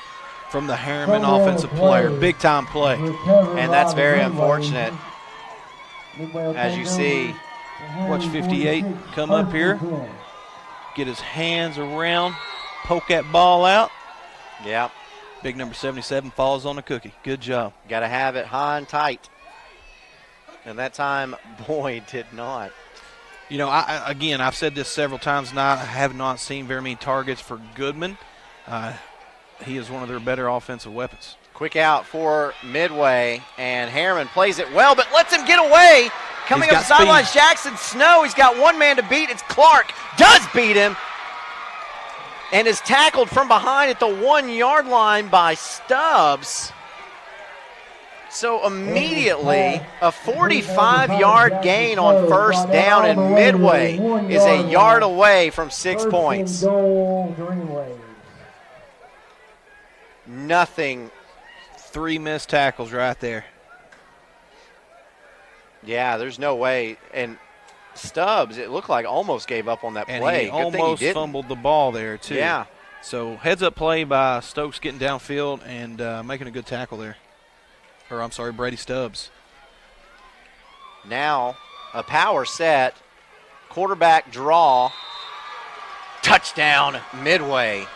from the Harriman offensive player. Big-time play. And that's very unfortunate. As you see. Watch 58 come up here, get his hands around, poke that ball out. Yeah. Big number 77 falls on the cookie. Good job. Got to have it high and tight. And that time, Boyd did not. I've said this several times tonight. I have not seen very many targets for Goodman. He is one of their better offensive weapons. Quick out for Midway, and Harriman plays it well, but lets him get away. Coming up the sidelines, Jackson Snow. He's got one man to beat. It's Clark. Does beat him. And is tackled from behind at the 1-yard line by Stubbs. So immediately, a 45-yard gain on first down, and Midway is a yard away from 6 points. Nothing. 3 missed tackles right there. Yeah, there's no way. And Stubbs, it looked like almost gave up on that play. And he almost fumbled the ball there, too. Yeah. So heads-up play by Stokes getting downfield and making a good tackle there. Brady Stubbs. Now a power set, quarterback draw, touchdown Midway.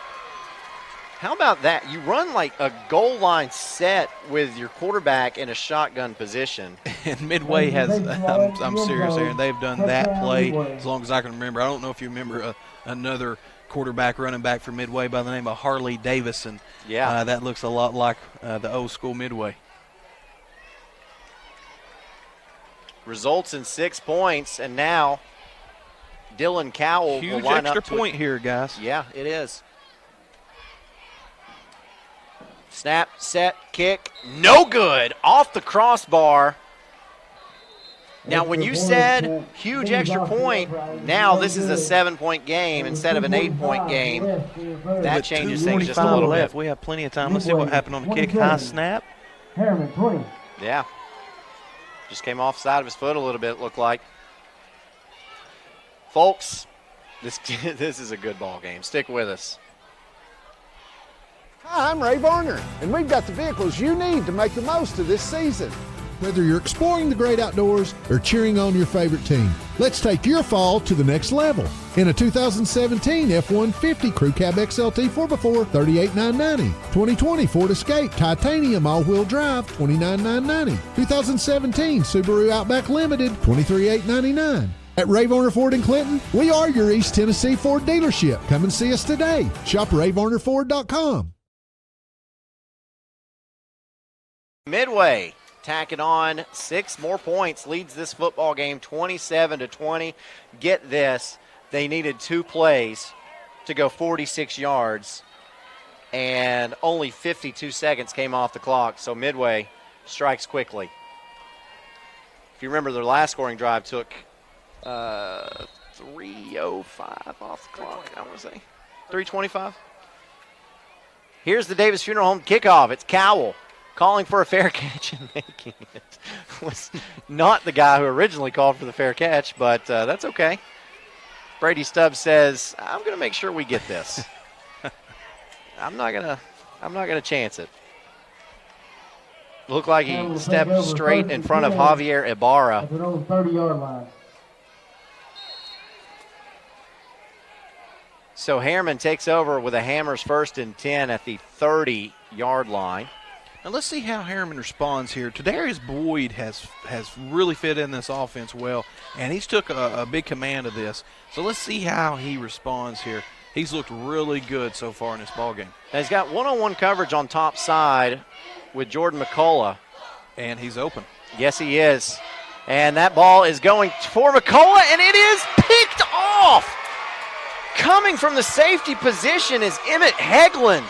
How about that? You run like a goal line set with your quarterback in a shotgun position. And Midway has, I'm serious, Aaron, they've done that play as long as I can remember. I don't know if you remember another quarterback running back for Midway by the name of Harley Davison. Yeah. That looks a lot like the old school Midway. Results in 6 points, and now Dylan Cowell huge will line extra up to point here, guys. Yeah, it is. Snap, set, kick, no good, off the crossbar. Now, when you said huge extra point, now this is a 7-point game instead of an 8-point game. That changes things just a little bit. We have plenty of time. Let's see what happened on the kick. High snap. Harriman 20. Yeah. Just came off the side of his foot a little bit, it looked like. Folks, this is a good ball game. Stick with us. Hi, I'm Ray Varner, and we've got the vehicles you need to make the most of this season. Whether you're exploring the great outdoors or cheering on your favorite team, let's take your fall to the next level. In a 2017 F-150 Crew Cab XLT 4x4, $38,990. 2020 Ford Escape Titanium All-Wheel Drive, $29,990. 2017 Subaru Outback Limited, $23,899. At Ray Varner Ford in Clinton, we are your East Tennessee Ford dealership. Come and see us today. Shop RayVarnerFord.com. Midway tacking on 6 more points, leads this football game 27-20. Get this, they needed 2 plays to go 46 yards, and only 52 seconds came off the clock, so Midway strikes quickly. If you remember, their last scoring drive took 3:05 off the clock, I want to say. 3:25? Here's the Davis Funeral Home kickoff. It's Cowell. calling for a fair catch and making it was not the guy who originally called for the fair catch, but that's okay. Brady Stubbs says, I'm going to make sure we get this. I'm not gonna chance it. Looked like he stepped straight in front of Javier Ibarra. At the old 30-yard line. So Harriman takes over with a Hammers 1st and 10 at the 30-yard line. Now let's see how Harriman responds here. Tadarius Boyd has really fit in this offense well, and he's took a big command of this. So let's see how he responds here. He's looked really good so far in this ballgame. Now he's got one-on-one coverage on top side with Jordan McCullough. And he's open. Yes, he is. And that ball is going for McCullough, and it is picked off. Coming from the safety position is Emmett Hegland.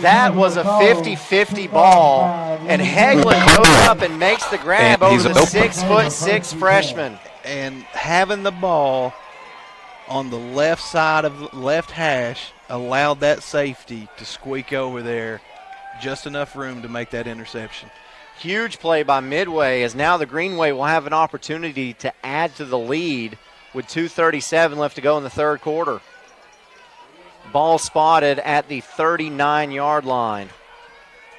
That was a 50-50 ball, and Hegland goes up and makes the grab over the 6'6" freshman. And having the ball on the left side of the left hash allowed that safety to squeak over there, just enough room to make that interception. Huge play by Midway, as now the Greenway will have an opportunity to add to the lead with 2:37 left to go in the third quarter. Ball spotted at the 39-yard line.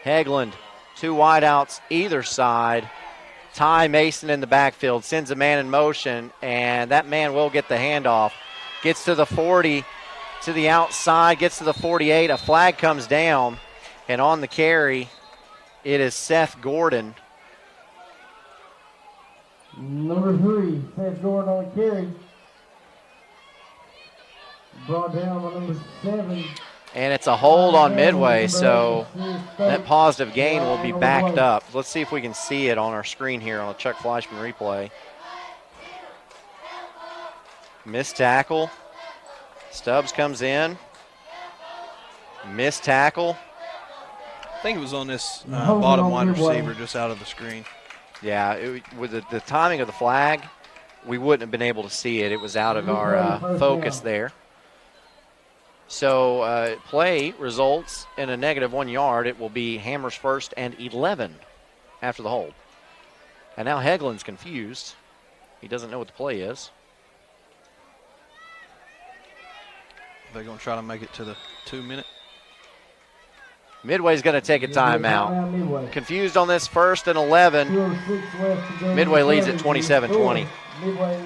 Hegland, two wideouts either side. Ty Mason in the backfield, sends a man in motion, and that man will get the handoff. Gets to the 40, to the outside, gets to the 48. A flag comes down, and on the carry, it is Seth Gordon. Number 3, Seth Gordon on the carry. Brought down by number 7. And it's a hold on Midway, so that positive gain will be backed up. Let's see if we can see it on our screen here on the Chuck Fleischman replay. Missed tackle. Stubbs comes in. Missed tackle. I think it was on this bottom wide receiver just out of the screen. Yeah, with the timing of the flag, we wouldn't have been able to see it. It was out of our focus there. So play results in a -1 yard. It will be Hammers 1st and 11 after the hold. And now Hegland's confused. He doesn't know what the play is. They're going to try to make it to the 2-minute. Midway's going to take a timeout. Confused on this 1st and 11. Midway leads at 27-20. Midway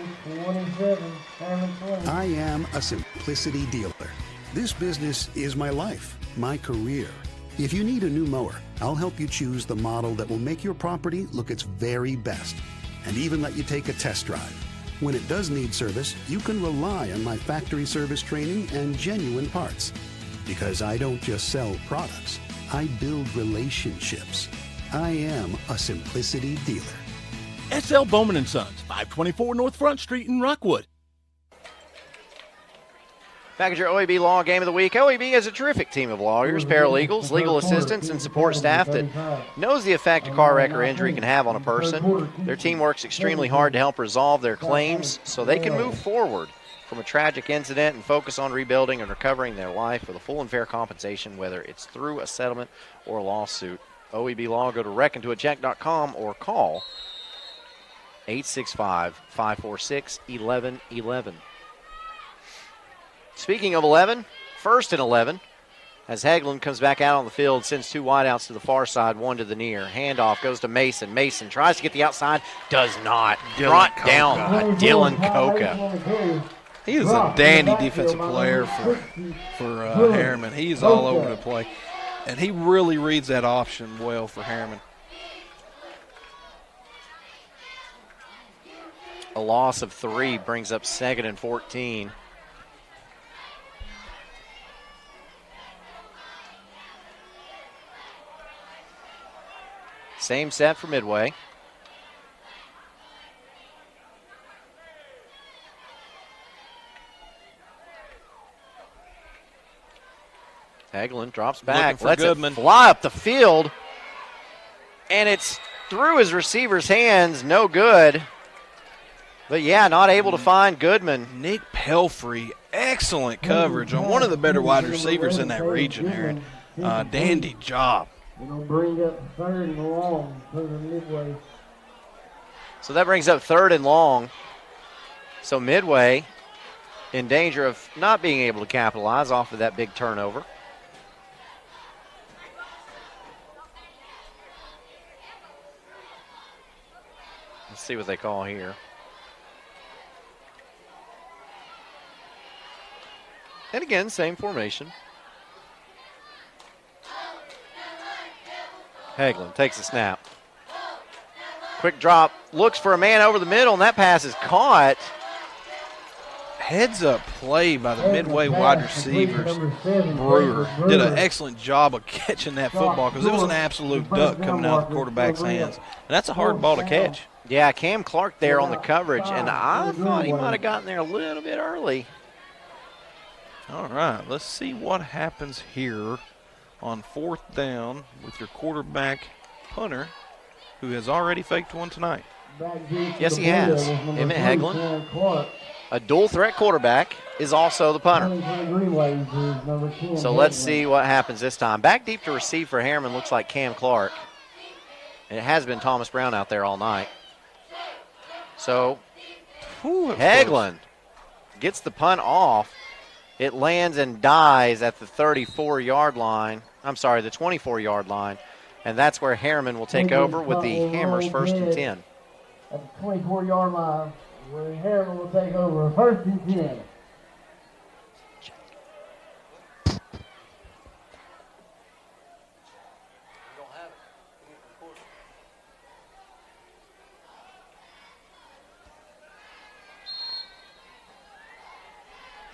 27, Harriman 20. I am a Simplicity dealer. This business is my life, my career. If you need a new mower, I'll help you choose the model that will make your property look its very best, and even let you take a test drive. When it does need service, you can rely on my factory service training and genuine parts. Because I don't just sell products, I build relationships. I am a Simplicity dealer. S.L. Bowman & Sons, 524 North Front Street in Rockwood. Back at your OEB Law Game of the Week. OEB has a terrific team of lawyers, paralegals, legal assistants, and support staff that knows the effect a car wreck or injury can have on a person. Their team works extremely hard to help resolve their claims so they can move forward from a tragic incident and focus on rebuilding and recovering their life with a full and fair compensation, whether it's through a settlement or a lawsuit. OEB Law, go to reckontoacheck.com or call 865-546-1111. Speaking of 11, 1st and 11, as Hegland comes back out on the field, sends two wideouts to the far side, one to the near. Handoff goes to Mason. Mason tries to get the outside, does not. Brought down by Dylan Coca. He is a dandy defensive player for Harriman. He is all over the play, and he really reads that option well for Harriman. A loss of 3 brings up 2nd and 14. Same set for Midway. Hegland drops back, lets Goodman. It fly up the field, and it's through his receiver's hands, no good. But yeah, not able to find Goodman. Nick Pelfrey Excellent coverage on one of the better wide receivers in that region, Aaron. Dandy job. It'll bring up 3rd and long for the Midway. So that brings up 3rd and long. So Midway in danger of not being able to capitalize off of that big turnover. Let's see what they call here. And again, same formation. Hagelin takes the snap. Quick drop, looks for a man over the middle, and that pass is caught. Heads up play by the Midway wide receivers. Brewer did an excellent job of catching that football because it was an absolute duck coming out of the quarterback's hands. And that's a hard ball to catch. Yeah, Cam Clark there on the coverage, and I thought he might have gotten there a little bit early. All right, let's see what happens here on 4th down with your quarterback punter, who has already faked one tonight. Yes, he has. Emmett Hagelin, a dual threat quarterback, is also the punter. So let's see what happens this time. Back deep to receive for Harriman looks like Cam Clark. And it has been Thomas Brown out there all night. So Hagelin gets the punt off. It lands and dies at the 34-yard line. I'm sorry, the 24-yard line. And that's where Harriman will take over with the Hammers 1st and 10. At the 24-yard line, where Harriman will take over 1st and 10.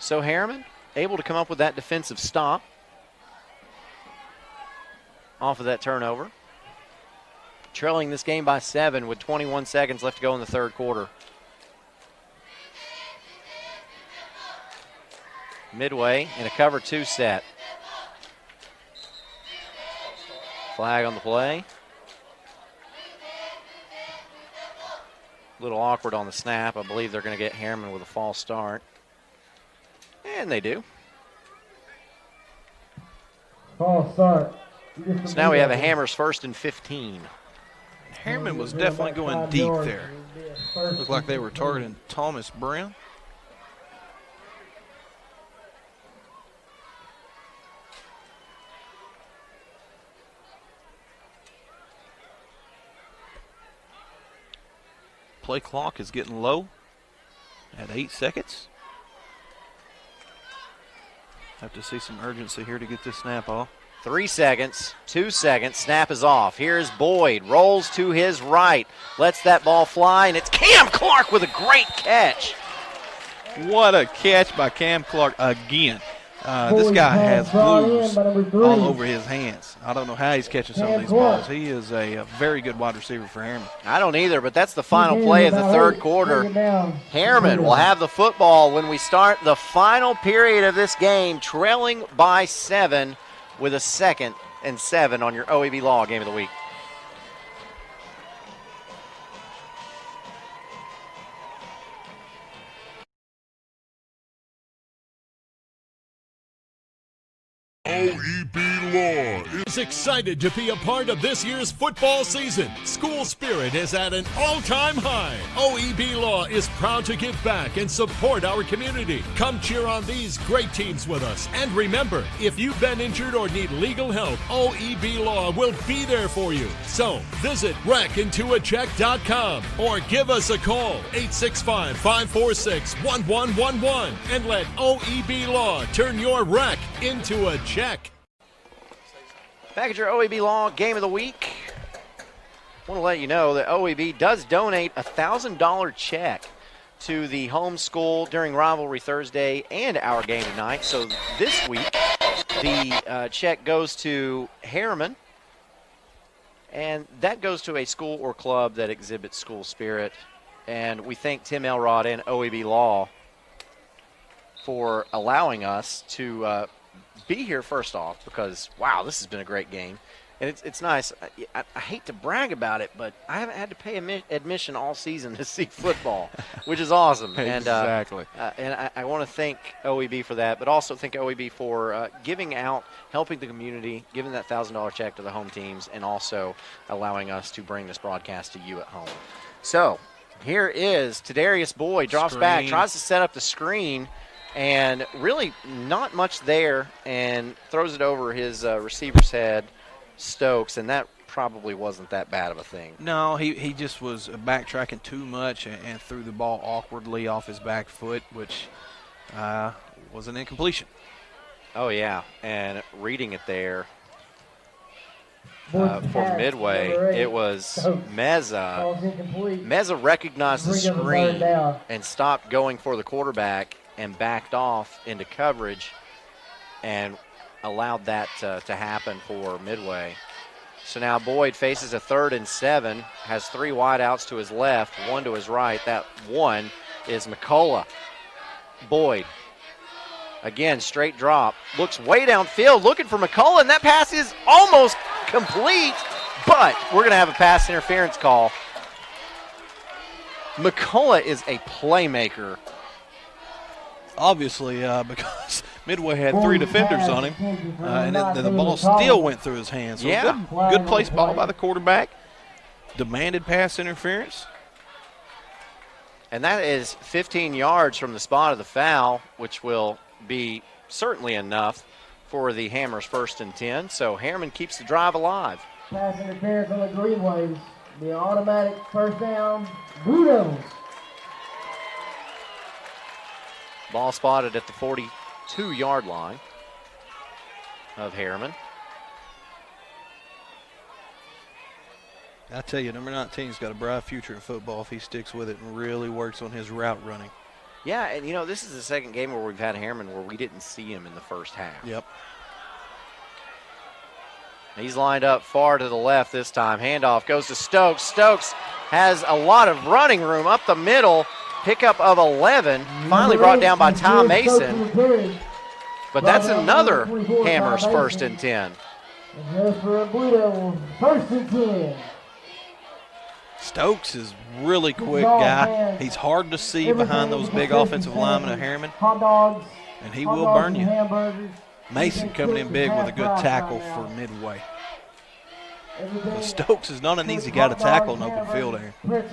So Harriman able to come up with that defensive stop off of that turnover. Trailing this game by 7 with 21 seconds left to go in the 3rd quarter. Midway in a cover 2 set. Flag on the play. A little awkward on the snap. I believe they're going to get Harriman with a false start. And they do. False start. So now we have a Hammers 1st and 15. Harriman was definitely going deep there. Looked like they were targeting Thomas Brown. Play clock is getting low at 8 seconds. Have to see some urgency here to get this snap off. 3 seconds, 2 seconds, snap is off. Here's Boyd, rolls to his right, lets that ball fly, and it's Cam Clark with a great catch. What a catch by Cam Clark again. This guy has blues all over his hands. I don't know how he's catching some of these balls. He is a very good wide receiver for Harriman. I don't either, but that's the final play of the 3rd quarter. Harriman will have the football when we start the final period of this game, trailing by 7 with a 2nd and 7 on your OEB Law Game of the Week. OEB Law is excited to be a part of this year's football season. School spirit is at an all-time high. OEB Law is proud to give back and support our community. Come cheer on these great teams with us. And remember, if you've been injured or need legal help, OEB Law will be there for you. So visit wreckintoacheck.com or give us a call, 865-546-1111, and let OEB Law turn your wreck into a check. Back at your OEB Law Game of the Week. I want to let you know that OEB does donate a $1,000 check to the homeschool during Rivalry Thursday and our game tonight. So this week, the check goes to Harriman, and that goes to a school or club that exhibits school spirit. And we thank Tim Elrod and OEB Law for allowing us to be here first off because, wow, this has been a great game. And it's nice. I hate to brag about it, but I haven't had to pay admission all season to see football, which is awesome. Exactly. And I want to thank OEB for that, but also thank OEB for giving out, helping the community, giving that $1,000 check to the home teams, and also allowing us to bring this broadcast to you at home. So here is Tadarius Boyd, drops back, tries to set up the screen, and really not much there, and throws it over his receiver's head, Stokes, and that probably wasn't that bad of a thing. No, he just was backtracking too much and threw the ball awkwardly off his back foot, which was an incompletion. Oh, yeah, and reading it there for Midway, it was Meza. Meza recognized the screen and stopped going for the quarterback and backed off into coverage and allowed that to happen for Midway. So now Boyd faces a 3rd and 7, has 3 wideouts to his left, 1 to his right. That 1 is McCullough. Boyd, again, straight drop, looks way downfield, looking for McCullough, and that pass is almost complete, but we're going to have a pass interference call. McCullough is a playmaker. Obviously, because Midway had 3 defenders on him, and the ball still went through his hands. So yeah. Good place ball by the quarterback. Demanded pass interference. And that is 15 yards from the spot of the foul, which will be certainly enough for the Hammers 1st and 10. So Harriman keeps the drive alive. Pass interference on the Greenways. The automatic 1st down, Blue Devils. Ball spotted at the 42-yard line of Harriman. I tell you, number 19's got a bright future in football if he sticks with it and really works on his route running. Yeah, and you know, this is the second game where we've had Harriman where we didn't see him in the first half. Yep. He's lined up far to the left this time. Handoff goes to Stokes. Stokes has a lot of running room up the middle. Pickup of 11, finally brought down by Tom Mason. But that's another Hammers 1st and 10. Stokes is really quick guy. He's hard to see behind those big offensive linemen of Harriman, and he will burn you. Mason coming in big with a good tackle for Midway. But Stokes is not an easy guy to tackle in open field, Aaron.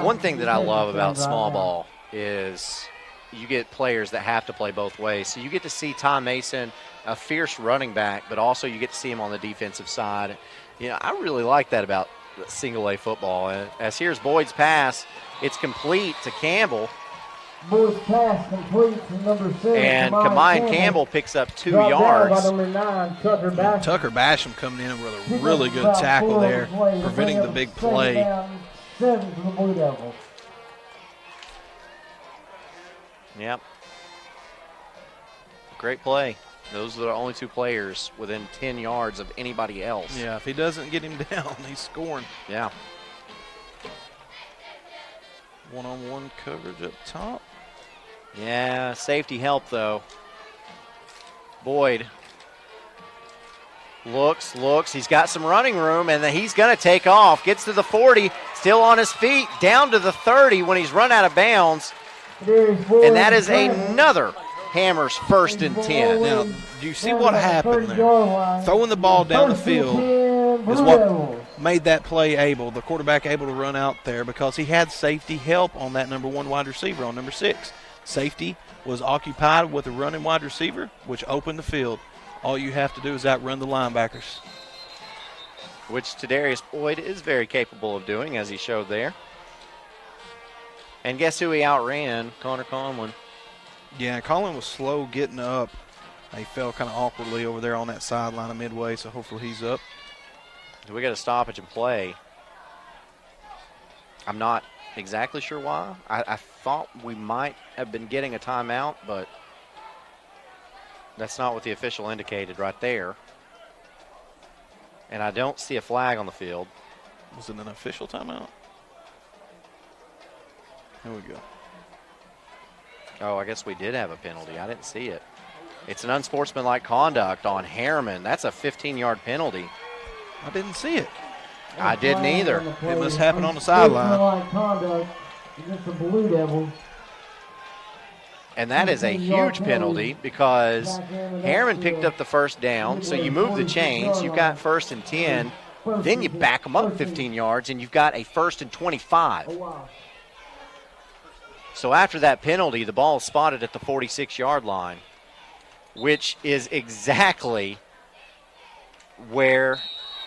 One thing that I love about small ball is you get players that have to play both ways. So you get to see Tom Mason, a fierce running back, but also you get to see him on the defensive side. You know, I really like that about single A football. And as here's Boyd's pass, it's complete to Campbell. Boyd's pass complete to number 7. And Combined Campbell picks up 2 yards. Number 9, Tucker Basham. Tucker Basham coming in with a really good tackle there, preventing the big play. 7 for the Blue Devils. Yep. Great play. Those are the only 2 players within 10 yards of anybody else. Yeah, if he doesn't get him down, he's scoring. Yeah. One-on-one coverage up top. Yeah, safety help, though. Boyd looks. He's got some running room, and then he's going to take off. Gets to the 40, still on his feet, down to the 30 when he's run out of bounds. And that is another Hammers 1st and 10. Now, do you see what happened there? Throwing the ball down the field is what made that play able, the quarterback able to run out there, because he had safety help on that number 1 wide receiver on number 6. Safety was occupied with a running wide receiver, which opened the field. All you have to do is outrun the linebackers. Which Tadarius Boyd is very capable of doing, as he showed there. And guess who he outran? Connor Conlon. Yeah, Conlon was slow getting up. He fell kind of awkwardly over there on that sideline of Midway, so hopefully he's up. We got a stoppage and play. I'm not exactly sure why. I thought we might have been getting a timeout, but that's not what the official indicated right there. And I don't see a flag on the field. Was it an official timeout? Here we go. Oh, I guess we did have a penalty. I didn't see it. It's an unsportsmanlike conduct on Harriman. That's a 15-yard penalty. I didn't see it. I didn't either. It must happen on the sideline. Conduct against the Blue Devils. And that is a huge penalty because Harriman picked up the first down. So you move the chains. You've got 1st and 10. Then you back them up 15 yards, and you've got a 1st and 25. So after that penalty, the ball is spotted at the 46-yard line, which is exactly where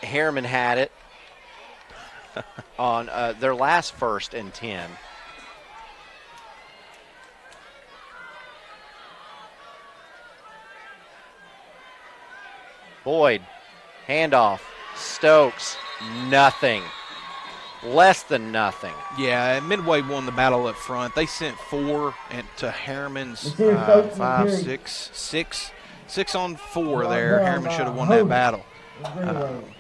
Harriman had it on their last 1st and 10. Boyd, handoff, Stokes, nothing. Less than nothing. Yeah, Midway won the battle up front. They sent 4 to Harriman's 5, 6 on 4 there. Harriman should have won that battle.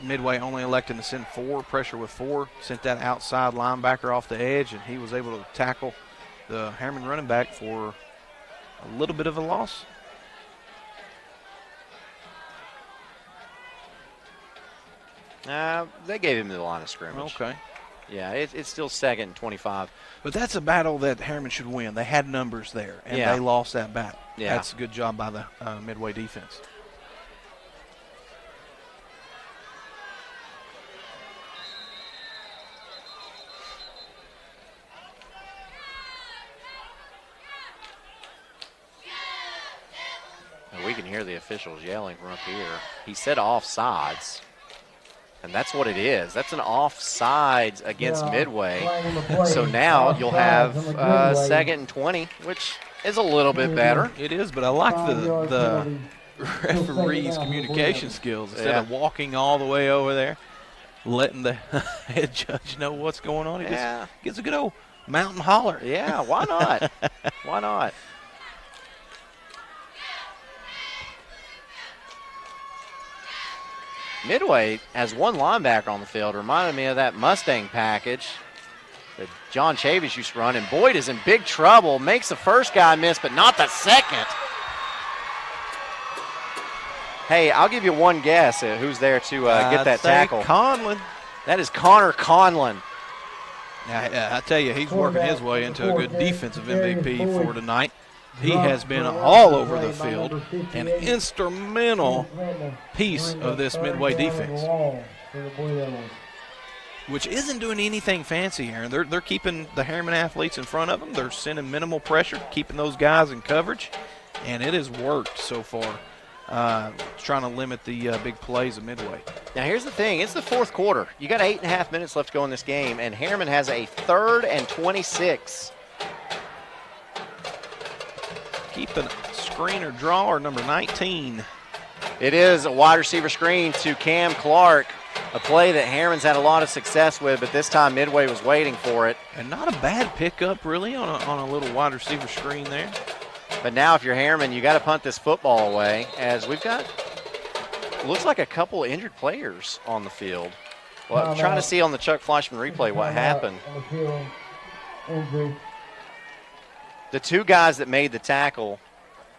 Midway only elected to send 4, pressure with 4, sent that outside linebacker off the edge, and he was able to tackle the Harriman running back for a little bit of a loss. They gave him the line of scrimmage. Okay. Yeah, it's still 2nd and 25. But that's a battle that Harriman should win. They had numbers there, and they lost that battle. Yeah. That's a good job by the Midway defense. And we can hear the officials yelling from up here. He said offsides. And that's what it is. That's an offsides against Midway. So now you'll have 2nd and 20, which is a little bit better. It is, but I like the referee's communication skills. Instead of walking all the way over there, letting the head judge know what's going on, he just gets a good old mountain holler. Yeah, why not? Why not? Midway has one linebacker on the field. Reminded me of that Mustang package that John Chavis used to run. And Boyd is in big trouble. Makes the first guy miss, but not the second. Hey, I'll give you one guess at who's there to get that tackle. Conlon. That is Connor Conlon. I tell you, he's working his way into a good defensive MVP for tonight. He has been all over the field, an instrumental piece of this Midway defense, which isn't doing anything fancy here. They're keeping the Harriman athletes in front of them. They're sending minimal pressure, keeping those guys in coverage, and it has worked so far, trying to limit the big plays of Midway. Now, here's the thing. It's the 4th quarter. You got 8.5 minutes left to go in this game, and Harriman has a 3rd and 26. Keep a screen or draw or number 19. It is a wide receiver screen to Cam Clark, a play that Harriman's had a lot of success with, but this time Midway was waiting for it. And not a bad pickup, really, on a little wide receiver screen there. But now if you're Harriman, you got to punt this football away, as we've got, looks like a couple injured players on the field. Well, I'm trying to see on the Chuck Fleischman replay what happened. The 2 guys that made the tackle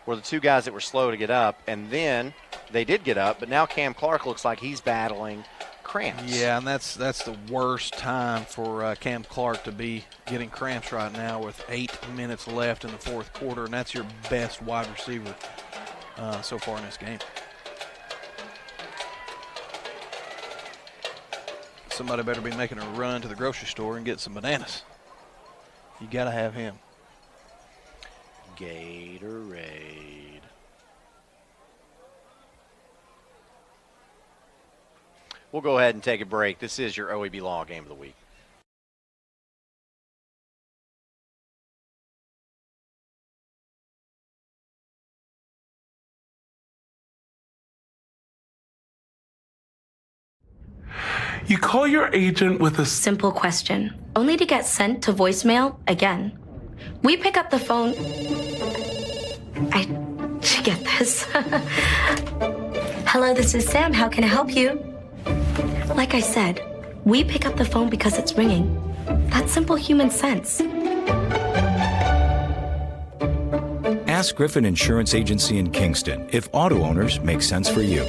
were the 2 guys that were slow to get up, and then they did get up, but now Cam Clark looks like he's battling cramps. Yeah, and that's the worst time for Cam Clark to be getting cramps right now with 8 minutes left in the 4th quarter, and that's your best wide receiver so far in this game. Somebody better be making a run to the grocery store and get some bananas. You got to have him. Gatorade. We'll go ahead and take a break. This is your OEB Law Game of the Week. You call your agent with a simple question, only to get sent to voicemail again. We pick up the phone. Get this. Hello, this is Sam. How can I help you? Like I said, we pick up the phone because it's ringing. That's simple human sense. Ask Griffin Insurance Agency in Kingston if auto owners make sense for you.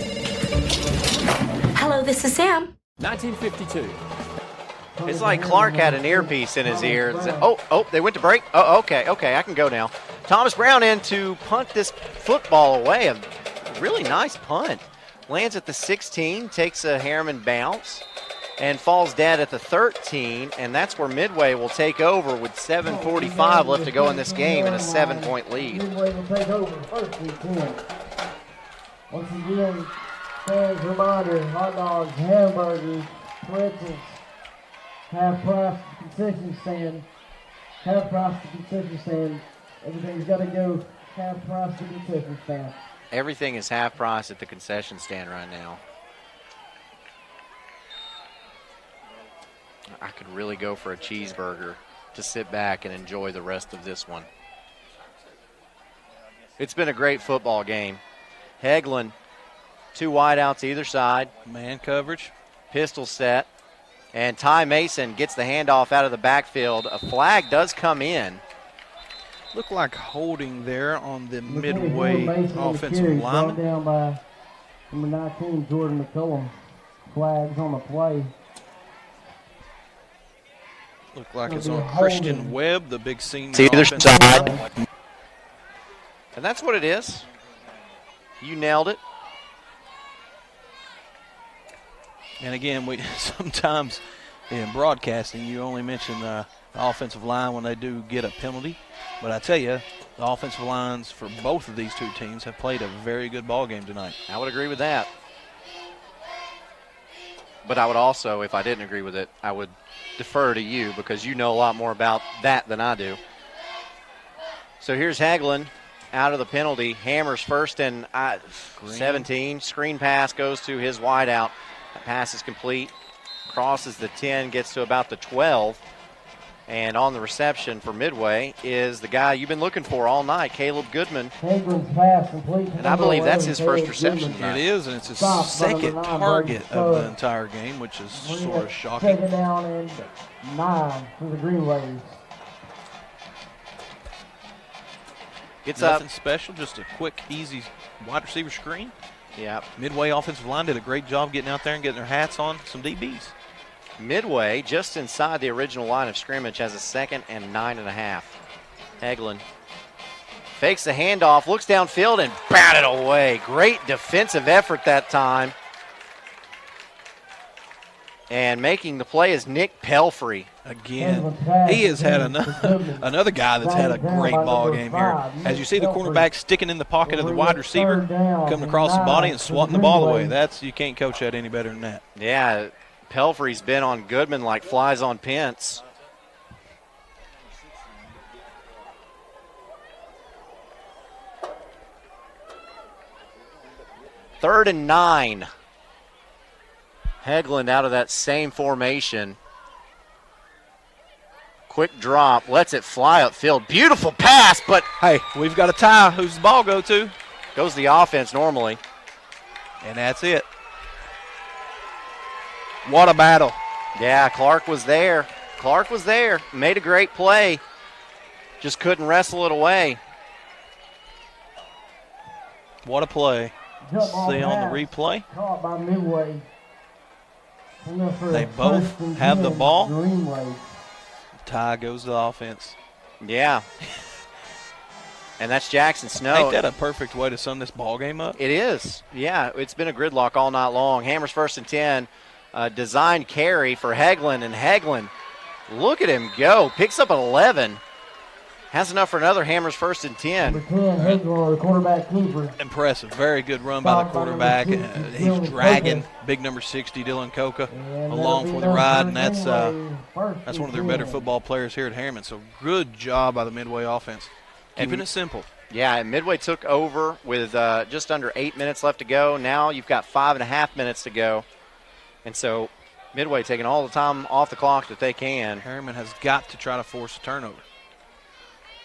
Hello, this this is Sam. 1952. It's like Clark had an earpiece in his ear. Oh, they went to break. Oh, okay, I can go now. Thomas Brown in to punt this football away. A really nice punt. Lands at the 16, takes a Harriman bounce, and falls dead at the 13, and that's where Midway will take over with 7:45 left to go in this game and a 7-point lead. Midway will take over first and 10. Once again, fans reminder, hot dogs, hamburgers, pretzels, half price concession stand, half price to concession stand. Everything's got to go half price to concession stand. Everything is half price at the concession stand right now. I could really go for a cheeseburger to sit back and enjoy the rest of this one. It's been a great football game. Hagelin, 2 wideouts either side. Man coverage. Pistol set. And Ty Mason gets the handoff out of the backfield. A flag does come in. Looked like holding there on the Midway offensive lineman. Down by number 19, Jordan McCullum. Flags on the play. Looked like it's on Christian Webb, the big senior. It's either side. And that's what it is. You nailed it. And again, we sometimes in broadcasting, you only mention the offensive line when they do get a penalty. But I tell you, the offensive lines for both of these two teams have played a very good ball game tonight. I would agree with that. But I would also, if I didn't agree with it, I would defer to you because you know a lot more about that than I do. So here's Hagelin out of the penalty. Hammers first and 17. Screen pass goes to his wideout. That pass is complete. Crosses the 10, gets to about the 12. And on the reception for Midway is the guy you've been looking for all night, Caleb Goodman. Hagelin's pass complete. And I believe that's his first reception. It is, and it's his second target of the entire game, which is sort of shocking. Second down and 9 for the Green Waves. Gets Nothing up. special, just a quick, easy wide receiver screen. Yeah. Midway offensive line did a great job getting out there and getting their hats on some DBs. Midway, just inside the original line of scrimmage, has a 2nd and 9.5. Hagelin fakes the handoff, looks downfield, and batted away. Great defensive effort that time. And making the play is Nick Pelfrey. Again, he has had another guy that's had a great ball game here. As you see the cornerback sticking in the pocket of the wide receiver, coming across the body and swatting the ball away. You can't coach that any better than that. Yeah, Pelfrey's been on Goodman like flies on Pence. Third and 9. Hagelin out of that same formation. Quick drop, lets it fly upfield. Beautiful pass, but hey, we've got a tie. Who's the ball go to? Goes the offense normally. And that's it. What a battle. Yeah, Clark was there. Clark was there. Made a great play. Just couldn't wrestle it away. What a play. See on the replay. Caught by Midway. They both have the ball. Tie goes to the offense. Yeah. And that's Jackson Snow. Ain't that a perfect way to sum this ball game up? It is. Yeah, it's been a gridlock all night long. Hammers first and 10. Designed carry for Hagelin, and Hagelin, look at him go. Picks up an 11. Has enough for another Hammers first and 10. Number 10, Hagelin, the quarterback keeper. Impressive. Very good run by the quarterback. He's dragging big number 60, Dylan Coca, along for the ride, and that's one of their better football players here at Harriman. So good job by the Midway offense. Keeping it simple. Yeah, and Midway took over with just under 8 minutes left to go. Now you've got 5.5 minutes to go. And so Midway taking all the time off the clock that they can. Harriman has got to try to force a turnover.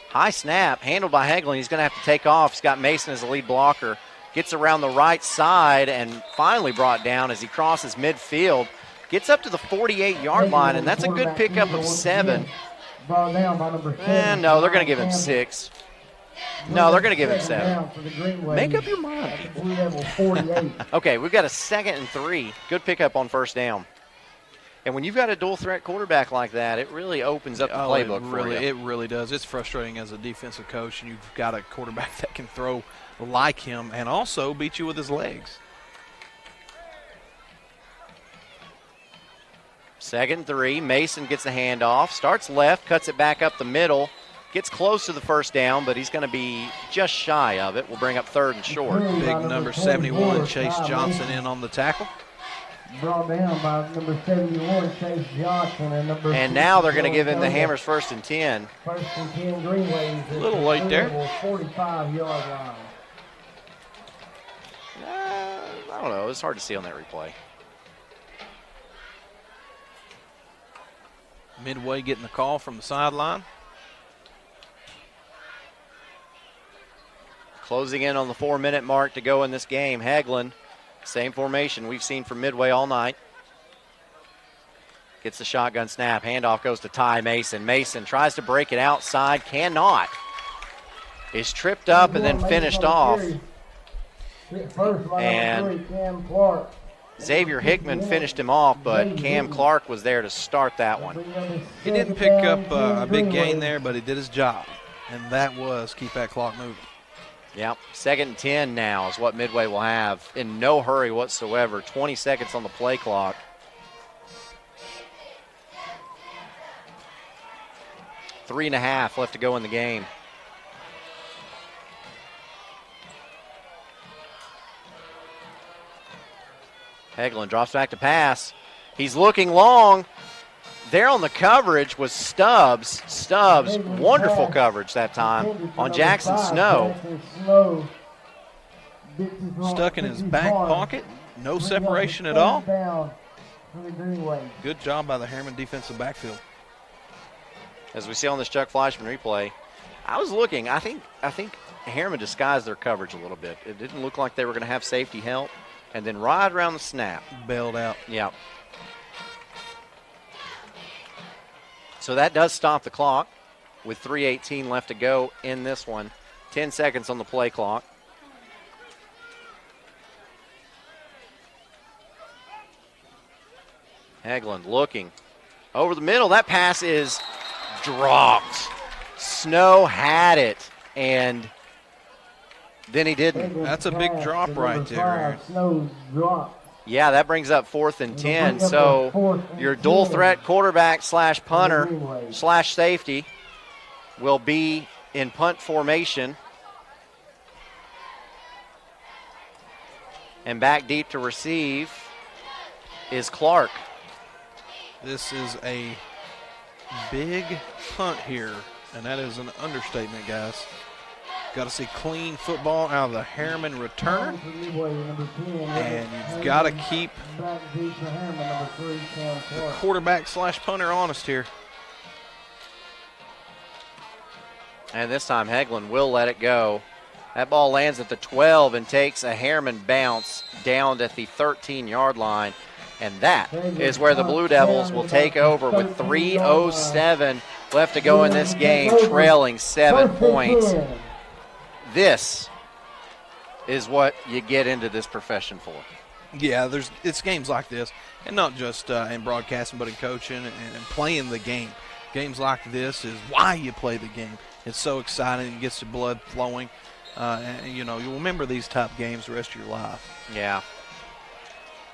High snap, handled by Hagelin. He's going to have to take off. He's got Mason as the lead blocker. Gets around the right side and finally brought down as he crosses midfield. Gets up to the 48-yard line, and that's a good pickup of 7. Brought down by number 7. And no, they're going to give him 6. No, they're going to give him 7. Down for the Green Wave. Make up your mind. At the Blue Devils 48. Okay, we've got a 2nd and 3. Good pickup on first down. And when you've got a dual threat quarterback like that, it really opens up the playbook for you. It really does. It's frustrating as a defensive coach, and you've got a quarterback that can throw like him and also beat you with his legs. 2nd and 3. Mason gets the handoff, starts left, cuts it back up the middle, gets close to the first down, but he's going to be just shy of it. We'll bring up 3rd and short. Big number 71, Chase Johnson in on the tackle. Brought down by number 71, Chase Johnson. And now they're going to give him the Hammers 1st and 10. 1st and 10 Green Waves. A little late there. 45-yard line. I don't know. It's hard to see on that replay. Midway getting the call from the sideline. Closing in on the 4-minute mark to go in this game. Hagelin, same formation we've seen from Midway all night. Gets the shotgun snap. Handoff goes to Ty Mason. Mason tries to break it outside. Cannot. Is tripped up and then finished off. And Xavier Hickman finished him off, but Cam Clark was there to start that one. He didn't pick up a big gain there, but he did his job, and that was keep that clock moving. Yep, 2nd and 10 now is what Midway will have in no hurry whatsoever. 20 seconds on the play clock. Three and a half left to go in the game. Hagelin drops back to pass. He's looking long. There on the coverage was Stubbs. Stubbs, wonderful coverage that time on Jackson Snow. Stuck in his back pocket. No separation at all. Good job by the Harriman defensive backfield. As we see on this Chuck Fleischman replay, I was looking. I think Harriman disguised their coverage a little bit. It didn't look like they were going to have safety help. And then right around the snap. Bailed out. Yep. So that does stop the clock with 3:18 left to go in this one. 10 seconds on the play clock. Hagelin looking over the middle. That pass is dropped. Snow had it, and then he didn't. That's a big drop right there. Snow's dropped. Yeah, that brings up 4th and 10. So your dual threat quarterback / punter / safety will be in punt formation. And back deep to receive is Clark. This is a big punt here, and that is an understatement, guys. Got to see clean football out of the Harriman returner, and you've got to keep the quarterback / punter honest here. And this time Hagelin will let it go. That ball lands at the 12 and takes a Harriman bounce down at the 13-yard line. And that is where the Blue Devils will take over with 3:07 left to go in this game, trailing 7 points. This is what you get into this profession for. Yeah, it's games like this, and not just in broadcasting, but in coaching and playing the game. Games like this is why you play the game. It's so exciting. It gets the blood flowing. And, you'll remember these type games the rest of your life. Yeah.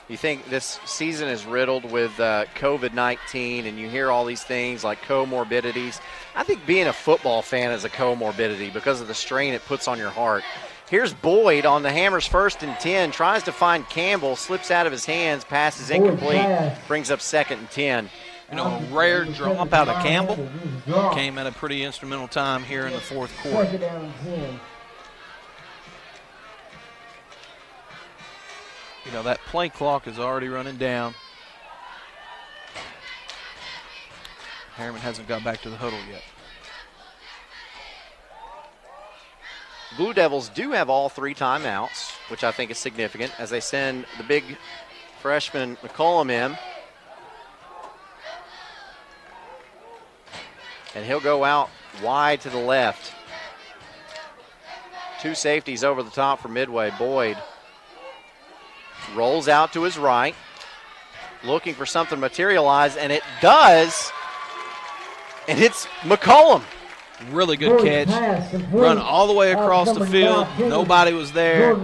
You think this season is riddled with COVID-19, and you hear all these things like comorbidities. I think being a football fan is a comorbidity because of the strain it puts on your heart. Here's Boyd on the Hammers 1st and 10, tries to find Campbell, slips out of his hands, pass is incomplete, brings up 2nd and 10. A rare drop out of Campbell. Came at a pretty instrumental time here in the fourth quarter. That play clock is already running down. Harriman hasn't got back to the huddle yet. Blue Devils do have all 3 timeouts, which I think is significant, as they send the big freshman McCollum in. And he'll go out wide to the left. Two safeties over the top for Midway. Boyd rolls out to his right, looking for something to materialize, and it does. And it's McCollum. Really good catch. Run all the way across the field. Nobody was there.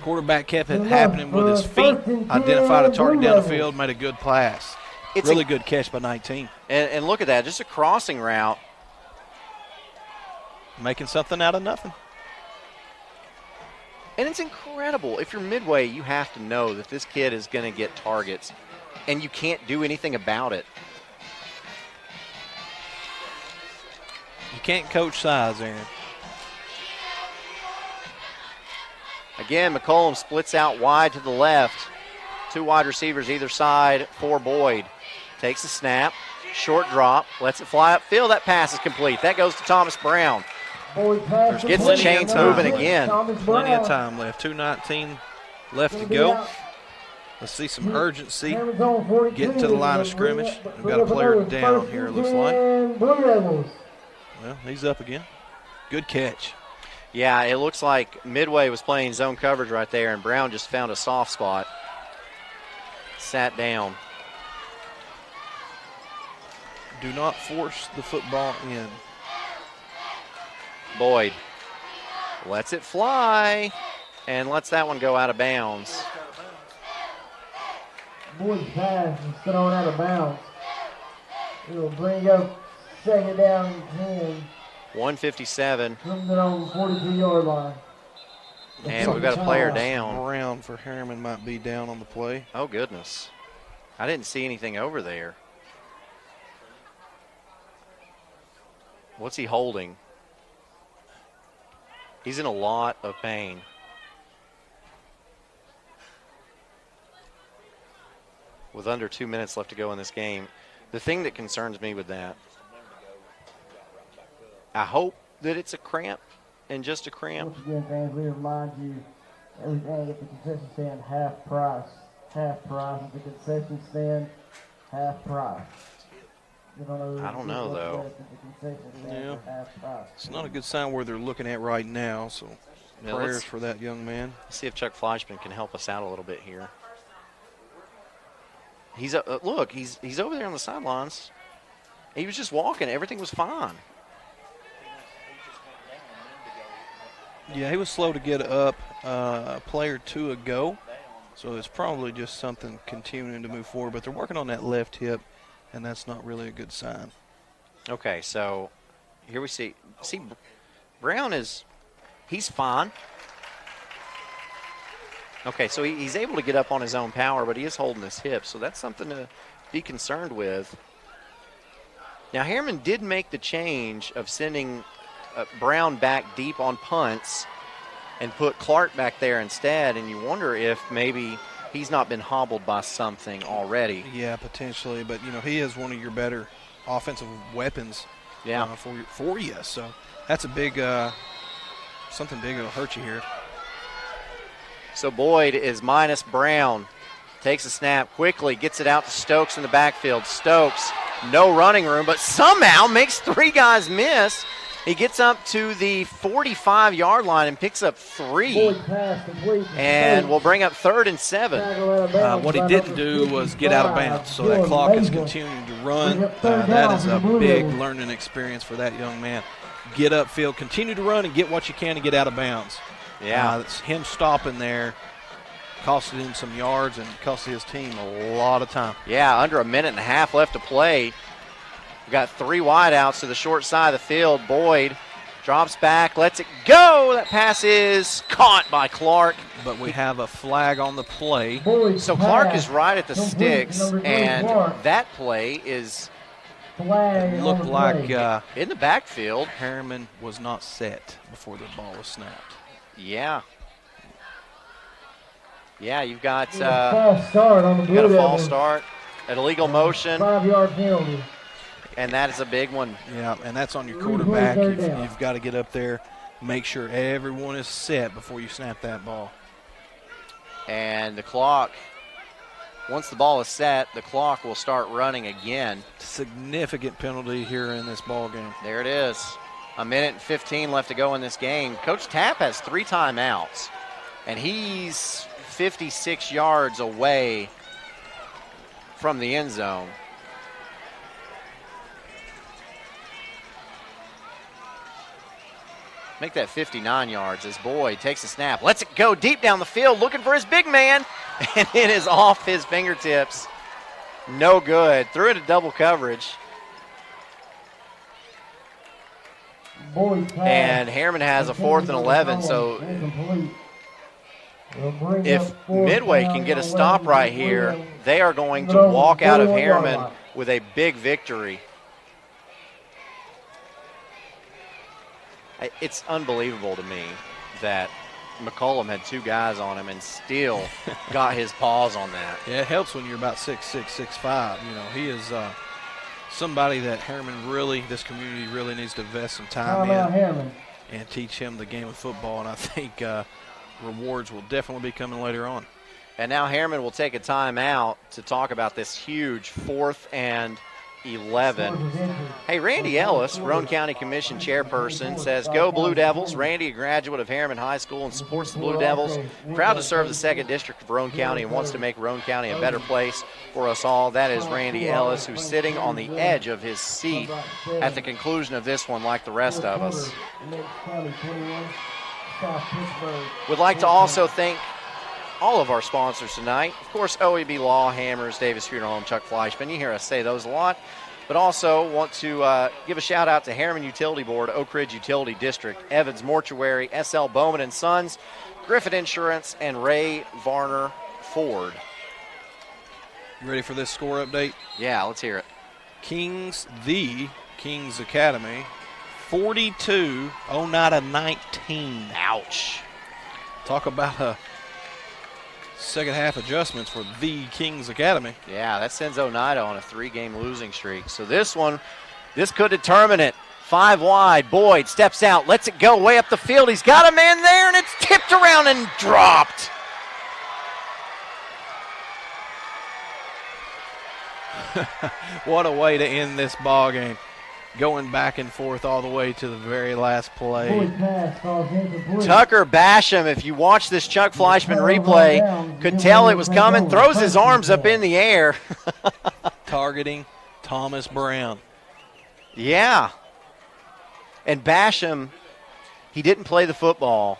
Quarterback kept it happening with his feet. Identified a target down the field. Made a good pass. It's really good catch by 19. And look at that. Just a crossing route. Making something out of nothing. And it's incredible. If you're Midway, you have to know that this kid is going to get targets, and you can't do anything about it. You can't coach size, Aaron. Again, McCollum splits out wide to the left. Two wide receivers either side for Boyd. Takes a snap, short drop, lets it fly upfield. That pass is complete. That goes to Thomas Brown. Gets the chains moving again. Plenty of time left. 2:19 left to go. Let's see some urgency. Getting to the line of scrimmage. We've got a player down here, it looks like. Well, he's up again. Good catch. Yeah, it looks like Midway was playing zone coverage right there, and Brown just found a soft spot. Sat down. Do not force the football in. Boyd lets it fly and lets that one go out of bounds. Boyd's pass is thrown out of bounds. It'll bring up second down and 10. 157. Comes in on the 42-yard line. And we've got a player down. Brown for Harriman might be down on the play. Oh, goodness. I didn't see anything over there. What's he holding? He's in a lot of pain. With under 2 minutes left to go in this game. The thing that concerns me with that, I hope that it's a cramp and just a cramp. Once again, fans, we remind you, everything at the concession stand, half price. Half price at the concession stand, half price. I don't know, though. Yeah. It's not a good sign where they're looking at right now, so prayers for that young man. Let's see if Chuck Fleischman can help us out a little bit here. He's look, he's over there on the sidelines. He was just walking. Everything was fine. Yeah, he was slow to get up a play or two ago, so it's probably just something continuing to move forward. But they're working on that left hip, and that's not really a good sign. Okay, so here we see Brown he's fine. Okay, so he's able to get up on his own power, but he is holding his hip, so that's something to be concerned with. Now, Harriman did make the change of sending Brown back deep on punts and put Clark back there instead, and you wonder if maybe he's not been hobbled by something already. Yeah, potentially, but, he is one of your better offensive weapons for you, so that's a big something big that'll hurt you here. So Boyd is minus Brown. Takes a snap quickly, gets it out to Stokes in the backfield. Stokes, no running room, but somehow makes three guys miss. He gets up to the 45-yard line and picks up 3. And we'll bring up 3rd and 7. What he didn't do was get out of bounds, so that clock is continuing to run. That is a big learning experience for that young man. Get upfield, continue to run, and get what you can to get out of bounds. Yeah. It's him stopping there costed him some yards and cost his team a lot of time. Yeah, under a minute and a half left to play. We've got 3 wideouts to the short side of the field. Boyd drops back, lets it go. That pass is caught by Clark. But we have a flag on the play. So Clark is right at the sticks, and that play is looked like in the backfield. Harriman was not set before the ball was snapped. Yeah. Yeah, you've got false start on the Blue Devils. A false start, an illegal motion. 5-yard penalty. And that is a big one. Yeah, and that's on your quarterback. You've got to get up there, make sure everyone is set before you snap that ball. And the clock, once the ball is set, the clock will start running again. Significant penalty here in this ball game. There it is. A minute and 15 left to go in this game. Coach Tapp has 3 timeouts, and he's 56 yards away from the end zone. Make that 59 yards as Boyd takes a snap, lets it go deep down the field, looking for his big man, and it is off his fingertips. No good. Threw it to double coverage. And Harriman has a 4th and 11, so if Midway can get a stop right here, they are going to walk out of Harriman with a big victory. It's unbelievable to me that McCollum had 2 guys on him and still got his paws on that. Yeah, it helps when you're about 6'6", 6'5". You know, he is somebody that Harriman this community really needs to invest some time in and teach him the game of football. And I think rewards will definitely be coming later on. And now Harriman will take a timeout to talk about this huge 4th and 11. Hey, Randy Ellis, Roane County Commission chairperson, says, "Go Blue Devils." Randy, a graduate of Harriman High School and supports the Blue Devils. Proud to serve the 2nd District of Roane County and wants to make Roane County a better place for us all. That is Randy Ellis, who's sitting on the edge of his seat at the conclusion of this one like the rest of us. Would like to also thank all of our sponsors tonight. Of course, OEB Law, Hammers, Davis Funeral Home, Chuck Fleischman. You hear us say those a lot. But also want to give a shout out to Harriman Utility Board, Oak Ridge Utility District, Evans Mortuary, SL Bowman & Sons, Griffith Insurance, and Ray Varner Ford. You ready for this score update? Yeah, let's hear it. Kings Academy, 42, Oneida 19. Ouch. Talk about a second half adjustments for the Kings Academy. Yeah, that sends Oneida on a 3-game losing streak. So this could determine it. 5 wide, Boyd steps out, lets it go way up the field. He's got a man there, and it's tipped around and dropped. What a way to end this ball game. Going back and forth all the way to the very last play. Tucker Basham, if you watch this Chuck Fleischman replay, could tell it was coming, throws his arms up in the air. Targeting Thomas Brown. Yeah. And Basham, he didn't play the football.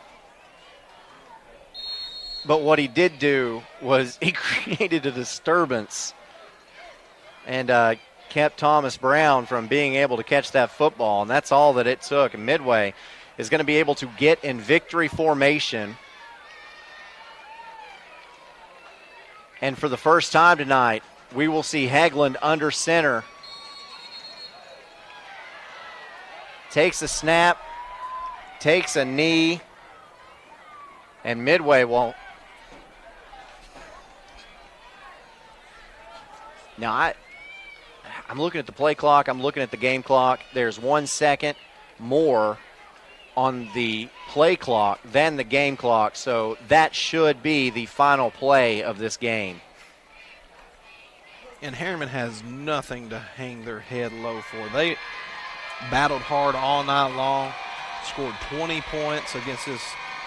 But what he did do was he created a disturbance and kept Thomas Brown from being able to catch that football, and that's all that it took. And Midway is going to be able to get in victory formation. And for the first time tonight, we will see Hegland under center. Takes a snap, takes a knee, and Midway won't. Now, I'm looking at the play clock. I'm looking at the game clock. There's 1 second more on the play clock than the game clock, so that should be the final play of this game. And Harriman has nothing to hang their head low for. They battled hard all night long, scored 20 points against this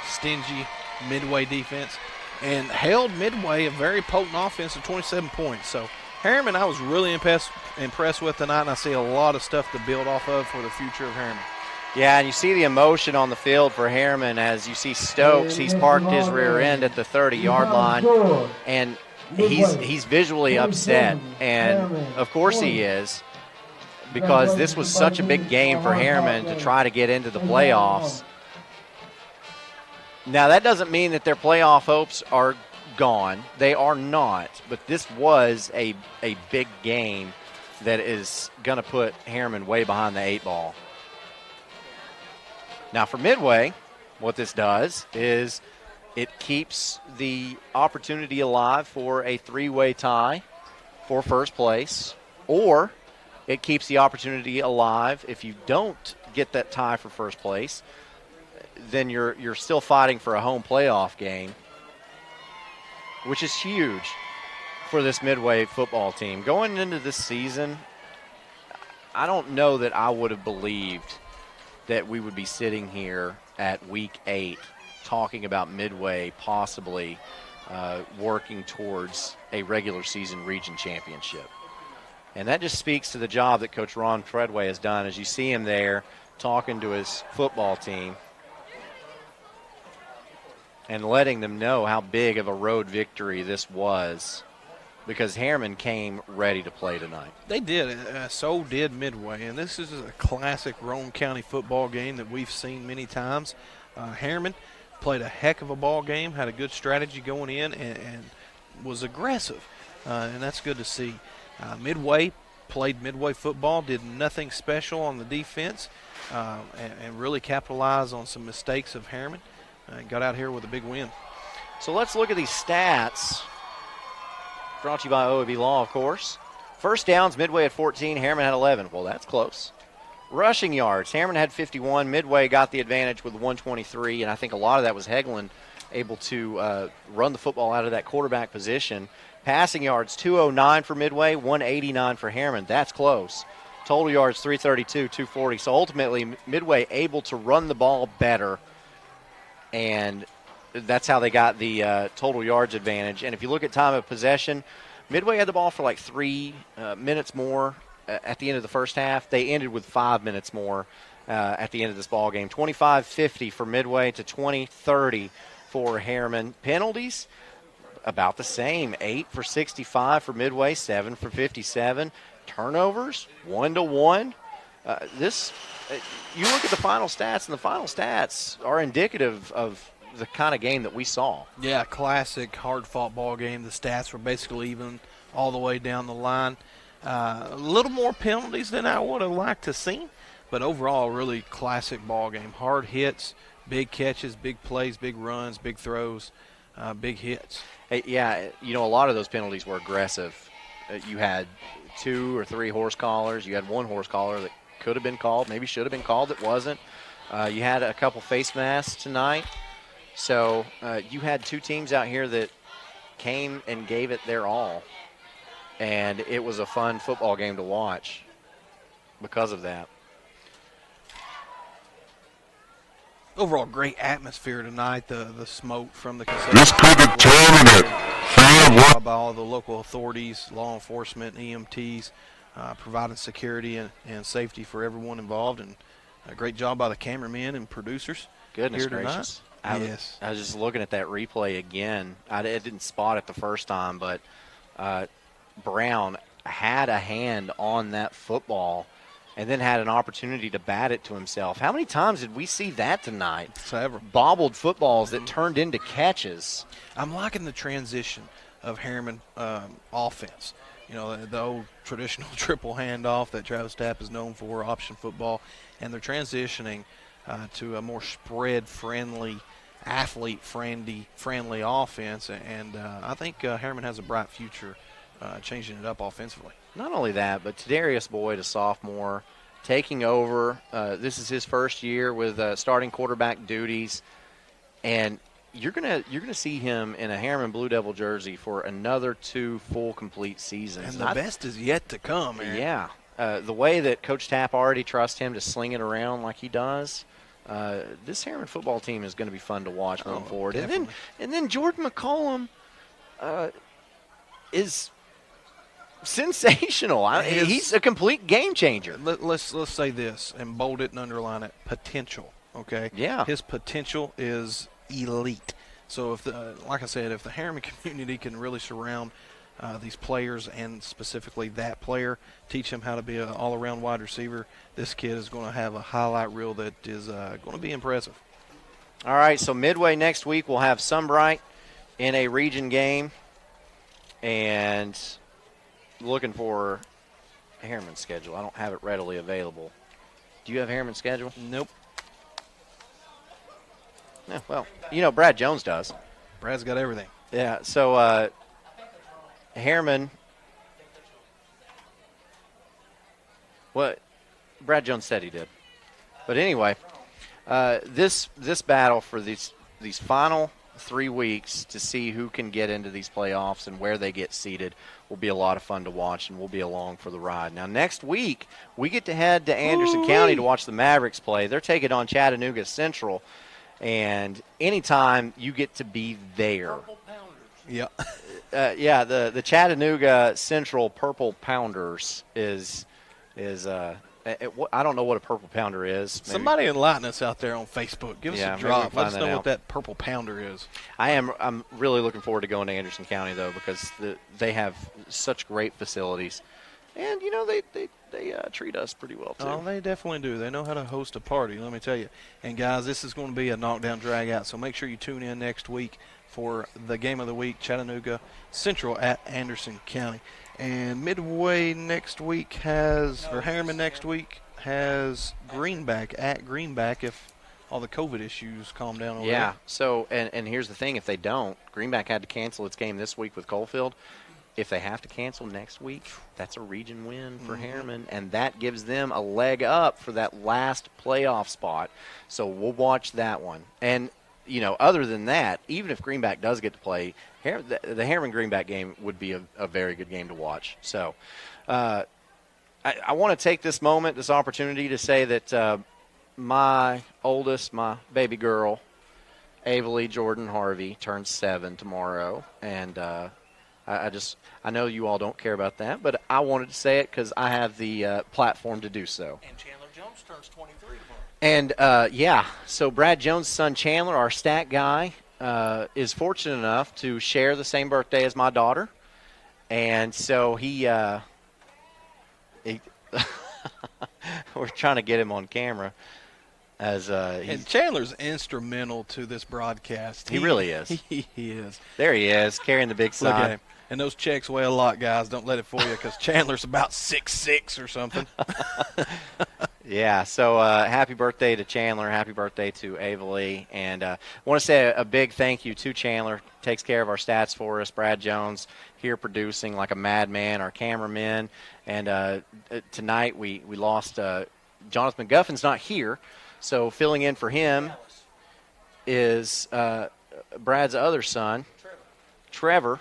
stingy Midway defense, and held Midway, a very potent offense, to 27 points. So Harriman, I was really impressed with tonight, and I see a lot of stuff to build off of for the future of Harriman. Yeah, and you see the emotion on the field for Harriman as you see Stokes. He's parked his rear end at the 30-yard line, and he's visually upset. And, of course, he is, because this was such a big game for Harriman to try to get into the playoffs. Now, that doesn't mean that their playoff hopes are gone. They are not, but this was a big game that is going to put Harriman way behind the 8 ball. Now for Midway, what this does is it keeps the opportunity alive for a 3-way tie for first place, or it keeps the opportunity alive if you don't get that tie for first place, then you're still fighting for a home playoff game, which is huge for this Midway football team. Going into this season, I don't know that I would have believed that we would be sitting here at week 8 talking about Midway possibly working towards a regular season region championship. And that just speaks to the job that Coach Ron Treadway has done. As you see him there talking to his football team and letting them know how big of a road victory this was, because Harriman came ready to play tonight. They did. So did Midway. And this is a classic Roane County football game that we've seen many times. Harriman played a heck of a ball game, had a good strategy going in, and was aggressive. And that's good to see. Midway played Midway football, did nothing special on the defense, and really capitalized on some mistakes of Harriman, and got out here with a big win. So let's look at these stats. Brought to you by OEB Law, of course. First downs, Midway at 14, Harriman had 11. Well, that's close. Rushing yards, Harriman had 51. Midway got the advantage with 123, and I think a lot of that was Heglin able to run the football out of that quarterback position. Passing yards, 209 for Midway, 189 for Harriman. That's close. Total yards, 332, 240. So ultimately, Midway able to run the ball better, and that's how they got the total yards advantage. And if you look at time of possession, Midway had the ball for like 3 minutes more at the end of the first half. They ended with 5 minutes more at the end of this ball game. 25-50 for Midway to 20-30 for Harriman. Penalties, about the same. 8 for 65 for Midway, 7 for 57. Turnovers, 1-1. You look at the final stats, and the final stats are indicative of the kind of game that we saw. Yeah, classic hard-fought ball game. The stats were basically even all the way down the line. A little more penalties than I would have liked to see, but overall, really classic ball game. Hard hits, big catches, big plays, big runs, big throws, big hits. Hey, yeah, a lot of those penalties were aggressive. You had 2 or 3 horse collars. You had 1 horse collar that could have been called, maybe should have been called, that wasn't. You had a couple face masks tonight. So you had 2 teams out here that came and gave it their all. And it was a fun football game to watch because of that. Overall, great atmosphere tonight. The smoke from the concession by all the local authorities, law enforcement, EMTs, providing security and safety for everyone involved. And a great job by the cameramen and producers. Goodness gracious. I was just looking at that replay again. I didn't spot it the first time, but Brown had a hand on that football and then had an opportunity to bat it to himself. How many times did we see that tonight? Several. Bobbled footballs that turned into catches. I'm liking the transition of Harriman offense. The old traditional triple handoff that Travis Tapp is known for, option football, and they're transitioning to a more spread-friendly, athlete-friendly offense, and I think Harriman has a bright future changing it up offensively. Not only that, but Tadarius Boyd, a sophomore, taking over. This is his first year with starting quarterback duties, and you're gonna see him in a Harriman Blue Devil jersey for another 2 full complete seasons. And the best is yet to come, man. Yeah. The way that Coach Tapp already trusts him to sling it around like he does, this Harriman football team is going to be fun to watch going forward. Definitely. And then Jordan McCollum is sensational. He's a complete game changer. Let's say this and bold it and underline it: potential. Okay. Yeah. His potential is elite. So like I said, if the Harriman community can really surround these players, and specifically that player, teach him how to be an all-around wide receiver, this kid is going to have a highlight reel that is going to be impressive. All right, so Midway next week we'll have Sunbright in a region game, and looking for Harriman's schedule. I don't have it readily available. Do you have Harriman's schedule? Nope. Yeah, well, Brad Jones does. Brad's got everything. Yeah, so Harriman, what Brad Jones said he did. But anyway, this battle for these final 3 weeks to see who can get into these playoffs and where they get seated will be a lot of fun to watch, and we'll be along for the ride. Now, next week, we get to head to Anderson County to watch the Mavericks play. They're taking on Chattanooga Central, and anytime you get to be there. Yeah. The Chattanooga Central Purple Pounders is I don't know what a Purple Pounder is. Maybe. Somebody enlighten us out there on Facebook. Give us a drop. Let us know what that Purple Pounder is. I'm really looking forward to going to Anderson County, though, because they have such great facilities. And, they treat us pretty well, too. Oh, they definitely do. They know how to host a party, let me tell you. And, guys, this is going to be a knockdown drag-out, so make sure you tune in next week for the game of the week, Chattanooga Central at Anderson County. And Midway next week Harriman next week has Greenback at Greenback if all the COVID issues calm down over there. So, and here's the thing, if they don't, Greenback had to cancel its game this week with Coalfield. If they have to cancel next week, that's a region win for Harriman, and that gives them a leg up for that last playoff spot. So we'll watch that one. And, other than that, even if Greenback does get to play, the Harriman-Greenback game would be a very good game to watch. So I want to take this opportunity to say that my oldest, my baby girl, Avalee Jordan Harvey, turns 7 tomorrow. And I know you all don't care about that, but I wanted to say it because I have the platform to do so. And Chandler Jones turns 23 tomorrow. And, so Brad Jones' son Chandler, our stat guy, is fortunate enough to share the same birthday as my daughter. And so he we're trying to get him on camera. And Chandler's instrumental to this broadcast. He really is. He is. There he is, carrying the big sign. Look at him. And those checks weigh a lot, guys. Don't let it fool you because Chandler's about 6'6" or something. Yeah, so happy birthday to Chandler. Happy birthday to Avalee. And I want to say a big thank you to Chandler. Takes care of our stats for us. Brad Jones here producing like a madman, our cameraman. And tonight we lost Jonathan McGuffin's not here. So filling in for him is Brad's other son, Trevor.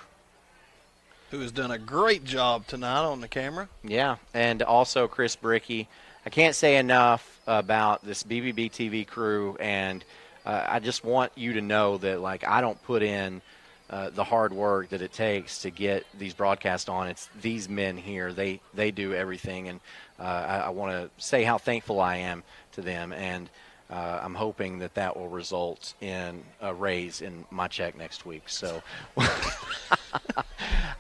Who has done a great job tonight on the camera. Yeah, and also Chris Bricky. I can't say enough about this BBB TV crew, and I just want you to know that, I don't put in the hard work that it takes to get these broadcasts on. It's these men here. They do everything, and I want to say how thankful I am to them, and I'm hoping that will result in a raise in my check next week. So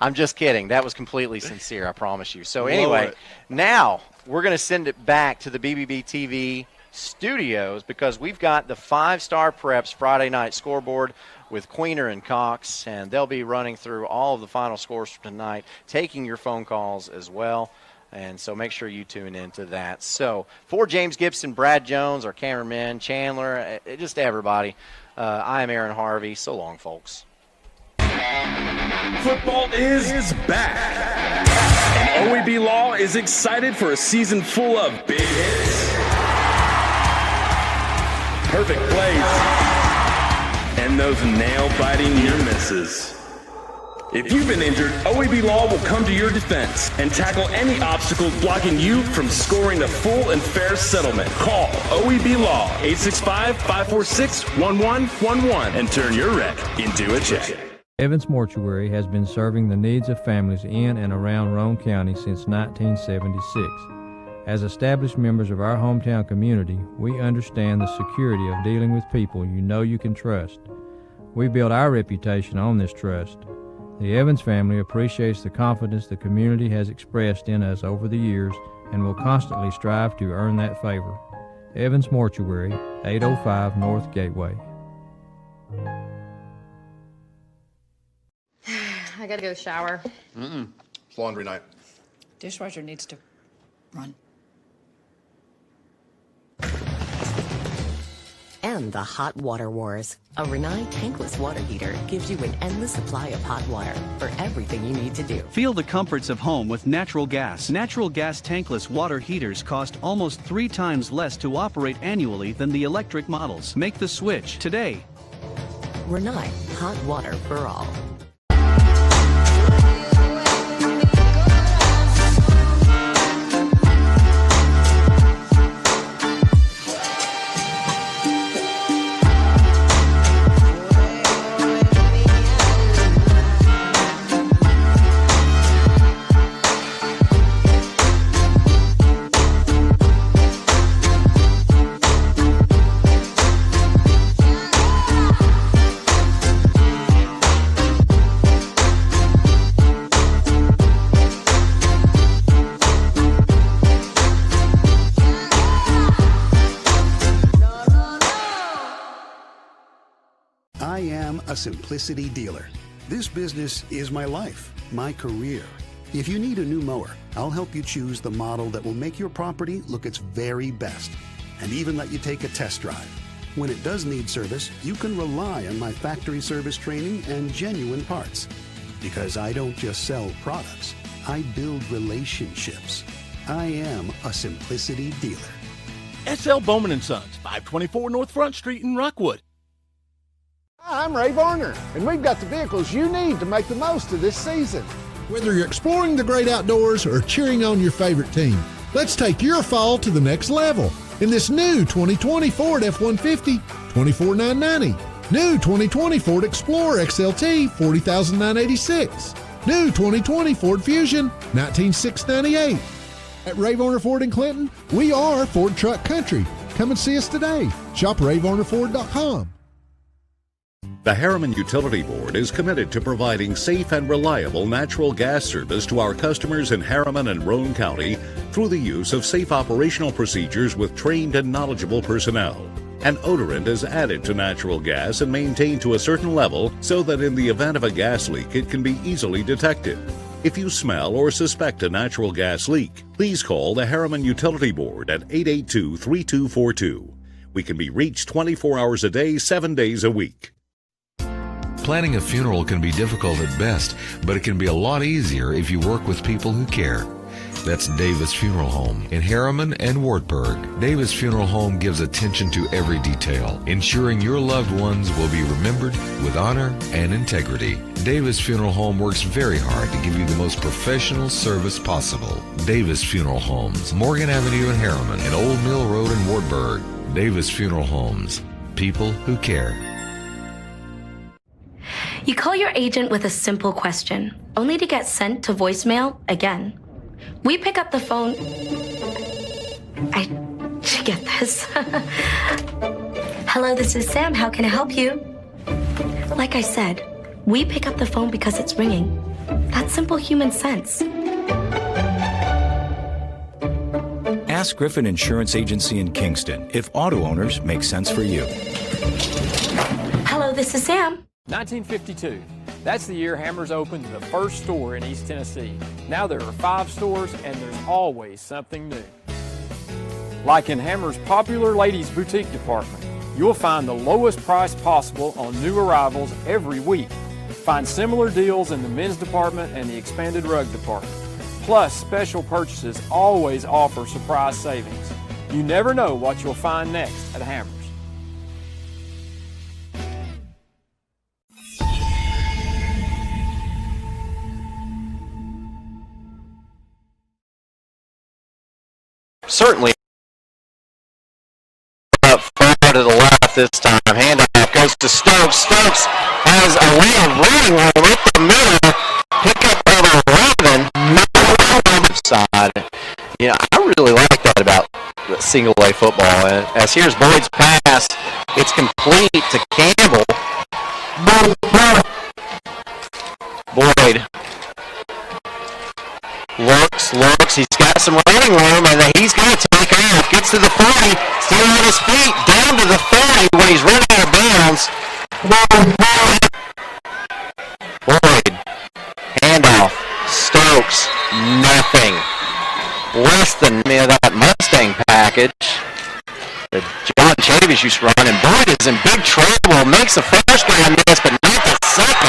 I'm just kidding. That was completely sincere, I promise you. So anyway, now we're going to send it back to the BBB TV studios because we've got the 5-Star Preps Friday night scoreboard with Queener and Cox, and they'll be running through all of the final scores for tonight, taking your phone calls as well. And so make sure you tune into that. So for James Gibson, Brad Jones, our cameraman, Chandler, just everybody, I am Aaron Harvey. So long, folks. Football is back. And OEB Law is excited for a season full of big hits, perfect plays, and those nail-biting near misses. If you've been injured, OEB Law will come to your defense and tackle any obstacle blocking you from scoring a full and fair settlement. Call OEB Law 865-546-1111 and turn your wreck into a check. Evans Mortuary has been serving the needs of families in and around Roane County since 1976. As established members of our hometown community, we understand the security of dealing with people you know you can trust. We build our reputation on this trust. The Evans family appreciates the confidence the community has expressed in us over the years and will constantly strive to earn that favor. Evans Mortuary, 805 North Gateway. I gotta go shower. It's laundry night. Dishwasher needs to run. And the hot water wars. A Rinnai tankless water heater gives you an endless supply of hot water for everything you need to do. Feel the comforts of home with natural gas. Natural gas tankless water heaters cost almost 3 times less to operate annually than the electric models. Make the switch today. Renai, hot water for all. I am a simplicity dealer. This business is my life, my career. If you need a new mower, I'll help you choose the model that will make your property look its very best, and even let you take a test drive. When it does need service, you can rely on my factory service training and genuine parts. Because I don't just sell products, I build relationships. I am a simplicity dealer. S.L. Bowman & Sons, 524 North Front Street in Rockwood. Hi, I'm Ray Varner, and we've got the vehicles you need to make the most of this season. Whether you're exploring the great outdoors or cheering on your favorite team, let's take your fall to the next level in this new 2020 Ford F-150, $24,990. New 2020 Ford Explorer XLT, $40,986. New 2020 Ford Fusion, $19,698. At Ray Varner Ford in Clinton, we are Ford Truck Country. Come and see us today. Shop RayVarnerFord.com. The Harriman Utility Board is committed to providing safe and reliable natural gas service to our customers in Harriman and Roane County through the use of safe operational procedures with trained and knowledgeable personnel. An odorant is added to natural gas and maintained to a certain level so that in the event of a gas leak it can be easily detected. If you smell or suspect a natural gas leak, please call the Harriman Utility Board at 882-3242. We can be reached 24 hours a day, 7 days a week. Planning a funeral can be difficult at best, but it can be a lot easier if you work with people who care. That's Davis Funeral Home in Harriman and Wartburg. Davis Funeral Home gives attention to every detail, ensuring your loved ones will be remembered with honor and integrity. Davis Funeral Home works very hard to give you the most professional service possible. Davis Funeral Homes, Morgan Avenue in Harriman and Old Mill Road in Wartburg. Davis Funeral Homes, people who care. You call your agent with a simple question, only to get sent to voicemail again. We pick up the phone. Get this. Hello, this is Sam. How can I help you? Like I said, we pick up the phone because it's ringing. That's simple human sense. Ask Griffin Insurance Agency in Kingston if auto owners make sense for you. Hello, this is Sam. 1952. That's the year Hammers opened the first store in East Tennessee. Now there are 5 stores and there's always something new. Like in Hammers' popular ladies' boutique department, you'll find the lowest price possible on new arrivals every week. Find similar deals in the men's department and the expanded rug department. Plus, special purchases always offer surprise savings. You never know what you'll find next at Hammers. Certainly up far to the left this time. Handoff goes to Stokes. Stokes has a way of running room up the middle. Pick up over 11. Side. You know, I really like that about single A football. As here's Boyd's pass. It's complete to Campbell. Boyd looks, he's got some running room, and he's going to take off. Gets to the 40, still on his feet, down to the 30 when he's running out of bounds. Boyd, handoff, Stokes, nothing. Less than that Mustang package that John Chavis used to run, and Boyd is in big trouble. Makes the first guy miss, but not the second.